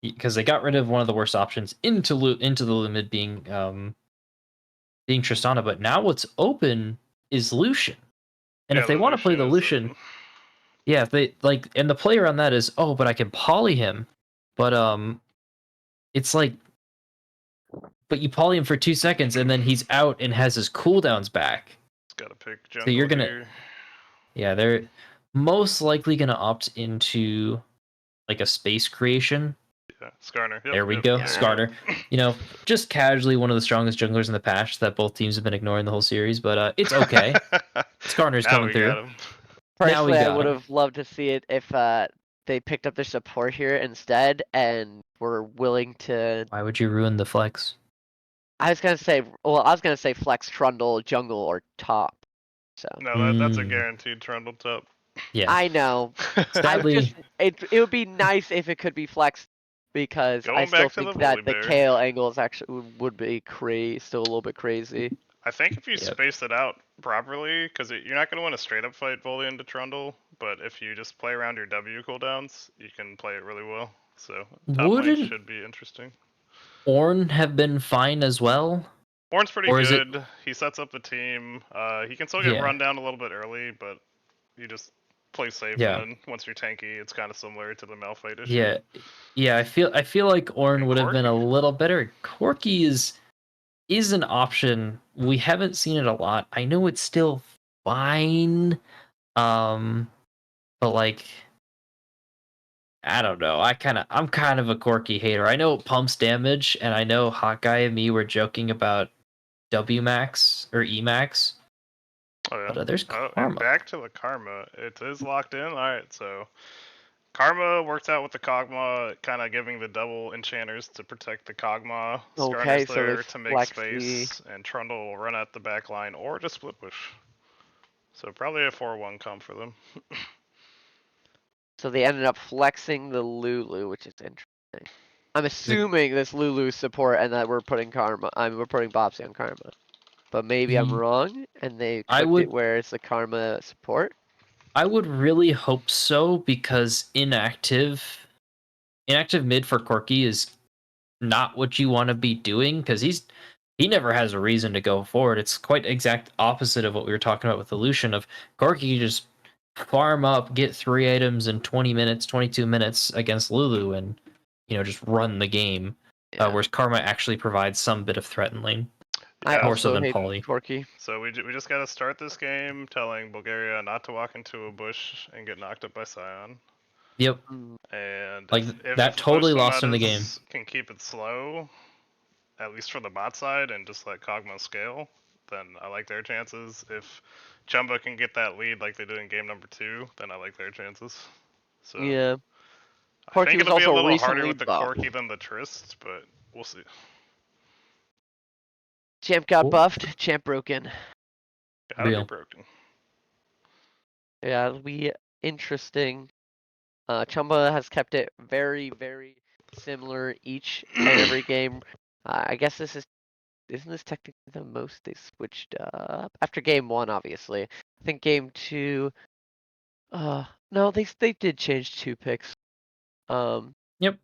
because they got rid of one of the worst options into the limit being Tristana, but now what's open is Lucian. And Yeah, if they the want to play the is Lucian, open. yeah, if they like, and the player on that is, oh, but I can poly him, but it's like, but you poly him for 2 seconds and then he's out and has his cooldowns back. It's gotta pick jungle So you're gonna, here. yeah, they're most likely gonna opt into like a space creation. Yeah, Skarner. Yep, There we yep, go, Yeah. Skarner. You know, just casually one of the strongest junglers in the patch that both teams have been ignoring the whole series, but it's okay. Skarner's Now coming we through. got him. Now we personally, I got would him. have loved to see it if they picked up their support here instead and were willing to. Why would you ruin the flex? I was gonna say flex Trundle, jungle, or top. So No, that's a Mm. guaranteed Trundle top. Yeah. I know. Sadly, It would be nice if it could be flexed because I Going still back to the think that the Volibear. Kale angles actually would be still a little bit crazy. I think if you Yep. space it out properly, because you're not going to want to straight up fight Volley into Trundle, but if you just play around your W cooldowns, you can play it really well. So top lane wouldn't should be interesting. Ornn have been fine as well? Ornn's pretty Or is it- good. He sets up the team. He can still get Yeah. run down a little bit early, but you just play safe. Yeah. And then once you're tanky, it's kind of similar to the Malphite issue. Yeah. Yeah, I feel like Ornn And would have been a Corki. little better. Corki is an option. We haven't seen it a lot. I know it's still fine. But like I don't know. I'm kind of a Corki hater. I know it pumps damage, and I know Hawkeye and me were joking about W Max or E Max, Oh yeah. but there's Oh, and Karma. back to the karma. It is locked in. All right, so karma worked out with the Kog'Maw, kind of giving the double enchanters to protect the Kog'Maw. Okay, Skarner's so they there to make flex the. space, and Trundle will run at the back line or just split push. So probably a 4-1 comp for them. So they ended up flexing the Lulu, which is interesting. I'm assuming this Lulu support and that we're putting Karma. We're putting Bopsy on Karma. But maybe I'm wrong, and they I cooked it would where it's the Karma support. I would really hope so because inactive mid for Corki is not what you want to be doing because he never has a reason to go forward. It's quite exact opposite of what we were talking about with the Lucian of Corki. You just farm up, get 3 items in 20 minutes, 22 minutes against Lulu, and just run the game. Yeah. Whereas Karma actually provides some bit of threat in lane. I More so also than hate Polly. Corki. So we just gotta start this game telling Bulgaria not to walk into a bush and get knocked up by Scion. Yep. And Like if that totally Los lost him the game. Nomadas can keep it slow, at least for the bot side, and just let Kog'Maw scale, then I like their chances. If Chumba can get that lead like they did in game number 2, then I like their chances. So Yeah. I think Corki was it'll be a also little harder recently with the buffed. Corki than the Trist, but we'll see. Champ got Cool. buffed. Champ broken. Gotta be Real. broken. Yeah, it'll be interesting. Chumba has kept it very, very similar each and every game. I guess isn't this technically the most they switched up after game 1? Obviously, I think game 2. No, they did change 2 picks. Yep.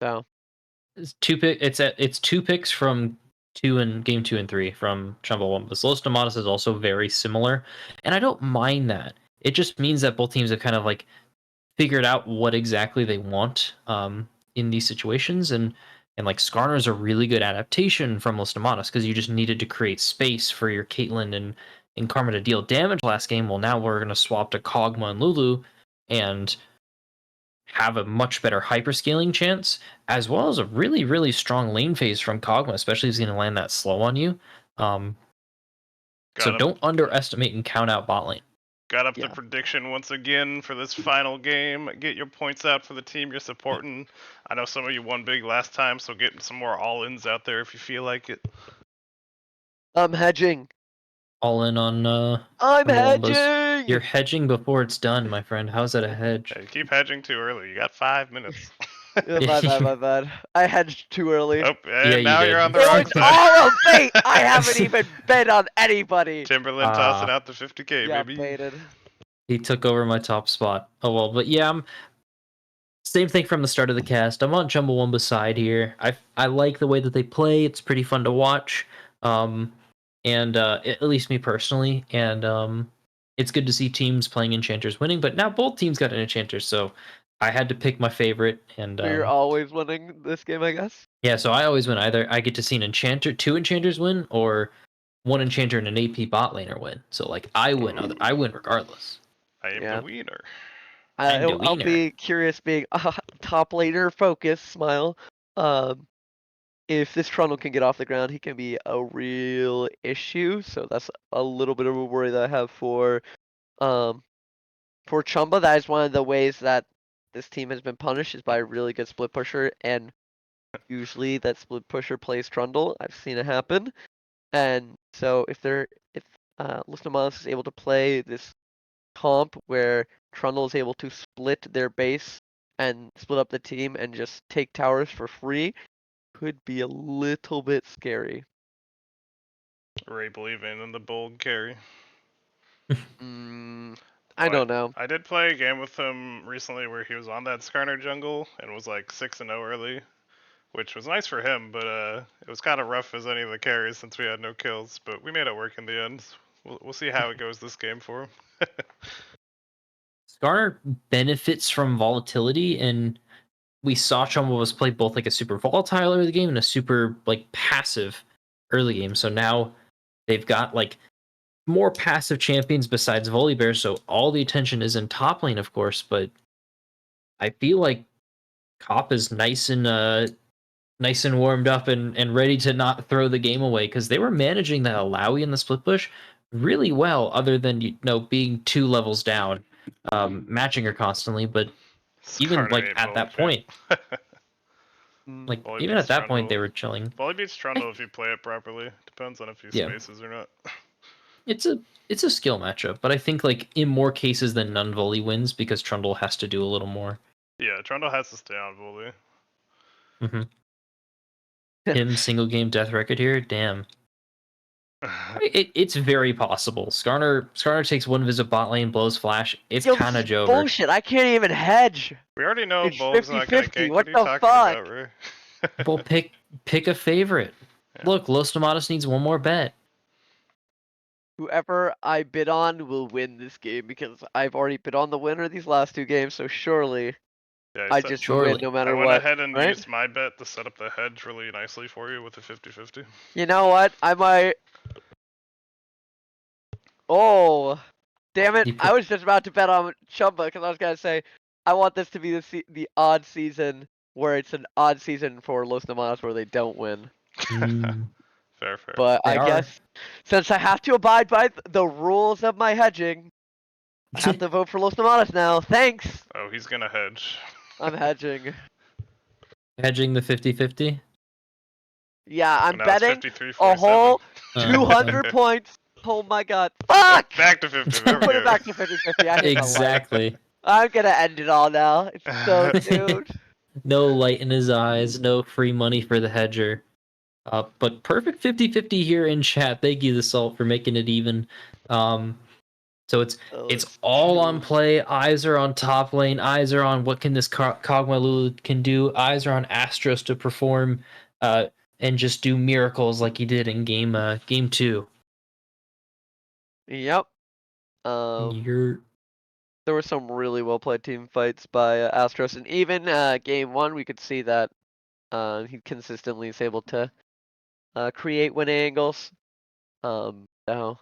So It's 2 picks from game 2 and 3 from Chumbawumbas. Los Nomadas is also very similar, and I don't mind that. It just means that both teams have kind of like figured out what exactly they want in these situations, and like Skarner's a really good adaptation from Los Nomadas because you just needed to create space for your Caitlyn and Karma to deal damage last game. Well, now we're gonna swap to Kog'Maw and Lulu, and have a much better hyperscaling chance, as well as a really, really strong lane phase from Kog'Maw, especially if he's going to land that slow on you. So don't underestimate and count out bot lane. Got up Yeah. the prediction once again for this final game. Get your points out for the team you're supporting. I know some of you won big last time, so get some more all-ins out there if you feel like it. I'm hedging. All in on I'm Chumbawumbas. hedging. You're hedging before it's done, my friend. How's that a hedge? Hey, keep hedging too early. You got 5 minutes. Yeah, my bad. I hedged too early. Oh, and Yeah, you now did. you're on the It wrong was side. all a bait. I haven't even bet on anybody. Timberland tossing out the 50k, Yeah, baby. baited. He took over my top spot. Oh well, but yeah, same thing from the start of the cast. I'm on Chumbawumba's side here. I like the way that they play. It's pretty fun to watch. And at least me personally. And it's good to see teams playing enchanters winning. But now both teams got an enchanter, so I had to pick my favorite. And So you're always winning this game, I guess. yeah, so I always win. Either I get to see two enchanters win, or one enchanter and an AP bot laner win. So like I win. I win regardless. I am Yeah. the wiener. I'm the I'll wiener. be curious, being a top laner focus. Smile. If this Trundle can get off the ground, he can be a real issue. So that's a little bit of a worry that I have for Chumba. That is one of the ways that this team has been punished is by a really good split pusher, and usually that split pusher plays Trundle. I've seen it happen, and so if Lustomanos is able to play this comp where Trundle is able to split their base and split up the team and just take towers for free, could be a little bit scary. Ray believing in the bold carry. I don't know. I did play a game with him recently where he was on that Skarner jungle and was like 6-0 early, which was nice for him, but it was kind of rough as any of the carries since we had no kills, but we made it work in the end. We'll see how it goes this game for him. Skarner benefits from volatility, and we saw Chumbawambas play both like a super volatile early game and a super like passive early game. So now they've got like more passive champions besides Volibear, so all the attention is in top lane, of course, but I feel like Cop is nice and warmed up and ready to not throw the game away because they were managing the Alawi and the split push really well, other than being 2 levels down, matching her constantly. But even Skarner like ain't at bully that point, Mm. like Bully even beats at that point, Trundle. they were chilling. Bully beats Trundle if you play it properly. Depends on if he Yeah. spaces or not. It's a skill matchup, but I think like in more cases than none, Volley wins because Trundle has to do a little more. Yeah, Trundle has to stay on Bully. hmm Him single game death record here, damn. It's very possible. Skarner takes one visit bot lane, blows flash. It's Yo, this kind is of over. bullshit. I can't even hedge. We already know It's Bulb's not gonna 50-50. gank. What What are you the talking fuck? about, Ray? Well, pick a favorite. Yeah. Look, Los Tomatos needs one more bet. Whoever I bid on will win this game because I've already bid on the winner these last 2 games. So surely Yeah, I so just Surely. win no I matter went what. ahead and Right? used my bet to set up the hedge really nicely for you with a 50-50. You know what? I might. Oh, damn it! You I put, was just about to bet on Chumba because I was gonna say I want this to be the odd season where it's an odd season for Los Hermanos where they don't win. Fair, fair. But They I are. guess since I have to abide by the rules of my hedging, I have to vote for Los Hermanos now. Thanks. Oh, he's gonna hedge. I'm hedging. hedging the 50-50. Yeah, I'm Now it's betting 53-47. a whole Uh, 200 points. Oh my god. Fuck! Back to 50. There we Put it go. back to 50-50. I hate my life. exactly. I'm gonna end it all now. It's so dude. No light in his eyes, no free money for the hedger. But perfect 50-50 here in chat. Thank you, the Salt, for making it even. So Oh, it's all on true. play. Eyes are on top lane. Eyes are on what can this Kog'Maw Lulu can do. Eyes are on Astros to perform and just do miracles like he did in game 2. Yep. You're There were some really well played team fights by Astros, and even game 1, we could see that he consistently is able to create win angles. So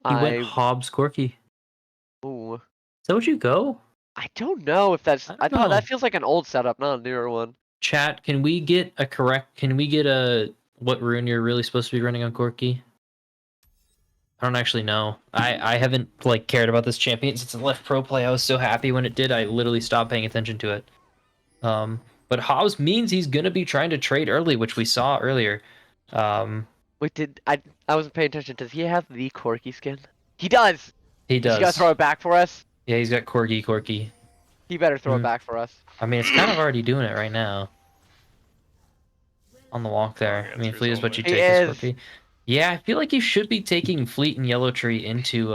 he went I Hobbs Corky. ooh, Is that what you go? I don't know if that's. I I don't thought know. that feels like an old setup, not a newer one. Chat, can we get a what rune you're really supposed to be running on Corky? I don't actually know. I haven't like cared about this champion since it left pro play. I was so happy when it did. I literally stopped paying attention to it. But Hobbs means he's gonna be trying to trade early, which we saw earlier. Wait, I wasn't paying attention. Does he have the Corky skin? He does. He Is he gonna does. throw it back for us? Yeah, he's got Corky. He better throw it back for us. I mean, it's kind of already doing it right now. On the walk there. I mean, answers Fleet is what only. you He take as is. Corky. Yeah, I feel like you should be taking Fleet and Yellow Tree into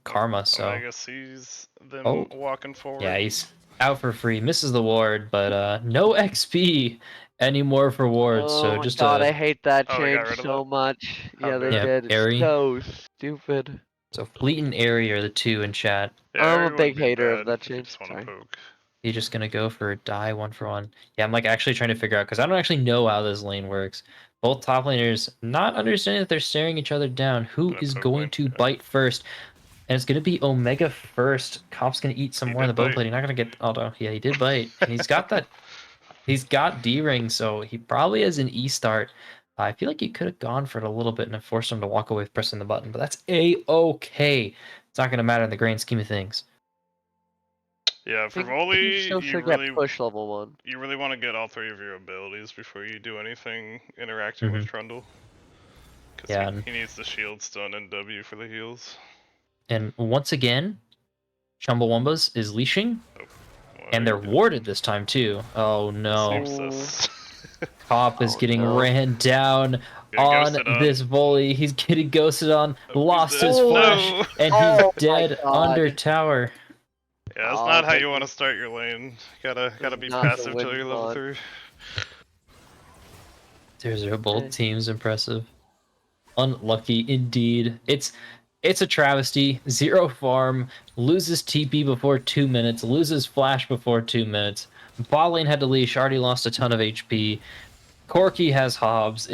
Karma. So Omega sees them Oh. walking forward. yeah, he's out for free. Misses the ward, but no XP anymore for wards. Oh So my just god, a I hate that Oh, they got change rid of so that? much. How Yeah, they dare. Yeah, did. It's Airy. so stupid. So Fleet and Airy are the two in chat. Yeah, I'm a Airy big wouldn't be hater of bad that if you change. just want to Sorry. poke. He's just gonna go for a die 1-for-1. Yeah, I'm like actually trying to figure out because I don't actually know how this lane works. Both top laners not understanding that they're staring each other down. Who Gonna is poke going lane, to yeah. bite first? And it's gonna be Omega first. Cop's gonna eat some He more in the did bone bite. plate. He's not gonna get. Oh no, yeah, he did bite, and he's got that. He's got D ring, so he probably has an E start. I feel like he could have gone for it a little bit and forced him to walk away with pressing the button, but that's a-okay. It's not gonna matter in the grand scheme of things. Yeah, I for think he volley, still should get push level 1. you really want to get all 3 of your abilities before you do anything interacting with Trundle. Because Yeah, he needs the shield, stun, and W for the heals. and once again, Chumbawumbas is leashing, What and are they're you doing? warded this time too. Oh no. Same sus. Cop is Oh, getting no. ran down Getting on ghosted on. this volley. He's getting ghosted on, Oh, he's lost dead. his flash, No. and Oh he's my dead God. under tower. Yeah, that's Oh, not how this you want to is- start your lane. Gotta is be not the passive till win you're level spot. 3. There's both Okay. teams impressive. Unlucky indeed. It's a travesty. 0 farm, loses TP before 2 minutes, loses flash before 2 minutes. Bot lane had to leash, already lost a ton of HP. Corky has Hobbs.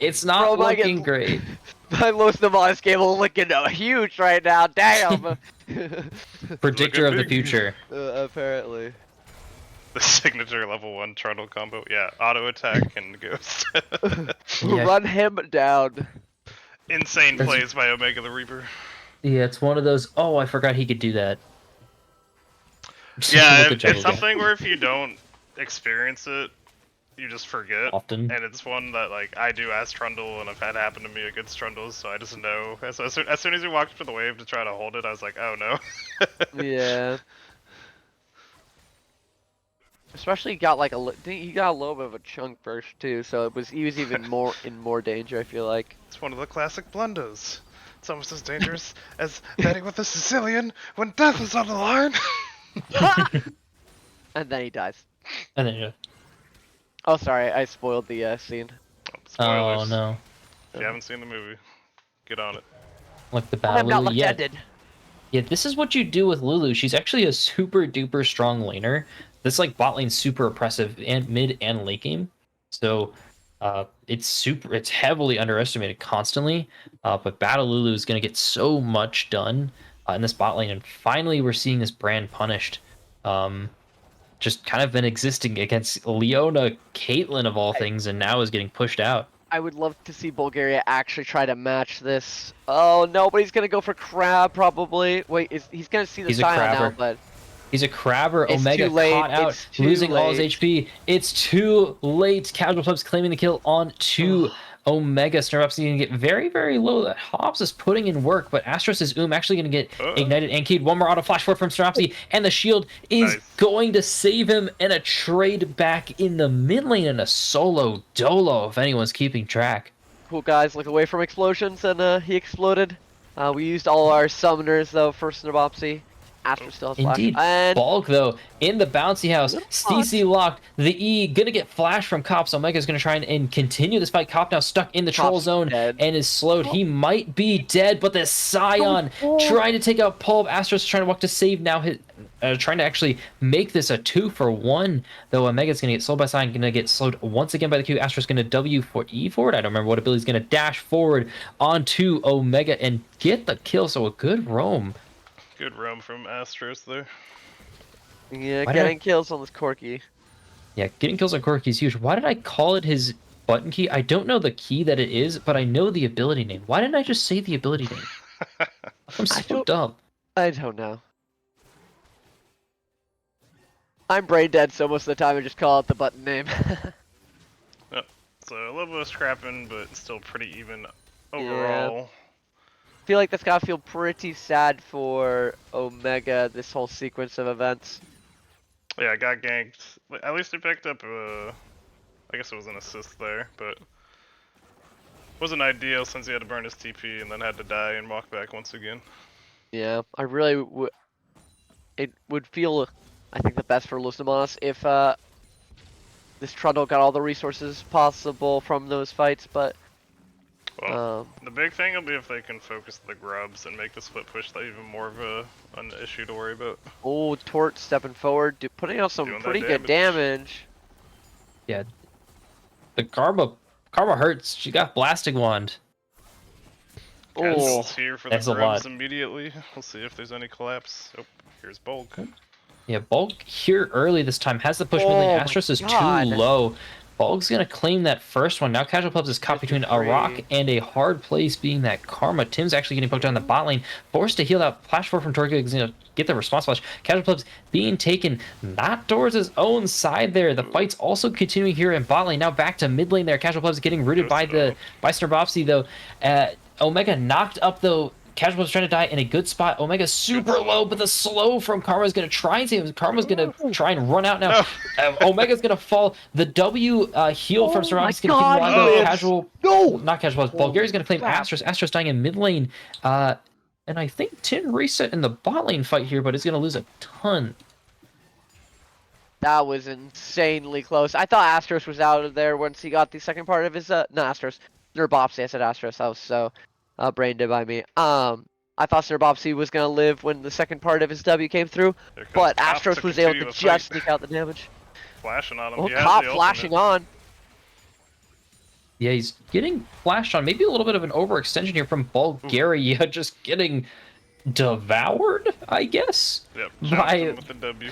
It's not Bro, looking great. my Los Hermanos game is looking huge right now. Damn. Predictor of the big. future. Apparently. The signature level 1 Trundle combo. Yeah, auto attack and ghost. Yeah. Run him down. Insane That's- plays by Omega the Reaper. Yeah, it's one of those. Oh, I forgot he could do that. Yeah, With the it's jungle gap. something where if you don't experience it, you just forget. Often. And it's one that like I do as Trundle, and I've had happen to me against Trundles, so I just know. As soon as he walked for the wave to try to hold it, I was like, oh no. Yeah. Especially got like he got a little bit of a chunk burst too, so he was even more in more danger. I feel like. It's one of the classic blunders. It's almost as dangerous as betting with a Sicilian when death is on the line. And then he dies. And then, yeah. Oh, sorry, I spoiled the scene. Spoilers. Oh no, If you haven't seen the movie, get on it. like the I'm battle not Lulu. Yeah, left-handed. yeah. This is what you do with Lulu. She's actually a super duper strong laner. This like bot lane's super oppressive and mid and late game. So, it's heavily underestimated constantly. But Battle Lulu is gonna get so much done in this bot lane, and finally we're seeing this brand punished. Just kind of been existing against Leona, Caitlyn of all things, and now is getting pushed out. I would love to see Bulgaria actually try to match this. Oh no, but he's gonna go for Crab probably. Wait, he's gonna see the He's a Scion now, crabber. but He's a crabber. It's Omega too late. caught out, It's too losing all his late. HP. It's too late. Casual Club's claiming the kill on to Omega. Snurup's going to get very, very low. That Hobbs is putting in work, but Astros is actually going to get ignited and keyed. One more auto flash forward from Snurupsy, and the shield is going to save him, and a trade back in the mid lane and a solo dolo, if anyone's keeping track. cool guys, look away from explosions, and he exploded. We used all our summoners though for Snurupsy. Astro still has flash. Indeed. And Bulk, though, in the bouncy house. CC locked. The E gonna get flash from Cops. Omega's gonna try and continue this fight. Cop now stuck in the troll Cop's zone dead. and is slowed. He might be dead, but the Scion trying to take out Pulp. Astro's trying to walk to save now. Trying to actually make this a 2-for-1, though Omega's gonna get slowed by Scion, gonna get slowed once again by the Q. Astro's gonna W for E forward. I don't remember what ability's gonna dash forward onto Omega and get the kill. So a good roam. Good roam from Astros there. yeah, Why getting kills on this Corky. Yeah, getting kills on Corky is huge. Why did I call it his button key? I don't know the key that it is, but I know the ability name. Why didn't I just say the ability name? I'm so dumb. I don't know. I'm brain dead, so most of the time I just call it the button name. So a little bit of scrapping, but still pretty even overall. I feel like that's gotta feel pretty sad for Omega, this whole sequence of events. Yeah, I got ganked. At least he picked up I guess it was an assist there, but wasn't ideal since he had to burn his TP and then had to die and walk back once again. Yeah, I really would. It would feel, I think, the best for Lucimanos if this Trundle got all the resources possible from those fights, but Well, the big thing will be if they can focus the grubs and make the split push that even more of an issue to worry about. oh, Tort stepping forward, putting out some Doing that pretty good damage. Yeah. The Karma hurts. She got Blasting Wand. Oh, Castle's here for the That's a grubs lot. immediately. We'll see if there's any collapse. Oh, here's Bulk. Yeah, Bulk here early this time has the push mid lane. Oh my Astros is God. too low. Bulk's gonna claim that first one. Now Casual Clubs is caught between a rock and a hard place, being that Karma. Tim's actually getting poked down the bot lane, forced to heal out. Flash forward from Torgo is gonna get the response flash. Casual Clubs being taken not towards his own side there. The fight's also continuing here in bot lane. Now back to mid lane there. Casual Clubs getting rooted by Snurupsy though. Omega knocked up though. Casual Club's trying to die in a good spot. Omega's super low, but the slow from Karma is going to try and save him. Karma's going to try and run out now. Omega's going to fall. The W heal from Snurupsy is going to keep him alive. no. Casual, No! not Casual. Bulgaria's going to claim Astros. Astros dying in mid lane. And I think Tin reset in the bot lane fight here, but is going to lose a ton. That was insanely close. I thought Astros was out of there once he got the second part of his, not Astros. Nurbopsy, I said Astros. That was so brain dead by me. I thought Nurbopsy was going to live when the second part of his W came through, Here comes but Cop Astros to was able continue to the just fight. sneak out the damage. Flashing on him. Oh, He has Cop the flashing ultimate. on. Yeah, he's getting flashed on. Maybe a little bit of an overextension here from Bulgaria, just getting devoured, I guess. Yep, chopped By him with the W.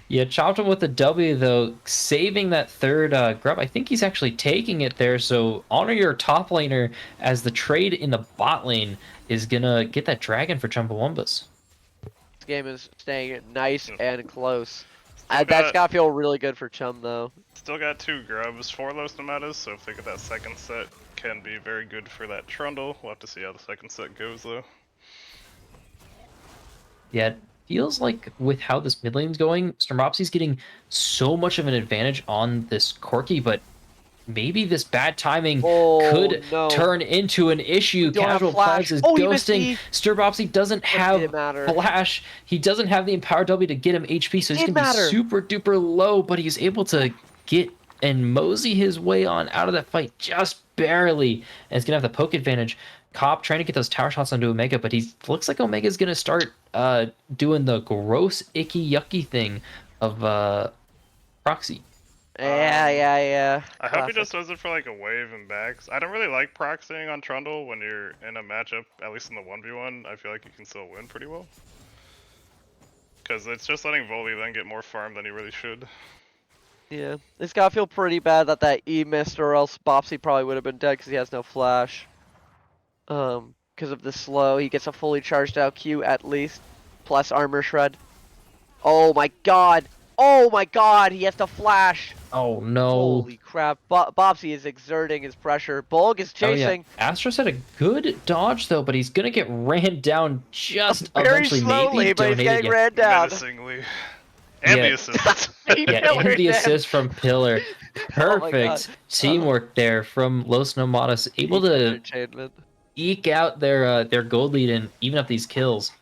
Yeah, chopped him with the W, though, saving that third grub. I think he's actually taking it there, so honor your top laner as the trade in the bot lane is going to get that dragon for Chumbawumbas. This game is staying nice Yep. and close. Still That's got, gotta feel really good for Chum, though. still got 2 grubs for Los Nomadas, so if they get that second set, can be very good for that Trundle. We'll have to see how the second set goes, though. Yeah, it feels like with how this mid lane's going, Stormopsy's getting so much of an advantage on this Corki, but maybe this bad timing could no. turn into an issue. don't have Casual flash. Plebs is Oh, he missed ghosting. me. Sturbopsy doesn't have didn't matter. flash. He doesn't have the Empower W to get him HP, so he's Didn't going to be matter. super duper low, but he's able to get and mosey his way on out of that fight just barely. And he's going to have the poke advantage. Cop trying to get those tower shots onto Omega, but he looks like Omega's going to start doing the gross, icky, yucky thing of proxy. Yeah. I hope he Classic. just does it for like a wave and backs. I don't really like proxying on Trundle when you're in a matchup, at least in the 1v1. I feel like you can still win pretty well. Because it's just letting Volby then get more farm than he really should. Yeah, it's gotta feel pretty bad that E missed, or else Bopsy probably would have been dead because he has no flash. Because of the slow, he gets a fully charged out Q at least, plus armor shred. Oh my god! Oh my god! He has to flash. Oh no. Holy crap! Bopsy is exerting his pressure. Bolg is chasing. Oh, yeah. Astros had a good dodge though, but he's gonna get ran down just Very eventually. slowly, Maybe but he's donated. getting Yeah, ran down. Menacingly. And Yeah. the assist. He yeah, pillared and the him. assist from Pillar. Oh my God. Perfect teamwork there from Los Nomadas, able Such to enchantment. eke out their gold lead and even up these kills.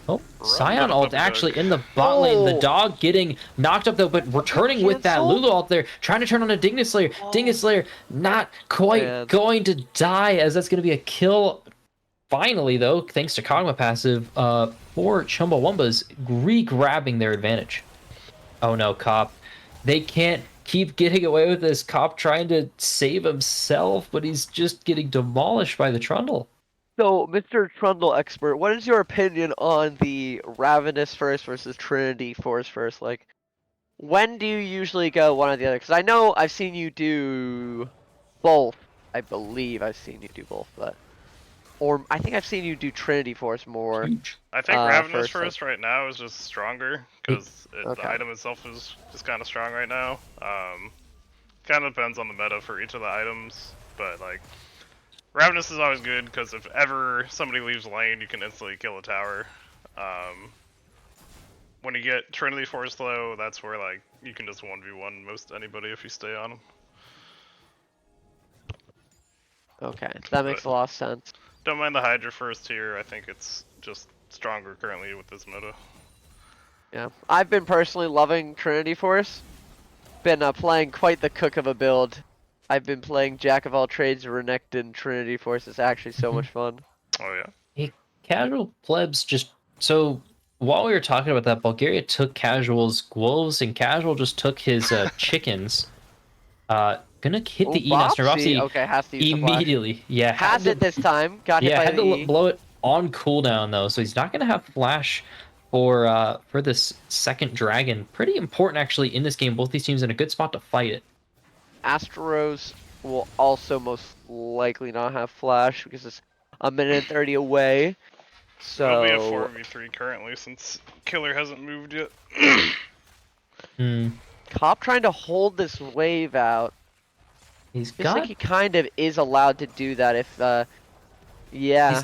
Oh, Scion ult actually in the bot lane. The Oh. dog getting knocked up though, but returning with that Cancel? Lulu ult there, trying to turn on a Dingus Slayer. Oh. Dingus Slayer not quite Man. going to die, as that's going to be a kill. Finally, though, thanks to Kog'Maw passive, for Chumbawumbas re-grabbing their advantage. Oh no, Cop. They can't keep getting away with this. Cop trying to save himself, but he's just getting demolished by the Trundle. So, Mr. Trundle expert, what is your opinion on the Ravenous first versus Trinity Force first? Like, when do you usually go one or the other? Because I know I've seen you do both. I believe I've seen you do both, but or I think I've seen you do Trinity Force more. Huge. I think Ravenous first, first right now is just stronger, because Okay. the item itself is just kind of strong right now. Kind of depends on the meta for each of the items, but like, Ravenous is always good, because if ever somebody leaves lane, you can instantly kill a tower. When you get Trinity Force though, that's where like, you can just 1v1 most anybody if you stay on them. Okay, that makes a lot of sense. Don't mind the Hydra first here, I think it's just stronger currently with this meta. Yeah, I've been personally loving Trinity Force. Been playing quite the cook of a build. I've been playing Jack of all trades, Renekton, Trinity Force. It's actually so much fun. Oh yeah. Hey, Casual Plebs just... So, while we were talking about that, Bulgaria took Casual's wolves, and Casual just took his chickens. Gonna hit the E now. Snarvopsy Okay, has to use the flash. immediately. Yeah, Has had it this time. Got hit Yeah, by had the to E. blow it on cooldown though, so he's not gonna have flash for this second dragon. Pretty important actually in this game. Both these teams in a good spot to fight it. Astros will also most likely not have flash because it's a minute and 30 away. It'll be a So 4v3 currently since Killer hasn't moved yet. Hmm. Cop trying to hold this wave out. He's Feels got like he kind of is allowed to do that if yeah.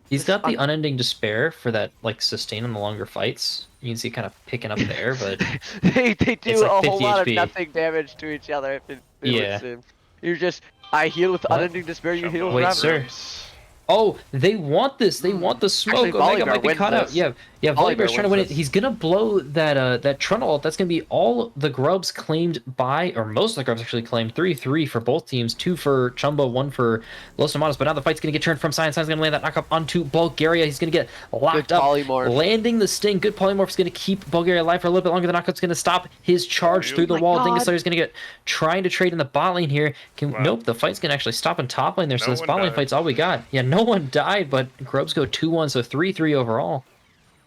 he's got the unending despair for that like sustain on the longer fights. You can see kind of picking up there, but they do It's like a 50 whole lot HP. of nothing damage to each other. If it Yeah. would seem. You're just I heal with What? unending despair. You heal with Wait, Ravenous. sir. Oh, they want this. They want the smoke. Actually, Omega Volibear might be wins caught out. this. Yeah, Volibear Volibear's trying to win wins it. this. He's gonna blow that Trundle ult. That's gonna be all the grubs claimed by, or most of the grubs actually claimed. 3-3 for both teams. 2 for Chumba, 1 for Los Nomadas. But now the fight's gonna get turned from Scion. Scion's gonna land that knockup onto Bulgaria. He's gonna get locked Good up. polymorph. Landing the sting. Good polymorph's gonna keep Bulgaria alive for a little bit longer. The knockup's gonna stop his charge Oh, through the my wall. God. Dingus Slayer's gonna get trying to trade in the bot lane here. Wow. Nope, the fight's gonna actually stop in top lane there. So No this one bot lane died. fight's all we got. Yeah, no No one died, but Grubs go 2-1, so 3-3 overall.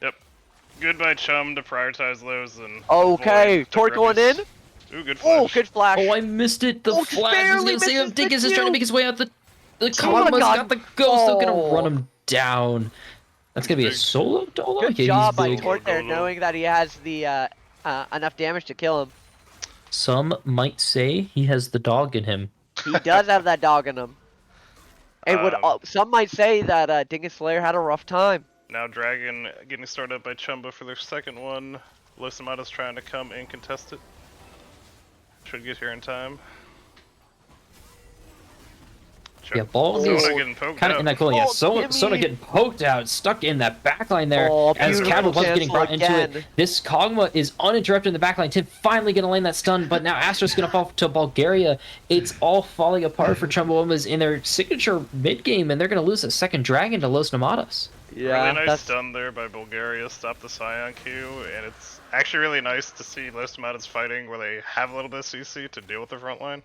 Yep. Good by Chum to prioritize those and. Okay, avoid the Tort going in. grubbies. Ooh, good flash. Oh, good flash. Oh, I missed it. The Oh, just flash is barely gonna save him. misses the Dingus is trying to kill. make his way out. The Oh my Kongma's God. got the ghost. Still gonna Oh. run him down. That's gonna be a Big. solo dolo. Good Okay, job he's by big. Tort there, Dolo. knowing that he has the enough damage to kill him. Some might say he has the dog in him. He does have that dog in him. And Um, some might say that Dingus Slayer had a rough time. Now Dragon getting started up by Chumba for their second one. Los Nomadas trying to come and contest it. Should get here in time. Yeah, Balls Sona is getting poked kind of out. in that cool. Yeah, Oh, Sona Timmy. getting poked out, stuck in that backline there Oh, as beautiful Capital was getting cancel brought into again. it. This Kog'Maw is uninterrupted in the backline. Tim finally going to land that stun, but now Astro's going to fall to Bulgaria. It's all falling apart for Chumbawumbas in their signature mid game, and they're going to lose a second dragon to Los Nomadas. Yeah, Really nice that's stun there by Bulgaria, stop the Scion Q, and it's actually really nice to see Los Nomadas fighting where they have a little bit of CC to deal with the front line.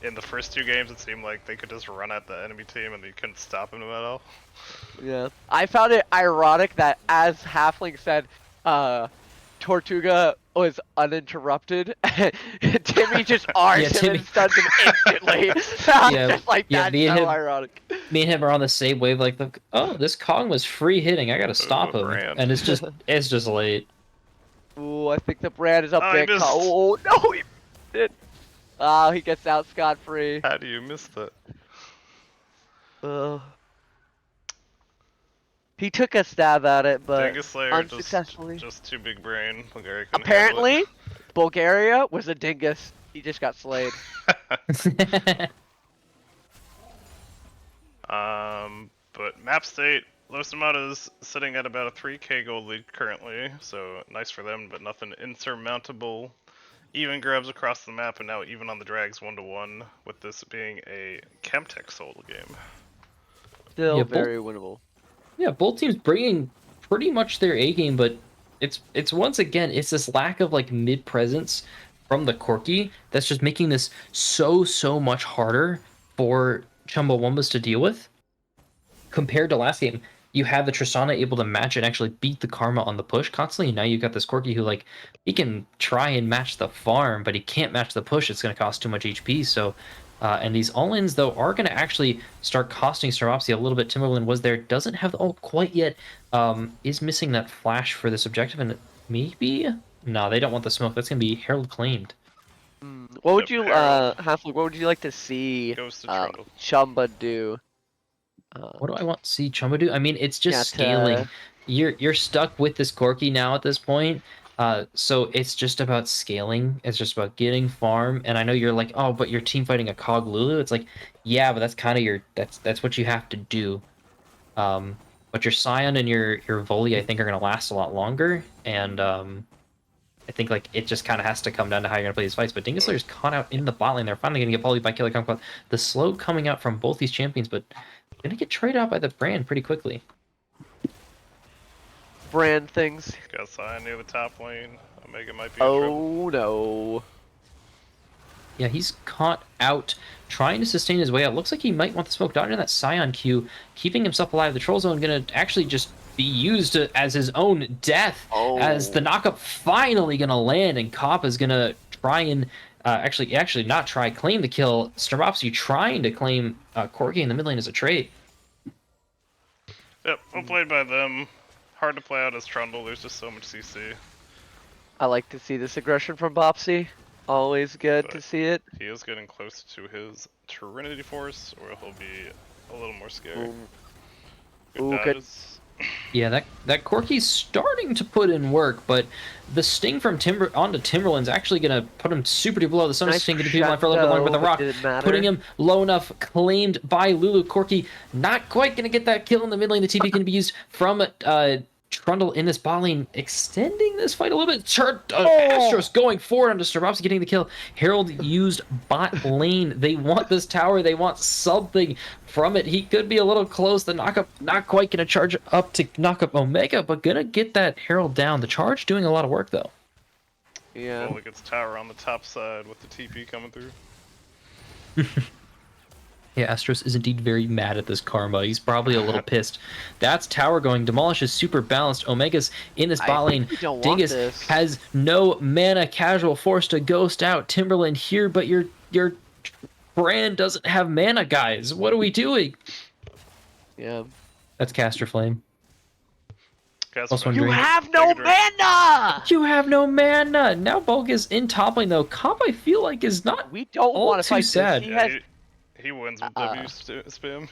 In the first two games, it seemed like they could just run at the enemy team and you couldn't stop them at all. yeah. I found it ironic that as Halfling said, Tortuga was uninterrupted. Timmy just R's him Timmy- and stuns him instantly. Yeah, Just like yeah, that's me and so him- ironic. Me and him are on the same wavelength of, oh, this Kong was free hitting. I got to stop him. Brand. And it's just late. Ooh, I think the brand is up Oh, he big. missed. Oh no, he did. Oh, he gets out scot-free. How do you miss that? He took a stab at it, but Dingus Slayer unsuccessfully. just too big brain. Bulgaria couldn't handle Apparently, Bulgaria was a dingus. He just got slayed. it. But map state, Los Nomadas sitting at about a 3k gold lead currently, so nice for them, but nothing insurmountable. Even grabs across the map, and now even on the drags 1-1, with this being a Chemtech solo game. Still Yeah, very winnable. Yeah, both teams bringing pretty much their A game, but it's once again it's this lack of like mid presence from the Corki that's just making this so much harder for Chumbawumbas to deal with. Compared to last game, you had the Tristana able to match and actually beat the Karma on the push constantly. And now you've got this Corki who like he can try and match the farm, but he can't match the push. It's going to cost too much HP. So. And these all-ins, though, are going to actually start costing Staropsy a little bit. Timberland was there, doesn't have the ult quite yet, is missing that flash for this objective, and maybe? No, they don't want the smoke. That's going to be Herald claimed. What would Yep, you, Harold. Halfling, what would you like to see Goes to Trundle. Chumba do? What do I want to see Chumba do? I mean, it's just Yeah, scaling. You're stuck with this Corki now at this point. So it's just about scaling. It's just about getting farm. And I know you're like, oh, but your team fighting a Cog Lulu. It's like, yeah, but that's kind of that's what you have to do. But your Scion and your Volley, I think, are gonna last a lot longer. And I think like it just kind of has to come down to how you're gonna play these fights. But Dingus Slayer's caught out in the bot lane. They're finally gonna get volleyed by Killer Kong. The slow coming out from both these champions, but gonna get traded out by the brand pretty quickly. Brand things. Got Scion near the top lane. Omega might be in trouble. Oh no. Yeah, he's caught out trying to sustain his way out. Looks like he might want the smoke, dodging that Scion Q, keeping himself alive. The Troll Zone gonna actually just be used as his own death, as the knockup finally gonna land, and Cop is gonna try and actually not try, claim the kill. Staropsy trying to claim Corki in the mid lane as a trade. Yep, well played by them. Hard to play out as Trundle, there's just so much CC. I like to see this aggression from Bopsy. Always good to But see it. He is getting close to his Trinity Force, or he'll be a little more scary. Ooh, good. dodges. Yeah, that Corki's starting to put in work, but the sting from onto Timberland's actually gonna put him super duper low. The Sun is Nice stinging people for a little bit longer, but the shadow, Rock but didn't matter. putting him low enough, claimed by Lulu. Corki not quite gonna get that kill in the mid lane. The TP can be used from Trundle in this bot lane, extending this fight a little bit. Astros going forward onto Staropsy getting the kill. Herald used bot lane. They want this tower. They want something from it. He could be a little close. The knockup not quite going to charge up to knock up Omega, but going to get that Herald down. The charge doing a lot of work, though. Yeah. Well, it gets tower on the top side with the TP coming through. Yeah, Astros is indeed very mad at this karma. He's probably a little pissed. That's tower going. Demolish is super balanced. Omega's in his I bot think lane. we don't want Dingus this. has no mana. Casual forced to ghost out Timberland here, but your brand doesn't have mana, guys. What are we doing? Yeah. That's Caster Flame. Cast Plus one Flame. You drink. have Take no a drink. mana! You have no mana. Now Bulk is in top lane though. Comp I feel like is not We don't all want to too fight sad. this. Yeah, he wins with W spam.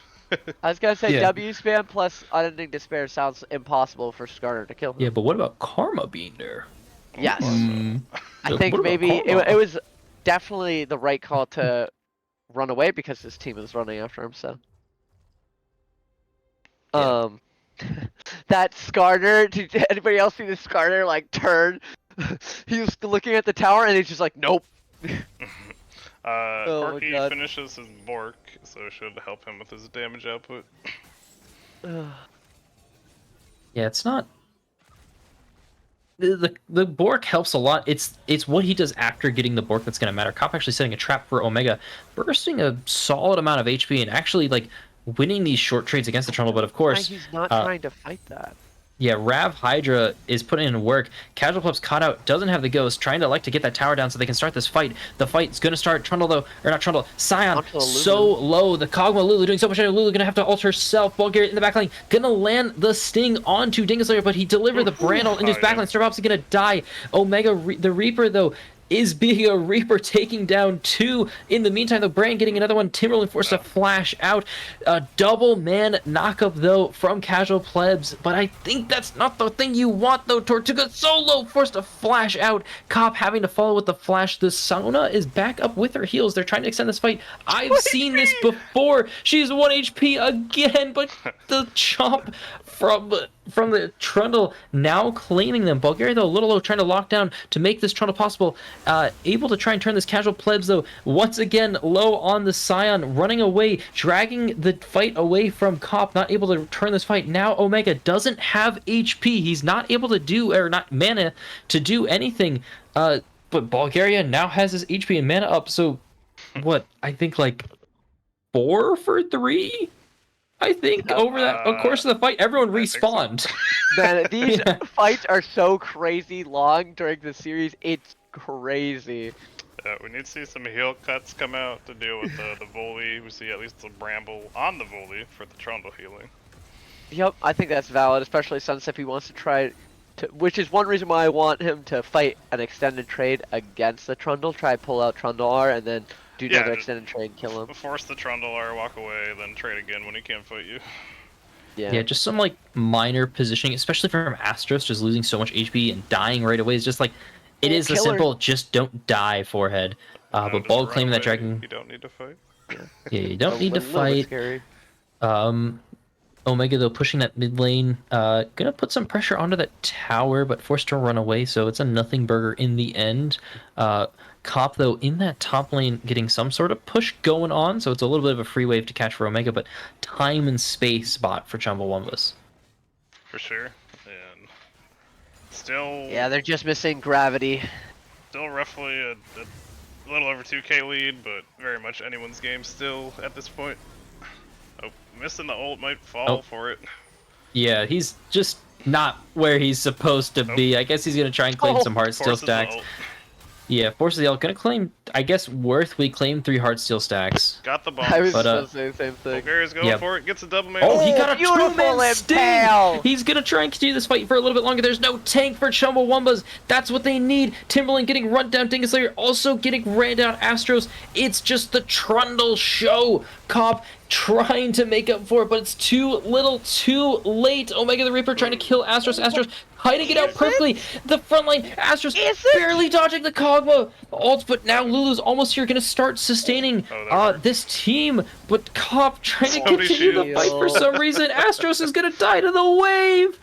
I was gonna say Yeah. W spam plus unending despair sounds impossible for Skarner to kill him. Yeah, but what about Karma being there? Yes. Mm. I What think about maybe Karma? it was definitely the right call to run away because his team is running after him. So, Yeah. that Skarner. Did anybody else see the Skarner like turn? He was looking at the tower and he's just like, nope. Oh my Corky God. finishes his Bork, so it should help him with his damage output. Yeah, it's not. The Bork helps a lot. It's what he does after getting the Bork that's gonna matter. Cop actually setting a trap for Omega, bursting a solid amount of HP and actually like winning these short trades against the Trundle. But of course, He's not trying to fight that. yeah, Rav Hydra is putting in work. Casual Pleb's caught out, doesn't have the ghost, trying to get that tower down so they can start this fight. The fight's gonna start. Trundle though, or not Trundle, Scion Onto Lulu. so low. The Kog'Maw Lulu doing so much damage. Lulu gonna have to ult herself. Bulgaria in the back lane, gonna land the sting onto Dinguslayer, but he delivered the brand ult into his back lane. Starbucks is gonna die. Omega, the Reaper though, is being a Reaper, taking down 2. In the meantime, the Brand getting another one. Timberland forced to flash out. A double man knockup, though, from Casual Plebs. But I think that's not the thing you want, though. Tortuga solo forced to flash out. Cop having to follow with the flash. The Sauna is back up with her heals. They're trying to extend this fight. I've seen this before. She's 1 HP again, but the chomp from the Trundle now claiming them. Bulgaria, though, a little low, trying to lock down to make this Trundle possible. Able to try and turn this Casual Plebs, though, once again low on the Scion, running away, dragging the fight away from Cop, not able to turn this fight. Now Omega doesn't have HP. He's not able to do, or not mana, to do anything. But Bulgaria now has his HP and mana up, so what? I think like 4 for 3? I think over that course of the fight, everyone I think so. respawned. Man, these Yeah. fights are so crazy long during the series. It's crazy. We need to see some heal cuts come out to deal with the volley. We see at least a bramble on the volley for the Trundle healing. Yep, I think that's valid, especially since if he wants to try to, which is one reason why I want him to fight an extended trade against the Trundle, try pull out Trundle R, and then do Yeah, another just extended trade and kill him. Force the Trundle or walk away, then trade again when he can't fight you. Yeah, just some like minor positioning, especially from Astros, just losing so much HP and dying right away is just like, it is a Killer. simple just don't die forehead. But Just Ball run claiming that away. dragon. You don't need to fight. Yeah, you don't need A to little bit fight. scary. Omega though pushing that mid lane, gonna put some pressure onto that tower, but forced to run away, so it's a nothing burger in the end. Cop though in that top lane getting some sort of push going on, so it's a little bit of a free wave to catch for Omega, but time and space bot for Chumbawumbas. For sure. And still, Yeah, they're just missing gravity. still roughly a little over 2k lead, but very much anyone's game still at this point. Oh, missing the ult might fall for it. Yeah, he's just not where he's supposed to be. I guess he's gonna try and claim some heart steel Forces the stacks. ult. Yeah, forces the ult. Gonna claim, I guess, Worth. We claim 3 heart steel stacks. Got the I was bombs. But, gonna say the same thing. Bulgaria's going yeah. for it. Gets a double man. Oh, he got a beautiful two-man sting! impale! He's gonna try and continue this fight for a little bit longer. There's no tank for Chumbawumbas. That's what they need. Timberland getting run down. Dinguslayer also getting ran down. Astros. It's just the Trundle show. Cop trying to make up for it, but it's too little, too late. Omega the Reaper trying to kill Astros. Astros hiding it out perfectly. The front line, Astros barely dodging the Kog'Maw ults, but now Lulu's almost here, gonna start sustaining this team. But Cop trying to Somebody continue the shield. fight for some reason. Astros is gonna die to the wave.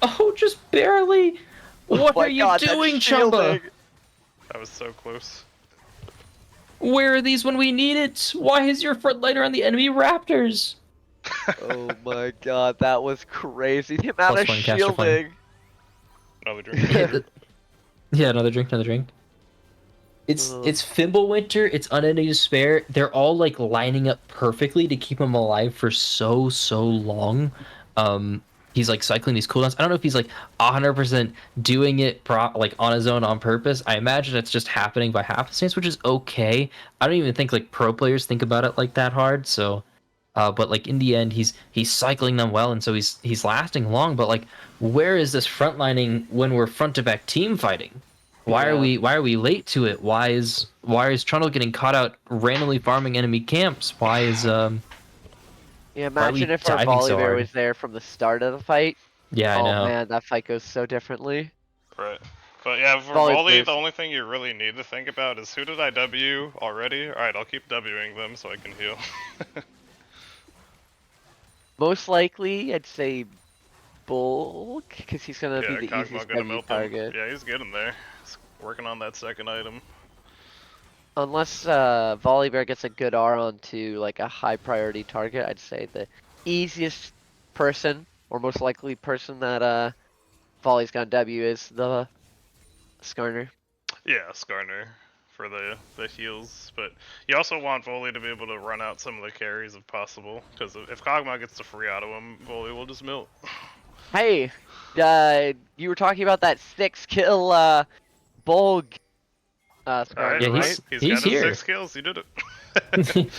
Oh, just barely. What my are you God, that's doing, Chumba? shielding. That was so close. Where are these when we need it? Why is your front liner on the enemy Raptors? Oh my God, that was crazy. The amount of Plus one, caster flame. shielding. Another drink. Yeah, another drink, another drink. It's Fimbulwinter, it's Unending Despair. They're all like lining up perfectly to keep him alive for so long. He's like cycling these cooldowns. I don't know if he's like 100% doing it like on his own on purpose. I imagine it's just happening by happenstance, which is okay. I don't even think like pro players think about it like that hard. So, but like in the end, he's cycling them well, and so he's lasting long. But like, where is this frontlining when we're front to back team fighting? Yeah. Why are we late to it? Why is Trundle getting caught out randomly farming enemy camps? Yeah, Why are we imagine if our diving so Volibear hard? was there from the start of the fight. Yeah, I Oh know. man, that fight goes so differently. Right. But yeah, for volley, Volibear's the only thing you really need to think about is who did I W already? Alright, I'll keep Wing them so I can heal. most likely, I'd say Bulk, because he's gonna be Yeah, the Kog'Maw easiest gonna W melt them. target. Yeah, he's getting there. He's working on that second item. Unless Volibear gets a good R onto like a high priority target, I'd say the easiest person or most likely person that Volley's gonna W is the Skarner. Yeah, Skarner for the heals, but you also want Volley to be able to run out some of the carries if possible, because if Kog'Maw gets the free out of him, Volley will just melt. Hey, you were talking about that 6-kill Bulg Skarner, Alright, Yeah, right? he's he's got his here. 6 kills, he did it.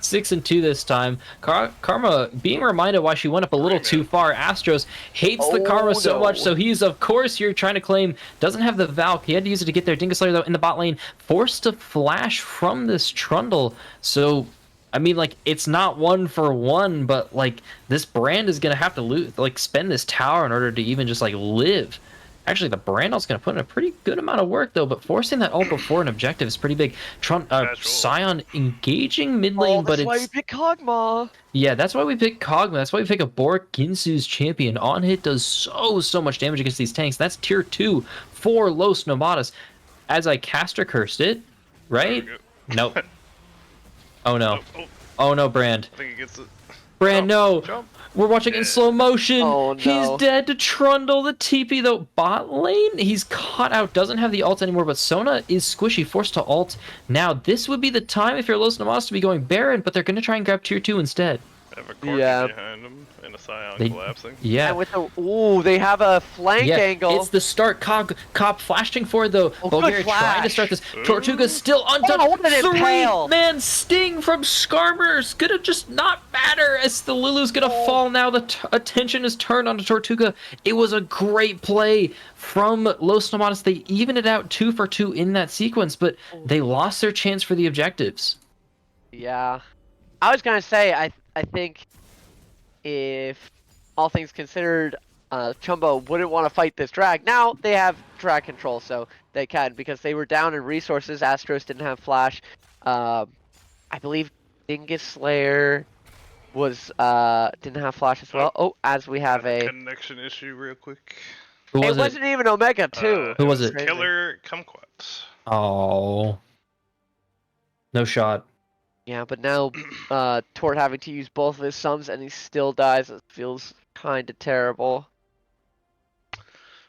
6 and 2 this time. Karma being reminded why she went up a little too far. Astros hates the Karma Oh, so much, no. so he's of course here trying to claim. Doesn't have the Valk. He had to use it to get there. Dingus Slayer though in the bot lane, forced to flash from this Trundle. So I mean, like it's not 1-for-1, but like this brand is gonna have to like spend this tower in order to even just like live. Actually, the Brandal's going to put in a pretty good amount of work, though, but forcing that ult before an objective is pretty big. Casual. Scion engaging mid Oh, lane, but that's why we it's... picked Kog'Maw. Yeah, that's why we pick Kog'Maw. That's why we pick a Boric Ginsu's champion. On hit does so much damage against these tanks. That's tier 2 for Los Nomadas. As I caster cursed it, right? Nope. Oh no. Oh no, Brand. I think he gets it. Brand, no. Jump. We're watching in slow motion. Oh, He's no. dead to Trundle. The TP though. Bot lane. He's caught out. Doesn't have the ult anymore. But Sona is squishy. Forced to ult. Now this would be the time if you're Los Nomadas to be going Baron. But they're gonna try and grab tier 2 instead. They have a Corki Yeah. behind him and a Scion They- collapsing. Yeah. And with the they have a flank angle. It's the start. Cop flashing for it though. Oh, Bulgaria good trying to flash. start this. Tortuga's still untouched. Oh, what an impale. 3-man sting from Skarmer's gonna just not matter as the Lulu's gonna fall now. The attention is turned onto Tortuga. It was a great play from Los Nomadas. They evened it out 2 for 2 in that sequence, but they lost their chance for the objectives. Yeah. I was gonna say I think if all things considered, Chumbo wouldn't want to fight this drag. Now they have drag control, so they can because they were down in resources. Astros didn't have flash. I believe Dingus Slayer was didn't have flash as well. Oh, as we have a. Connection issue real quick. Who It was it? wasn't even Omega too. Who was it? Crazy. Killer Kumquat. Oh. No shot. Yeah, but now Tort having to use both of his sums and he still dies. It feels kind of terrible.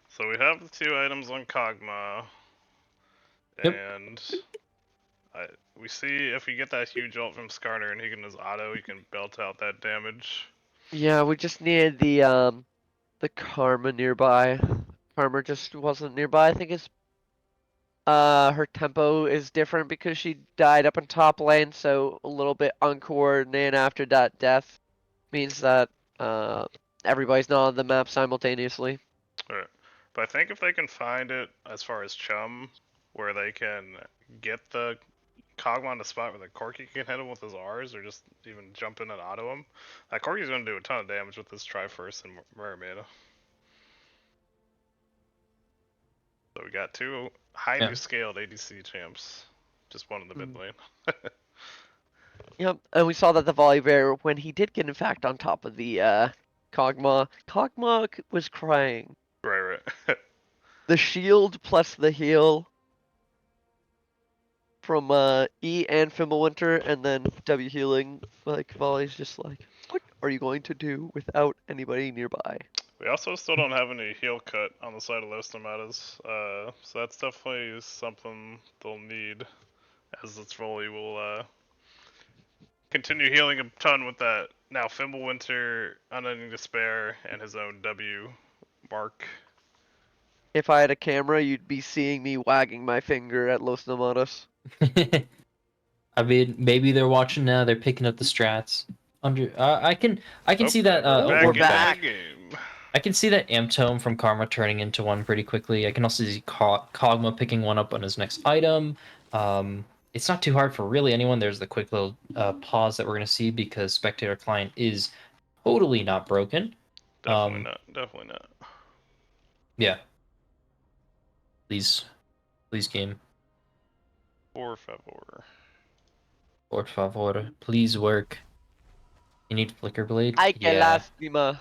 So we have the 2 items on Kog'Maw. Yep. And we see if we get that huge ult from Skarner and he can his auto, he can belt out that damage. Yeah, we just needed the Karma nearby. Karma just wasn't nearby. I think it's her tempo is different because she died up in top lane, so a little bit uncoordinated after that death means that everybody's not on the map simultaneously. Alright. But I think if they can find it as far as Chum, where they can get the Kog'Maw in a spot where the Corki can hit him with his R's or just even jump in and auto him, that Corki's going to do a ton of damage with this Triforce and Mermaid. So we got 2 highly scaled ADC champs. Just one in the mid lane. Yep, and we saw that the Volibear, when he did get in fact on top of the Kog'Maw, Kog'Maw was crying. Right. The shield plus the heal from E and Fimbulwinter, and then W healing, like Volley's just like, what are you going to do without anybody nearby? We also still don't have any heal cut on the side of Los Nomadas, so that's definitely something they'll need, as its volley will continue healing a ton with that. Now Fimbulwinter, Unending Despair, and his own W mark. If I had a camera, you'd be seeing me wagging my finger at Los Nomadas. I mean, maybe they're watching now. They're picking up the strats. I can see that. We're we're back back. in the game. I can see that Amtome from Karma turning into one pretty quickly. I can also see Kog'Maw picking one up on his next item. It's not too hard for really anyone. There's the quick little pause that we're going to see because Spectator Client is totally not broken. Definitely not. Definitely not. Yeah. Please game. Por favor. Por favor. Please work. You need Flicker Blade? Ay, que Yeah. lástima.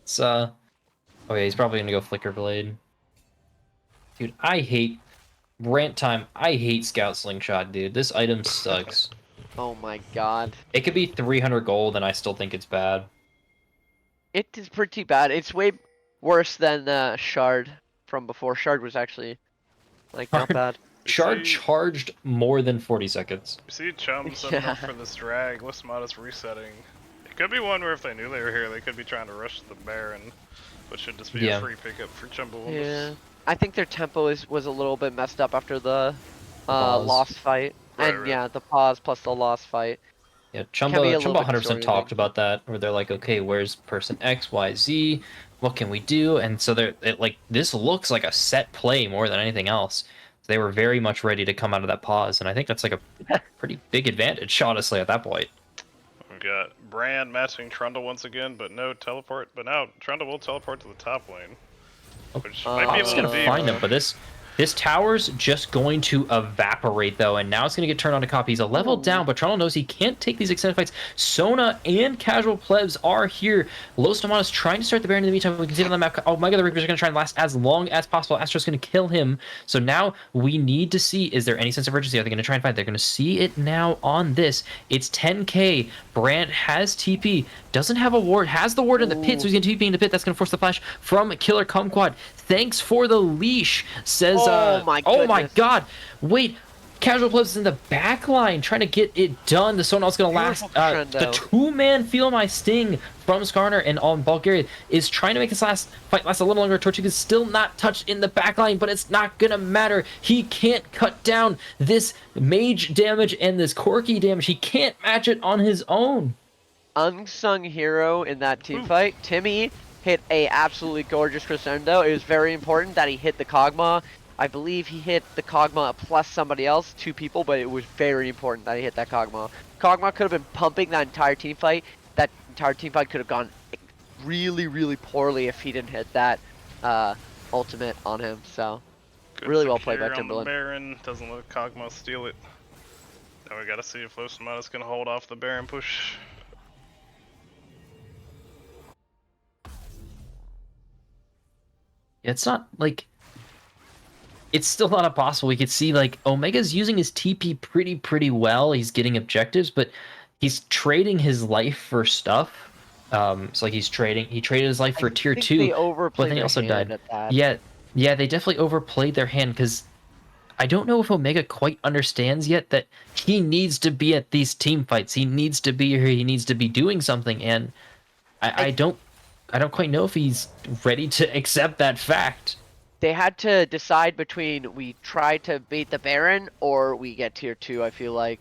It's oh yeah, he's probably gonna go Flicker Blade. Dude, I hate rant time. I hate Scout Slingshot, dude. This item sucks. Oh my god. It could be 300 gold and I still think it's bad. It is pretty bad. It's way worse than Shard from before. Shard was actually like not Shard- bad. Shard see- charged more than 40 seconds. You see Chum setting Yeah. up for this drag, Los Nomadas resetting. It could be one where if they knew they were here, they could be trying to rush the Baron, which should just be Yeah. a free pickup for Chumbawumbas. Yeah. I think their tempo was a little bit messed up after the pause. lost fight. Right, And right. yeah, the pause plus the lost fight. Yeah, Can be a little Chumba bit 100% disorienting. talked about that, where they're like, okay, where's person X, Y, Z? What can we do? And so like this looks like a set play more than anything else. They were very much ready to come out of that pause, and I think that's like a pretty big advantage, honestly, at that point. We've got Brand matching Trundle once again, but no teleport. But now Trundle will teleport to the top lane, which might be a Pop's little gonna deep. find him, but this tower's just going to evaporate though, and now it's gonna get turned on to Copy. He's a level down, but Trundle knows he can't take these extended fights. Sona and Casual Plebs are here. Los Nomadas trying to start the Baron in the meantime. We can see it on the map. Oh my god, the Reapers are gonna try and last as long as possible. Astro's gonna kill him. So now we need to see, is there any sense of urgency? Are they gonna try and fight? They're gonna see it now on this. It's 10k. Brand has TP, doesn't have a ward, has the ward in the pit, so he's gonna TP in the pit. That's gonna force the flash from Killer Kumquat. Thanks for the leash, says Oh my oh my goodness. god. Wait, Casual Plebs is in the back line trying to get it done. The Sonal's gonna last. Beautiful The crescendo. two-man Feel My Sting from Skarner and on Bulgaria is trying to make this last fight last a little longer. Tortuga's still not touched in the back line, but it's not gonna matter. He can't cut down this mage damage and this Corki damage. He can't match it on his own. Unsung hero in that team fight. Timmy hit a absolutely gorgeous crescendo. It was very important that he hit the Kog'Maw. I believe he hit the Kog'Maw plus somebody else, 2 people, but it was very important that he hit that Kog'Maw. Kog'Maw could have been pumping that entire team fight. That entire team fight could have gone really, really poorly if he didn't hit that ultimate on him. So Good really well played by secure on the Timberland. Baron doesn't let Kog'Maw steal it. Now we gotta see if Los Nomadas can hold off the Baron push. It's not like it's still not impossible. We could see like Omega's using his TP pretty well. He's getting objectives, but he's trading his life for stuff. It's like he traded his life for tier I think 2. they But overplayed then he their also hand died. at that. Yeah, they definitely overplayed their hand because I don't know if Omega quite understands yet that he needs to be at these team fights. He needs to be here. He needs to be doing something, and I don't quite know if he's ready to accept that fact. They had to decide between we try to beat the Baron or we get tier 2, I feel like.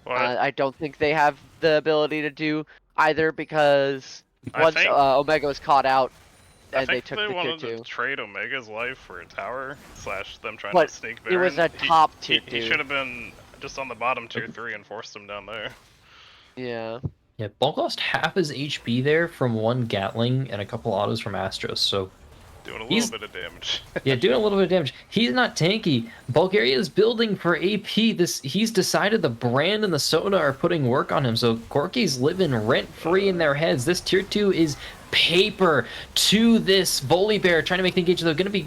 Well, I don't think they have the ability to do either because I once think- Omega was caught out I and they think took they the tier wanted 2. to trade Omega's life for a tower / them trying But to sneak it Baron. was a top tier He 2. should have been just on the bottom tier 3 and forced him down there. Yeah. Yeah, Bulk lost half his HP there from one Gatling and a couple autos from Astros, so Doing a He's- little bit of damage. yeah, doing a little bit of damage. He's not tanky. Bulgaria is building for AP. He's decided the Brand and the Soda are putting work on him, so Corky's living rent-free in their heads. This tier 2 is paper to this Volibear, trying to make the engage. They're going to be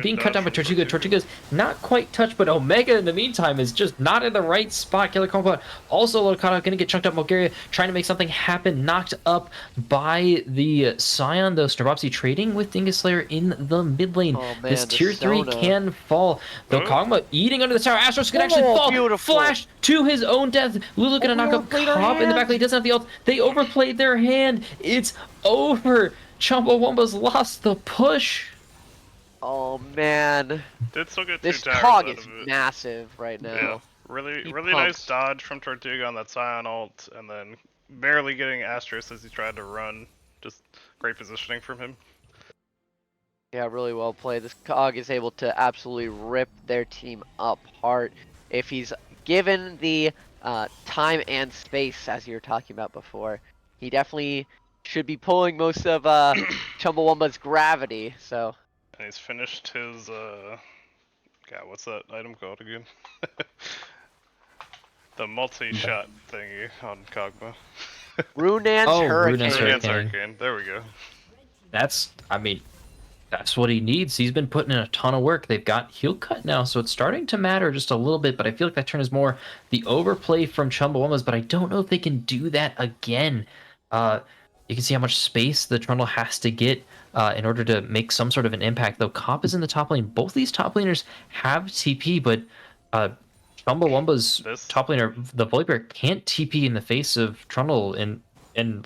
being cut down by Tortuga. Tortuga's not quite touched, but Omega in the meantime is just not in the right spot. Killer Combo also Locata going to get chunked up. Bulgaria trying to make something happen, knocked up by the Scion, though. Snurpopsy trading with Dingus Slayer in the mid lane. Oh, man, This the tier 3 Sona. can fall. Though Kog'Maw eating under the tower. Astros can actually fall. Beautiful. Flash to his own death. Lulu gonna knock up overplayed our Cobb in the back hand. lane. He doesn't have the ult. They overplayed their hand. It's over. Chumbawumbas lost the push. Oh man, Did still get this two towers cog out is of it. massive right now. Yeah, really He nice pumps. dodge from Tortuga on that Scion ult, and then barely getting Astros as he tried to run. Just great positioning from him. Yeah, really well played. This cog is able to absolutely rip their team apart if he's given the time and space, as you were talking about before. He definitely should be pulling most of Chumbawumba's gravity. So And he's finished his God, what's that item called again? The multi-shot thingy on Kog'Maw. Runan's Oh, Hurricane. Runan's Radiant's Hurricane. Arcane. There we go. That's what he needs. He's been putting in a ton of work. They've got heal cut now, so it's starting to matter just a little bit, but I feel like that turn is more the overplay from Chumbawumbas, but I don't know if they can do that again. You can see how much space the Trundle has to get in order to make some sort of an impact, though Cop is in the top lane. Both these top laners have TP, but Chumbawumba's top laner, the Volibear, can't TP in the face of Trundle and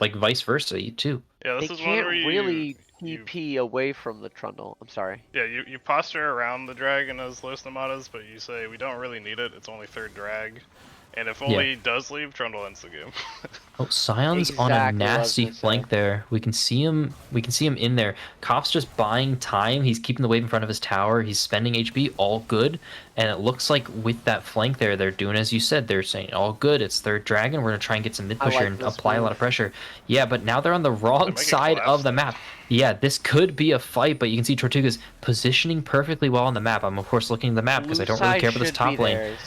like vice versa, too. Yeah, They this is one can't where really you TP away from the Trundle. I'm sorry. yeah, you posture around the dragon as Los Nomadas, but you say we don't really need it. It's only third drag, and if only he does leave, Trundle ends the game. Oh, Scion's on a Exactly what I was nasty gonna say. flank there. We can see him. We can see him in there. Kop's just buying time. He's keeping the wave in front of his tower. He's spending HP. All good. And it looks like with that flank there, they're doing as you said. They're saying all good. It's third dragon. We're gonna try and get some mid push like here and this apply a lot move. of pressure. Yeah, but now they're on the wrong making side collapse of the there. map. Yeah, this could be a fight, but you can see Tortuga's positioning perfectly well on the map. I'm of course looking at the map because I Blue don't really side care about this should top be lane. theirs.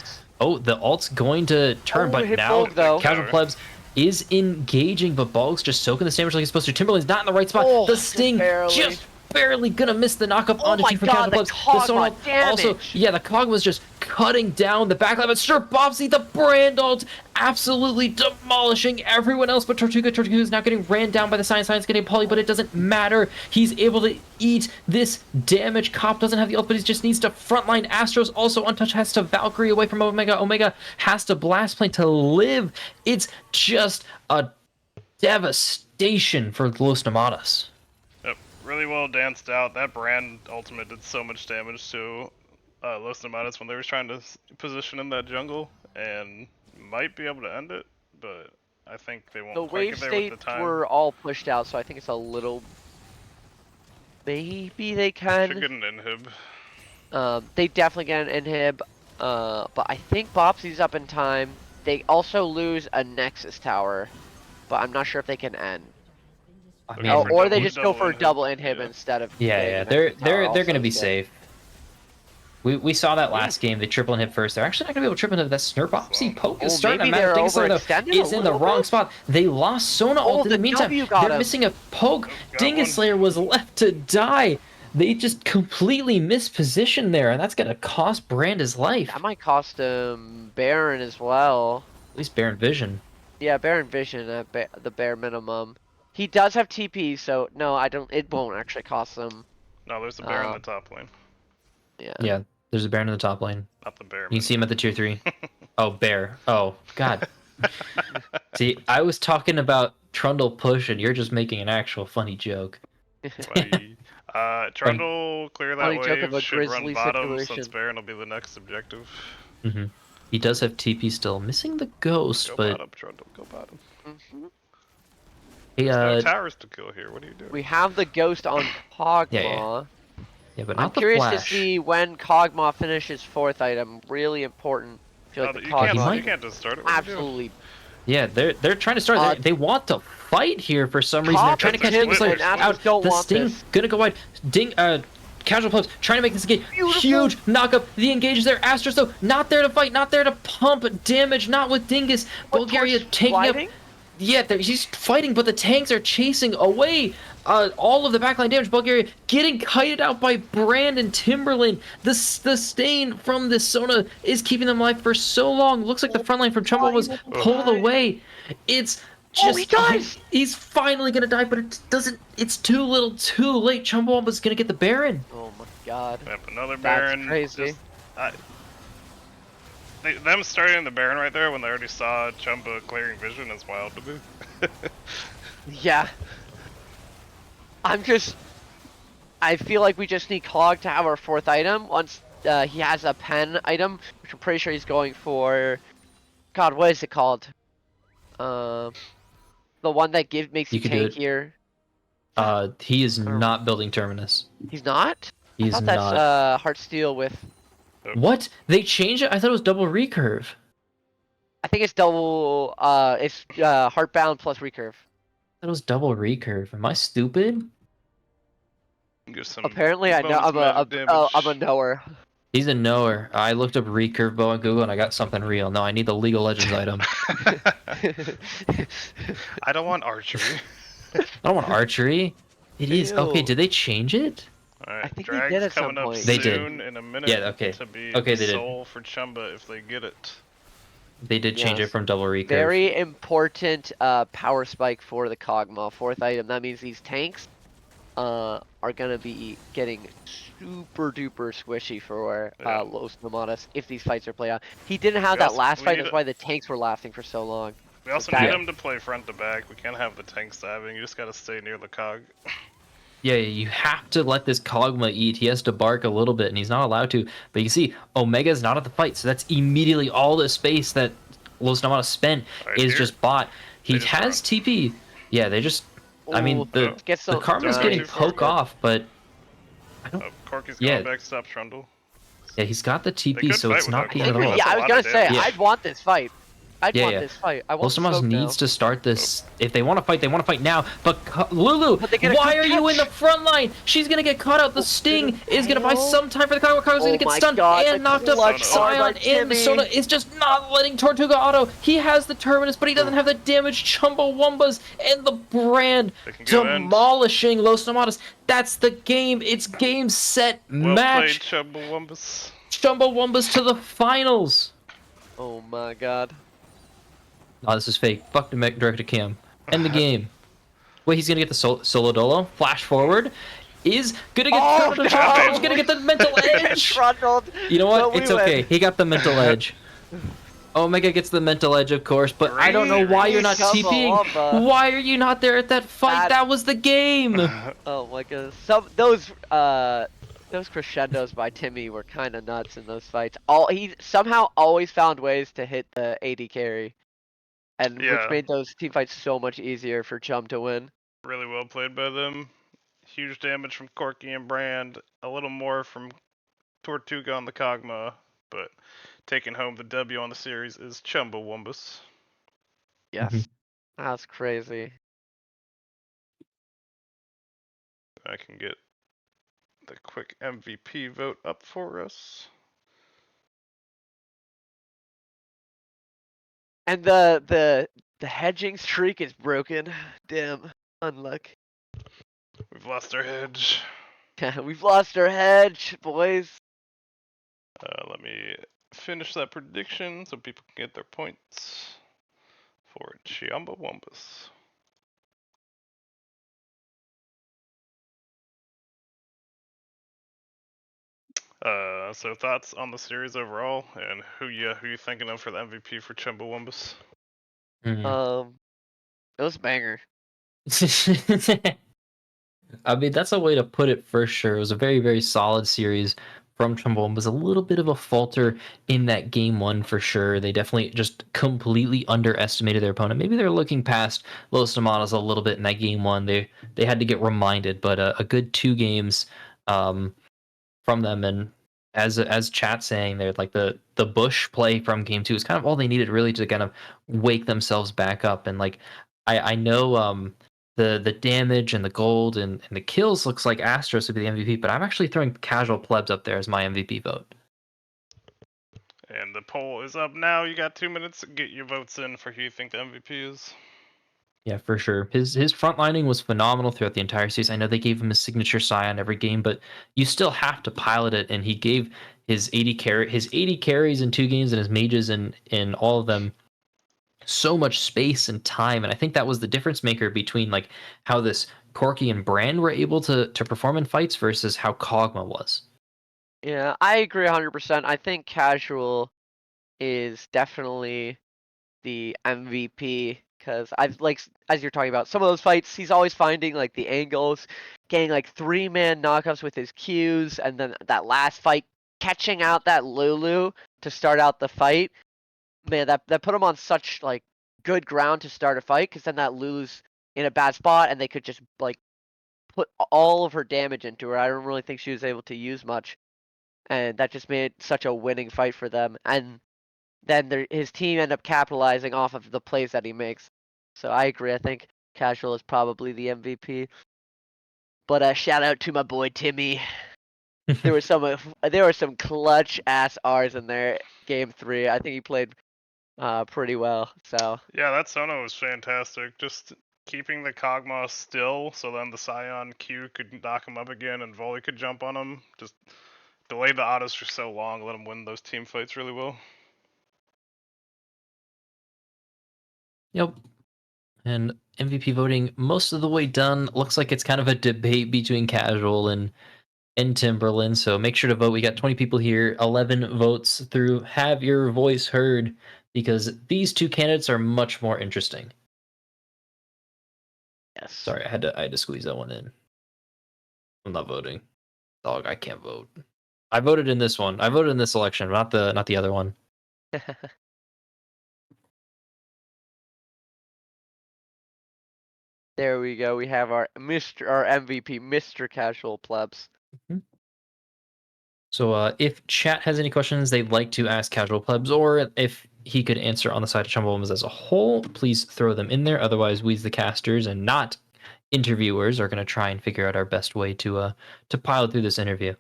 Oh, the ult's going to turn, Oh, but hit now Bulg, though. Casual Plebs is engaging, but Bulg's just soaking the damage like he's supposed to. Timberlane's not in the right spot. Oh, The Sting barely. just barely gonna miss the knockup Oh onto my two from God, Casual the Plebs. Cog Sona got also, damage. yeah, the Cog was just cutting down the backline, but Snurpopsy, the brand ult, absolutely demolishing everyone else but Tortuga. Tortuga is now getting ran down by the Science getting poly, but it doesn't matter. He's able to eat this damage. Cop doesn't have the ult, but he just needs to frontline. Astros also untouched, has to Valkyrie away from Omega. Omega has to Blast Plane to live. It's just a devastation for Los Nomadas. Yep, really well danced out. That brand ultimate did so much damage to Los Nomadas when they were trying to position in that jungle, and might be able to end it, but I think they won't The quite wave get there with states the time. were all pushed out, so I think it's a little. Maybe they Should can. get an inhib. They definitely get an inhib. But I think Bopsy's up in time. They also lose a Nexus tower, but I'm not sure if they can end. I They're mean, going for Or they double- just go for inhib. double inhib Yeah. instead of. yeah, getting yeah, an they're Nexus tower they're also gonna be is good. safe. We saw that last game. They triple inhib first. They're actually not gonna be able to triple inhib. That Snurpopsy poke is Oh, starting to maybe matter. they're Dingus Slayer, though, overextended is a in the little wrong bit. spot. They lost Sona ult in the the meantime. W got They're him. missing a poke. Got Dingus one. Slayer was left to die. They just completely mispositioned there, and that's gonna cost Brand his life. That might cost him Baron as well. At least Baron Vision. Yeah, Baron Vision at the bare minimum. He does have TP, so no, I don't. It won't actually cost them. No, there's a bear in the top lane, Yeah. Yeah, there's a Baron in the top lane. not the bear. You can see him at the tier 3. Oh, Bear. Oh, God. See, I was talking about Trundle push, and you're just making an actual funny joke. Funny. Trundle, clear that Funny joke of a wave, should run grizzly bottom, since situation. Baron will be the next objective. Hmm. He does have TP still, missing the ghost, Go but bottom, Trundle, go bottom. Mhm. he, There's no towers to kill here, what are you doing? We have the ghost on Kog'Maw. yeah, but I'm not the curious flash. to see when Kog'Maw finishes fourth item. Really important. I feel like Oh, the you, can't, Kog'Maw you can't just start it, what are you doing? absolutely. Yeah, they're trying to start. Uh, They want to fight here for some reason. They're Cop trying to catch and Dingus Slayer Tim out. and Astros don't The want Sting this. gonna go wide. Casual Plebs trying to make this game. Beautiful. Huge knockup. The engage is there. Astros though not there to fight, not there to pump damage. Not with Dingus. What, Bulgaria Torch taking up. sliding? Yeah, he's fighting, but the tanks are chasing away. all of the backline damage. Bulgaria getting kited out by Brand and Timberland. The stain from this Sona is keeping them alive for so long. Looks like the front line from Chumbo was pulled away. It's just he dies! he's finally gonna die, but it doesn't. It's too little, too late. Chumbawumba's gonna get the Baron. Oh my god. Yep, another That's Baron. crazy. Them starting the Baron right there when they already saw Chumba clearing vision is wild to me. Yeah. I feel like we just need Clog to have our 4th item once he has a pen item, which I'm pretty sure he's going for. God, what is it called? The one that makes you You could do it. tankier. He is I don't- not building Terminus. He's not? I He's thought that's not. Heartsteel with. What? They changed it? I thought it was double recurve. I think it's double. It's Heartbound plus recurve. That was double recurve. Am I stupid? Give some Apparently, I know. bonus magic damage. I'm a knower. He's a knower. I looked up recurve bow on Google and I got something real. No, I need the League of Legends item. I don't want archery. I don't want archery. It is okay. Ew. Did they change it? Alright, I think they Drag's did at some coming up point. They did. soon in a minute. Yeah, okay. To be Okay, they did. soul for Chumba if they get it. They did change it Yes. from double recurve. Very important power spike for the Kog'Maw 4th item. That means these tanks are gonna be getting super duper squishy for Los Nomadas if these fights are played out. He didn't have We that also- last we fight. need That's a- why the tanks were lasting for so long. We also that- need him to play front to back. We can't have the tanks diving. You just gotta stay near the cog. Yeah, you have to let this Kog'Maw eat. He has to bark a little bit, and he's not allowed to. But you see, Omega's not at the fight, so that's immediately all the space that Los Nomadas spent Right is here. just bought. He They just has TP. Yeah, they just. I mean, Ooh, the let's get the some- Karma's Nice. getting Nice. poke off, but Oh, Corky's Yeah. going back to stop Trundle. yeah, he's got the They TP, could so fight it's not without being Corky. at all. That's Yeah, a I was lot gonna of say, damage. I'd want this fight. I'd Yeah, want yeah. this fight. I want Los the Nomadas smoke now. needs to start this. If they want to fight, they want to fight now. But Lulu, But they get a why good are you in the catch. front line? She's gonna get caught out. The Sting is gonna buy hell? some time for the Kog'Maw. Kog'Maw's gonna Oh get my stunned God, and the knocked up. clutch Scion by and Timmy. Sona is just not letting Tortuga auto. He has the Terminus, but he doesn't have the damage. Chumbawumbas and the Brand They can go end. demolishing Los Nomadas. That's the game. It's game, set, Well match. played, Chumbawumbas. Chumbawumbas to the finals. Oh my god. Oh, this is fake. Fuck the directed cam. End the game. Wait, he's gonna get the solo dolo. Flash forward. Is gonna get Oh, Trundled. no! He's gonna get the mental edge. Trundled. You know what? So we It's okay. win. He got the mental edge. Omega gets the mental edge, of course, but I don't know why you're not Great. TPing. Why are you not there at that fight? That- That was the game. Oh my goodness. Those crescendos by Timmy were kind of nuts in those fights. He somehow always found ways to hit the AD carry, and Yeah. which made those team fights so much easier for Chum to win. Really well played by them. Huge damage from Corky and Brand. A little more from Tortuga on the Kog'Maw, but taking home the W on the series is Chumbawumbas. Yes, Mhm. that's crazy. I can get the quick MVP vote up for us. And the hedging streak is broken. Damn, unluck. We've lost our hedge. We've lost our hedge, boys. Let me finish that prediction so people can get their points for Chumbawumbas. So thoughts on the series overall, and who you thinking of for the MVP for Chumbawumbas? Mhm. It was a banger. I mean, that's a way to put it for sure. It was a very, very solid series from Chumbawamba. Was a little bit of a falter in that game one for sure. They definitely just completely underestimated their opponent. Maybe they're looking past Los Nomadas a little bit in that game one. They had to get reminded, but a good 2 games from them. And as chat saying, they're like the Bush play from game 2 is kind of all they needed really to kind of wake themselves back up. And like I know the damage and the gold and the kills looks like Astros would be the MVP, but I'm actually throwing Casual Plebs up there as my MVP vote. And the poll is up now. You got 2 minutes to get your votes in for who you think the MVP is. Yeah, for sure. His front lining was phenomenal throughout the entire season. I know they gave him his signature on every game, but you still have to pilot it. And he gave his 80 carries in 2 games and his mages in all of them so much space and time. And I think that was the difference maker between like how this Corky and Brand were able to perform in fights versus how Kog'Maw was. Yeah, I agree 100%. I think Casual is definitely the MVP because I've as you're talking about some of those fights, he's always finding like the angles, getting like 3-man knockups with his Qs, and then that last fight catching out that Lulu to start out the fight. Man, that put him on such like good ground to start a fight because then that Lulu's in a bad spot and they could just like put all of her damage into her. I don't really think she was able to use much, and that just made such a winning fight for them. And then his team end up capitalizing off of the plays that he makes. So I agree. I think Casual is probably the MVP. But shout out to my boy Timmy. There were some clutch ass R's in there. Game 3. I think he played pretty well. So Yeah, that Sono was fantastic. Just keeping the Kog'Maw still, so then the Scion Q could knock him up again and Volley could jump on him. Just delay the autos for so long, let him win those team fights really well. Yep. And MVP voting most of the way done. Looks like it's kind of a debate between Casual and Timberland. So make sure to vote. We got 20 people here, 11 votes through. Have your voice heard because these two candidates are much more interesting. yes. Sorry, I had to squeeze that one in. I'm not voting. Dog, I can't vote. I voted in this one. I voted in this election, not the other one. There we go. We have our MVP, Mr. Casual Plebs. So if chat has any questions they'd like to ask Casual Plebs, or if he could answer on the side of Chumbawumbas as a whole, please throw them in there. Otherwise, we, the casters, and not interviewers, are going to try and figure out our best way to pilot through this interview.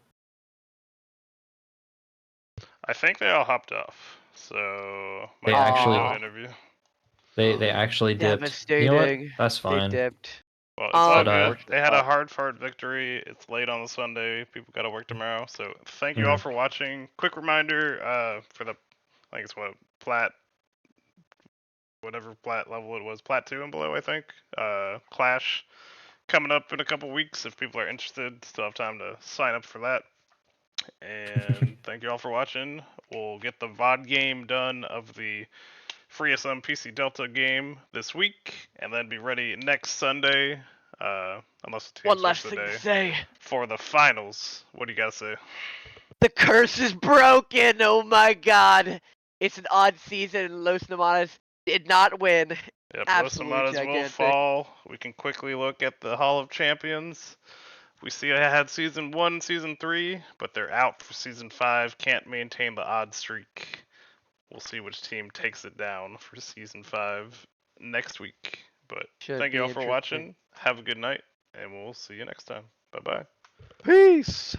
I think they all hopped off, so They might be actually- no interview. They actually dipped. Devastating. You know what? That's They fine. dipped. Well, it's all But, good. They had a but- hard fought victory. It's late on the Sunday. People got to work tomorrow. So thank you all Mhm. for watching. Quick reminder for the, I think it's what, plat, whatever plat level it was, plat 2 and below, I think. Clash coming up in a couple weeks. If people are interested, still have time to sign up for that. And thank you all for watching. We'll get the VOD game done of the FreeSM PC Delta game this week, and then be ready next Sunday, unless the team One last switch thing the to day, say. for the finals. What do you guys say? The curse is broken. Oh my god. It's an odd season. Los Nomadas did not win. Yep, Los Absolutely Nomadas will gigantic. fall. We can quickly look at the Hall of Champions. We see I had Season 1, Season 3, but they're out for Season 5. Can't maintain the odd streak. We'll see which team takes it down for Season 5 next week. But Should thank be you all for interesting. watching. Have a good night, and we'll see you next time. Bye-bye. Peace.